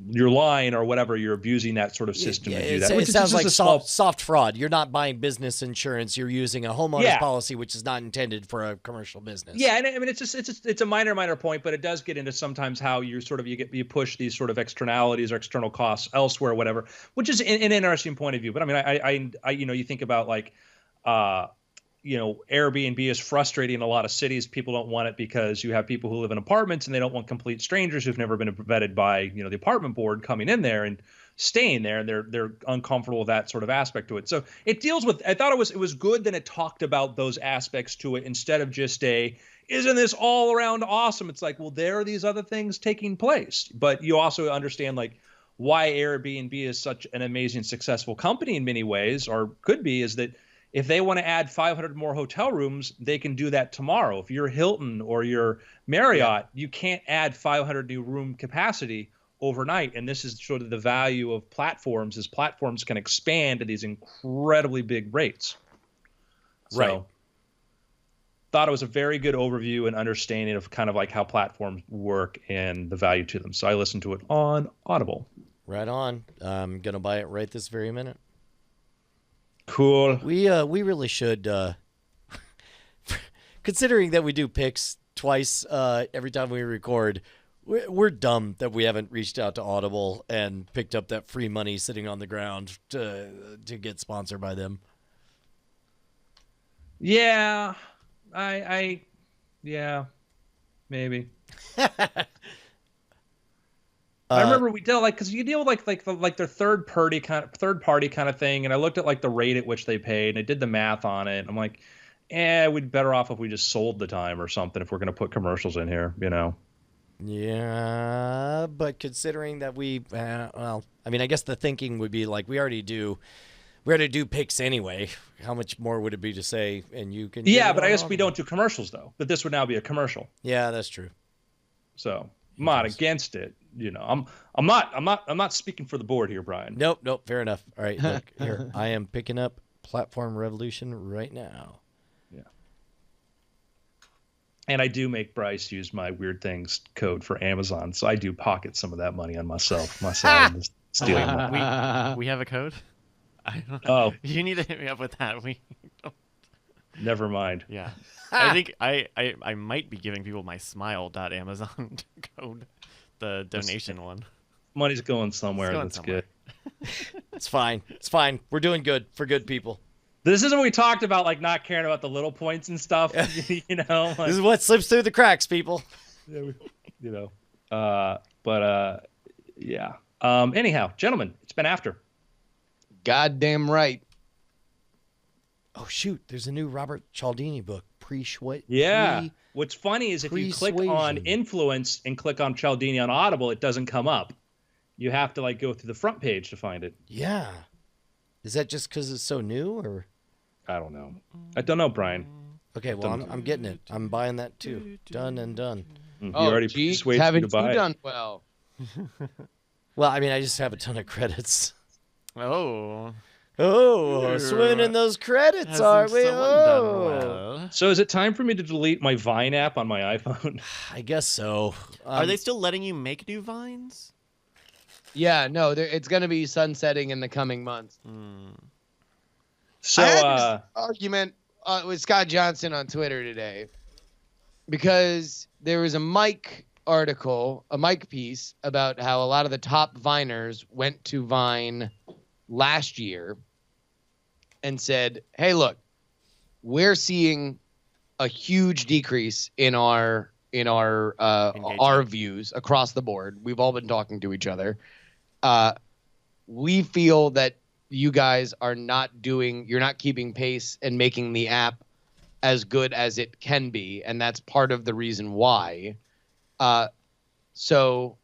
you're lying or whatever. You're abusing that sort of system to do that. It sounds like soft fraud. You're not buying business insurance. You're using a homeowner's policy, which is not intended for a commercial business. Yeah, and I mean it's a minor point, but it does get into sometimes how you you push these sort of externalities or external costs elsewhere, whatever, which is an interesting point of view. But I mean, I you think about like. Airbnb is frustrating in a lot of cities. People don't want it because you have people who live in apartments and they don't want complete strangers who've never been vetted by, the apartment board coming in there and staying there, and they're uncomfortable with that sort of aspect to it. So it deals with, I thought it was good that it talked about those aspects to it instead of just isn't this all around awesome? It's like, well, there are these other things taking place, but you also understand like why Airbnb is such an amazing, successful company in many ways, or could be, is that If they want to add 500 more hotel rooms, they can do that tomorrow. If you're Hilton or you're Marriott, you can't add 500 new room capacity overnight. And this is sort of the value of platforms, is platforms can expand at these incredibly big rates. So, Right. thought it was a very good overview and understanding of kind of like how platforms work and the value to them. So I listened to it on Audible. Right on. I'm gonna buy it right this very minute. Cool. We really should, considering that we do picks twice every time we record. We're dumb that we haven't reached out to Audible and picked up that free money sitting on the ground to get sponsored by them. Yeah, yeah, maybe. I remember we dealt because you deal with like their third party kind of thing, and I looked at like the rate at which they paid, and I did the math on it. I'm like, we'd better off if we just sold the time or something if we're gonna put commercials in here, you know. Yeah, but considering that well, I mean, I guess the thinking would be like we already do picks anyway. How much more would it be to say? And you can. Yeah, but I guess we don't do commercials though. But this would now be a commercial. Yeah, that's true. So I'm not against it. You know, I'm not speaking for the board here, Brian. Nope. Fair enough. All right, look here. I am picking up Platform Revolution right now. Yeah. And I do make Bryce use my Weird Things code for Amazon, so I do pocket some of that money on myself. Stealing money. We have a code. I don't know. Oh, You need to hit me up with that. never mind. Yeah. I think I might be giving people my smile.amazon code, the donation one. Money's going somewhere. Going That's somewhere. good. It's fine. We're doing good for good people. This is what we talked about, like not caring about the little points and stuff. You know, like, This is what slips through the cracks, people. you know. Yeah. Anyhow, gentlemen, it's been after. Goddamn right. Oh shoot, there's a new Robert Cialdini book. Yeah. What's funny is if you click on Persuasion. influence and click on Cialdini on Audible, it doesn't come up. You have to like go through the front page to find it. Yeah. Is that just because it's so new, or? I don't know. I don't know, Brian. Okay, well, I'm getting it. I'm buying that too. Done and done. You already geez, persuaded me haven't to buy you it. done well? Well, I mean, I just have a ton of credits. Oh. Oh, swimming those credits, Hasn't are we? someone Oh. done well? So is it time for me to delete my Vine app on my iPhone? I guess so. Are they still letting you make new vines? Yeah, no, it's going to be sunsetting in the coming months. So I had this argument with Scott Johnson on Twitter today because there was a Mike piece about how a lot of the top Viners went to Vine last year and said, hey, look, we're seeing a huge decrease in our views across the board. We've all been talking to each other. We feel that you guys are you're not keeping pace and making the app as good as it can be. And that's part of the reason why. So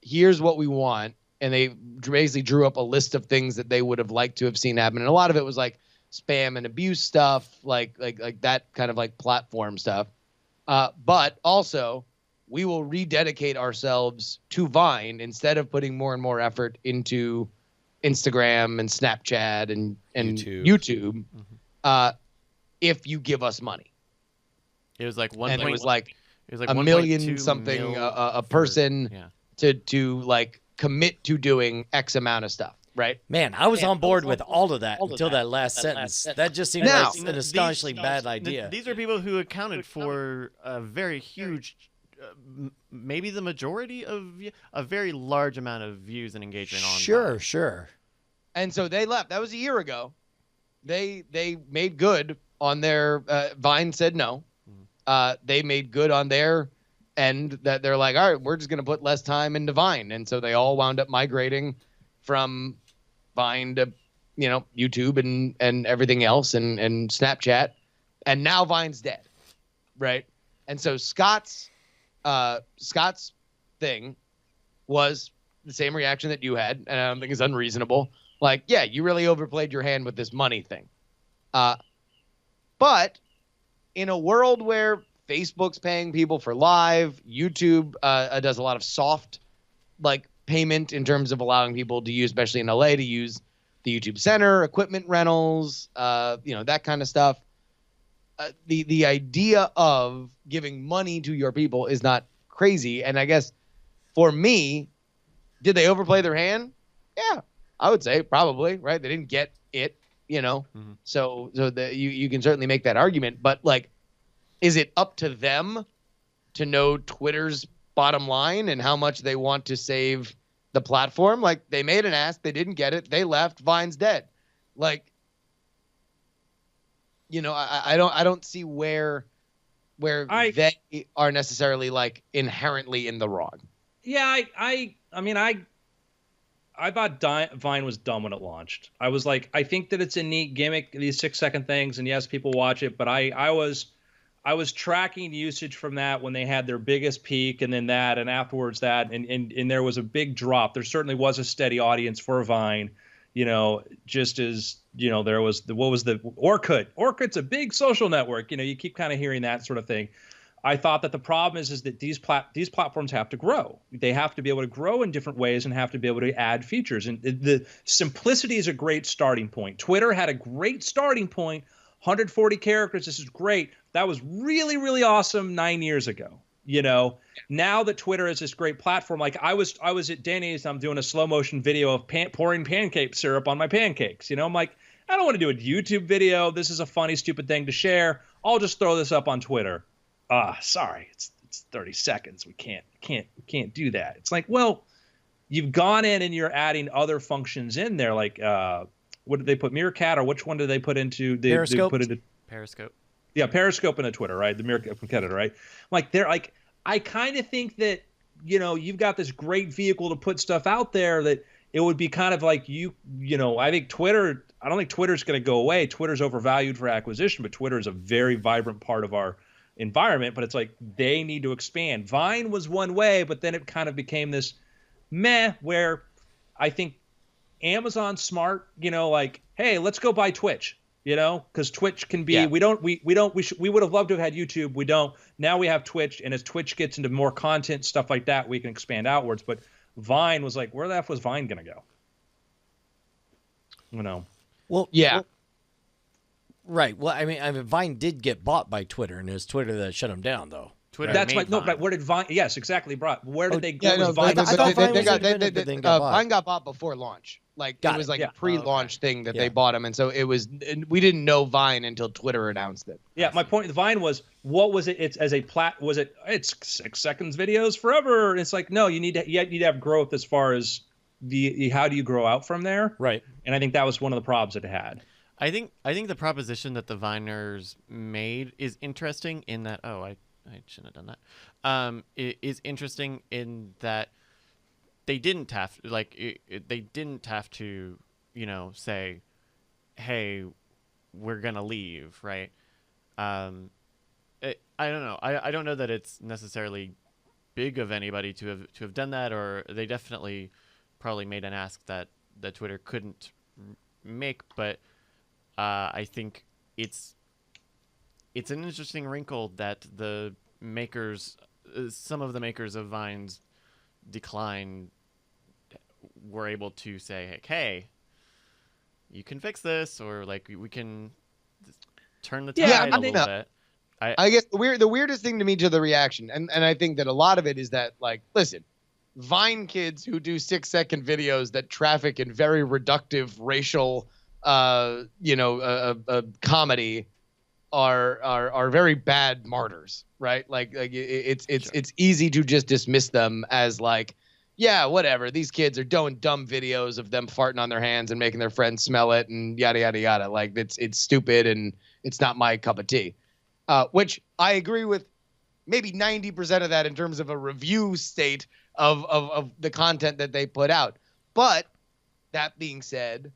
here's what we want. And they basically drew up a list of things that they would have liked to have seen happen. And a lot of it was like spam and abuse stuff, like that kind of like platform stuff. But also, we will rededicate ourselves to Vine instead of putting more and more effort into Instagram and Snapchat and YouTube. If you give us money. It was like one. And it was like a a million something a person to like commit to doing X amount of stuff, right? Man, I was on board with all of that until that last sentence. That just seemed Now, like an astonishingly bad idea. These are people who accounted for a very huge, maybe the majority of a very large amount of views and engagement on. Sure. And so they left. That was a year ago. They made good on their Vine said no. They made good on their end that they're like, all right, we're just going to put less time into Vine. And so they all wound up migrating from Vine to, YouTube and everything else and Snapchat. And now Vine's dead. Right. And so Scott's thing was the same reaction that you had. And I don't think it's unreasonable. Like, yeah, you really overplayed your hand with this money thing. But in a world where Facebook's paying people for live, YouTube does a lot of soft like payment in terms of allowing people to use, especially in LA, to use the YouTube Center, equipment rentals, that kind of stuff. The idea of giving money to your people is not crazy. And I guess for me, did they overplay their hand? Yeah, I would say probably, right? They didn't get it, Mm-hmm. So you can certainly make that argument. But like, is it up to them to know Twitter's bottom line and how much they want to save the platform? Like, they made an ask, they didn't get it, they left, Vine's dead. Like, I don't see where they are necessarily like inherently in the wrong. Yeah, I mean, I thought Vine was dumb when it launched. I was like, I think that it's a neat gimmick, these 6-second things, and yes, people watch it, but I was tracking usage from that when they had their biggest peak, and then that, and afterwards that, and there was a big drop. There certainly was a steady audience for Vine, just as, there was what was the Orkut. Orkut's a big social network. You keep kind of hearing that sort of thing. I thought that the problem is that these platforms have to grow. They have to be able to grow in different ways and have to be able to add features. And the simplicity is a great starting point. Twitter had a great starting point, 140 characters. This is great. That was really, really awesome 9 years ago. Now that Twitter is this great platform, like I was at Denny's, I'm doing a slow motion video of pouring pancake syrup on my pancakes. I'm like, I don't want to do a YouTube video. This is a funny, stupid thing to share. I'll just throw this up on Twitter. Sorry, it's 30 seconds. We can't do that. It's like, well, you've gone in and you're adding other functions in there. Like, what did they put? Meerkat, or which one did they put into? They put into Periscope. Yeah, Periscope into Twitter, right? The Meerkat competitor, right? Like, they're like, I kind of think that, you've got this great vehicle to put stuff out there that it would be kind of like I think Twitter. I don't think Twitter's going to go away. Twitter's overvalued for acquisition, but Twitter is a very vibrant part of our environment. But it's like they need to expand. Vine was one way, but then it kind of became this meh, where I think Amazon's smart, like, hey, let's go buy Twitch, because Twitch can be, Yeah. we would have loved to have had YouTube. We don't. Now we have Twitch. And as Twitch gets into more content, stuff like that, we can expand outwards. But Vine was like, where the F was Vine going to go? Well, Yeah. well, right. Well, I mean, Vine did get bought by Twitter, and it was Twitter that shut them down, though. Twitter. That's made no, Vine. but where did Vine? Yes, exactly, brought. Where did they go? Yeah, no, Was Vine? I thought Vine was independent, but then got bought. Vine got bought before launch. Like, Got it was it. like Yeah. a pre-launch thing that Yeah. they bought him, and so it was. And we didn't know Vine until Twitter announced it. Yeah, my point. The Vine was, what was it? It's as a was it? It's 6 seconds videos forever. It's like, no, you need to have growth as far as the how do you grow out from there? Right. And I think that was one of the problems it had. I think the proposition that the Viners made is interesting in that. Oh, I shouldn't have done that. It is interesting in that they didn't have they didn't have to say, hey, we're gonna leave, right? I don't know. I don't know that it's necessarily big of anybody to have done that, or they definitely probably made an ask that Twitter couldn't make, but I think it's an interesting wrinkle that the makers, some of the makers of Vine's decline, were able to say, hey, you can fix this, or like we can turn the tide a little bit. I guess the weirdest thing to me to the reaction, and I think that a lot of it is that, like, listen, Vine kids who do 6-second videos that traffic in very reductive racial, comedy are very bad martyrs, right? Like it's easy to just dismiss them as like, yeah, whatever. These kids are doing dumb videos of them farting on their hands and making their friends smell it and yada yada yada. Like it's stupid and it's not my cup of tea. Which I agree with maybe 90% of that in terms of a review state of the content that they put out. But that being said,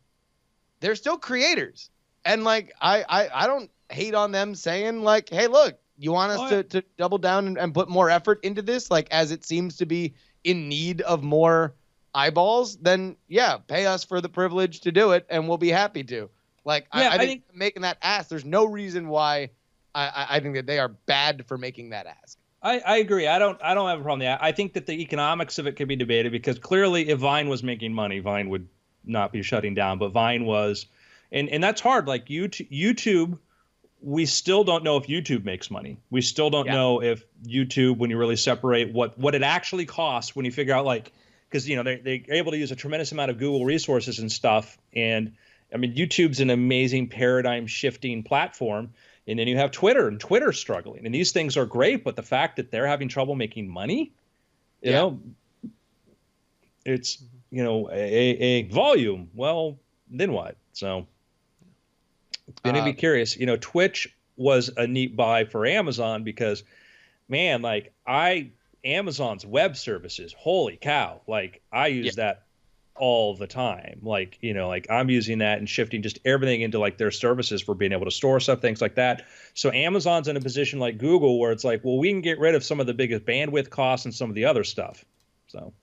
they're still creators. And like I don't hate on them saying like, hey, look, you want us to double down and put more effort into this, like as it seems to be in need of more eyeballs, then yeah, pay us for the privilege to do it and we'll be happy to. Like, Yeah, I think making that ask, there's no reason why I think that they are bad for making that ask. I agree. I don't have a problem with that. I think that the economics of it could be debated because clearly if Vine was making money, Vine would not be shutting down. But Vine was, and that's hard. Like YouTube, we still don't know if YouTube makes money. We still don't know if YouTube, when you really separate what it actually costs, when you figure out like, because they're able to use a tremendous amount of Google resources and stuff. And I mean, YouTube's an amazing paradigm shifting platform. And then you have Twitter, and Twitter's struggling. And these things are great, but the fact that they're having trouble making money, you know, it's, a volume. Well, then what? So going to be curious. Twitch was a neat buy for Amazon because, man, like Amazon's web services, holy cow. Like I use that all the time. Like, like I'm using that and shifting just everything into like their services for being able to store stuff, things like that. So Amazon's in a position like Google where it's like, well, we can get rid of some of the biggest bandwidth costs and some of the other stuff. So.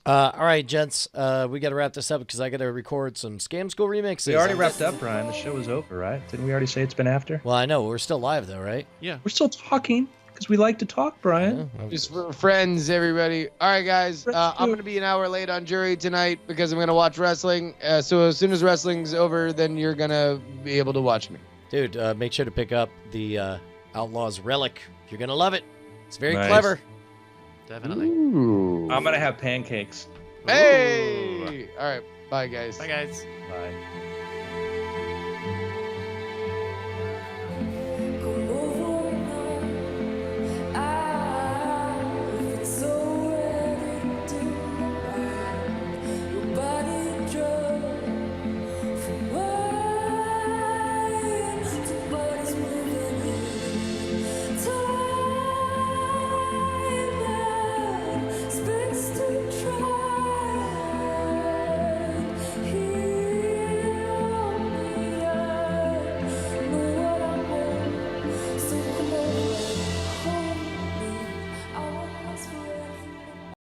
All right, gents, we got to wrap this up because I got to record some Scam School remixes. We already wrapped up, Brian. The show is over, right? Didn't we already say it's been after? Well, I know. We're still live, though, right? Yeah. We're still talking. Because we like to talk, Brian. Just for friends, everybody. All right, guys. I'm going to be an hour late on Jury tonight because I'm going to watch wrestling. So as soon as wrestling's over, then you're going to be able to watch me. Dude, make sure to pick up the Outlaws Relic. You're going to love it. It's very Nice. clever. Definitely. Ooh. I'm going to have pancakes. Hey! All right. Bye, guys. Bye, guys. Bye.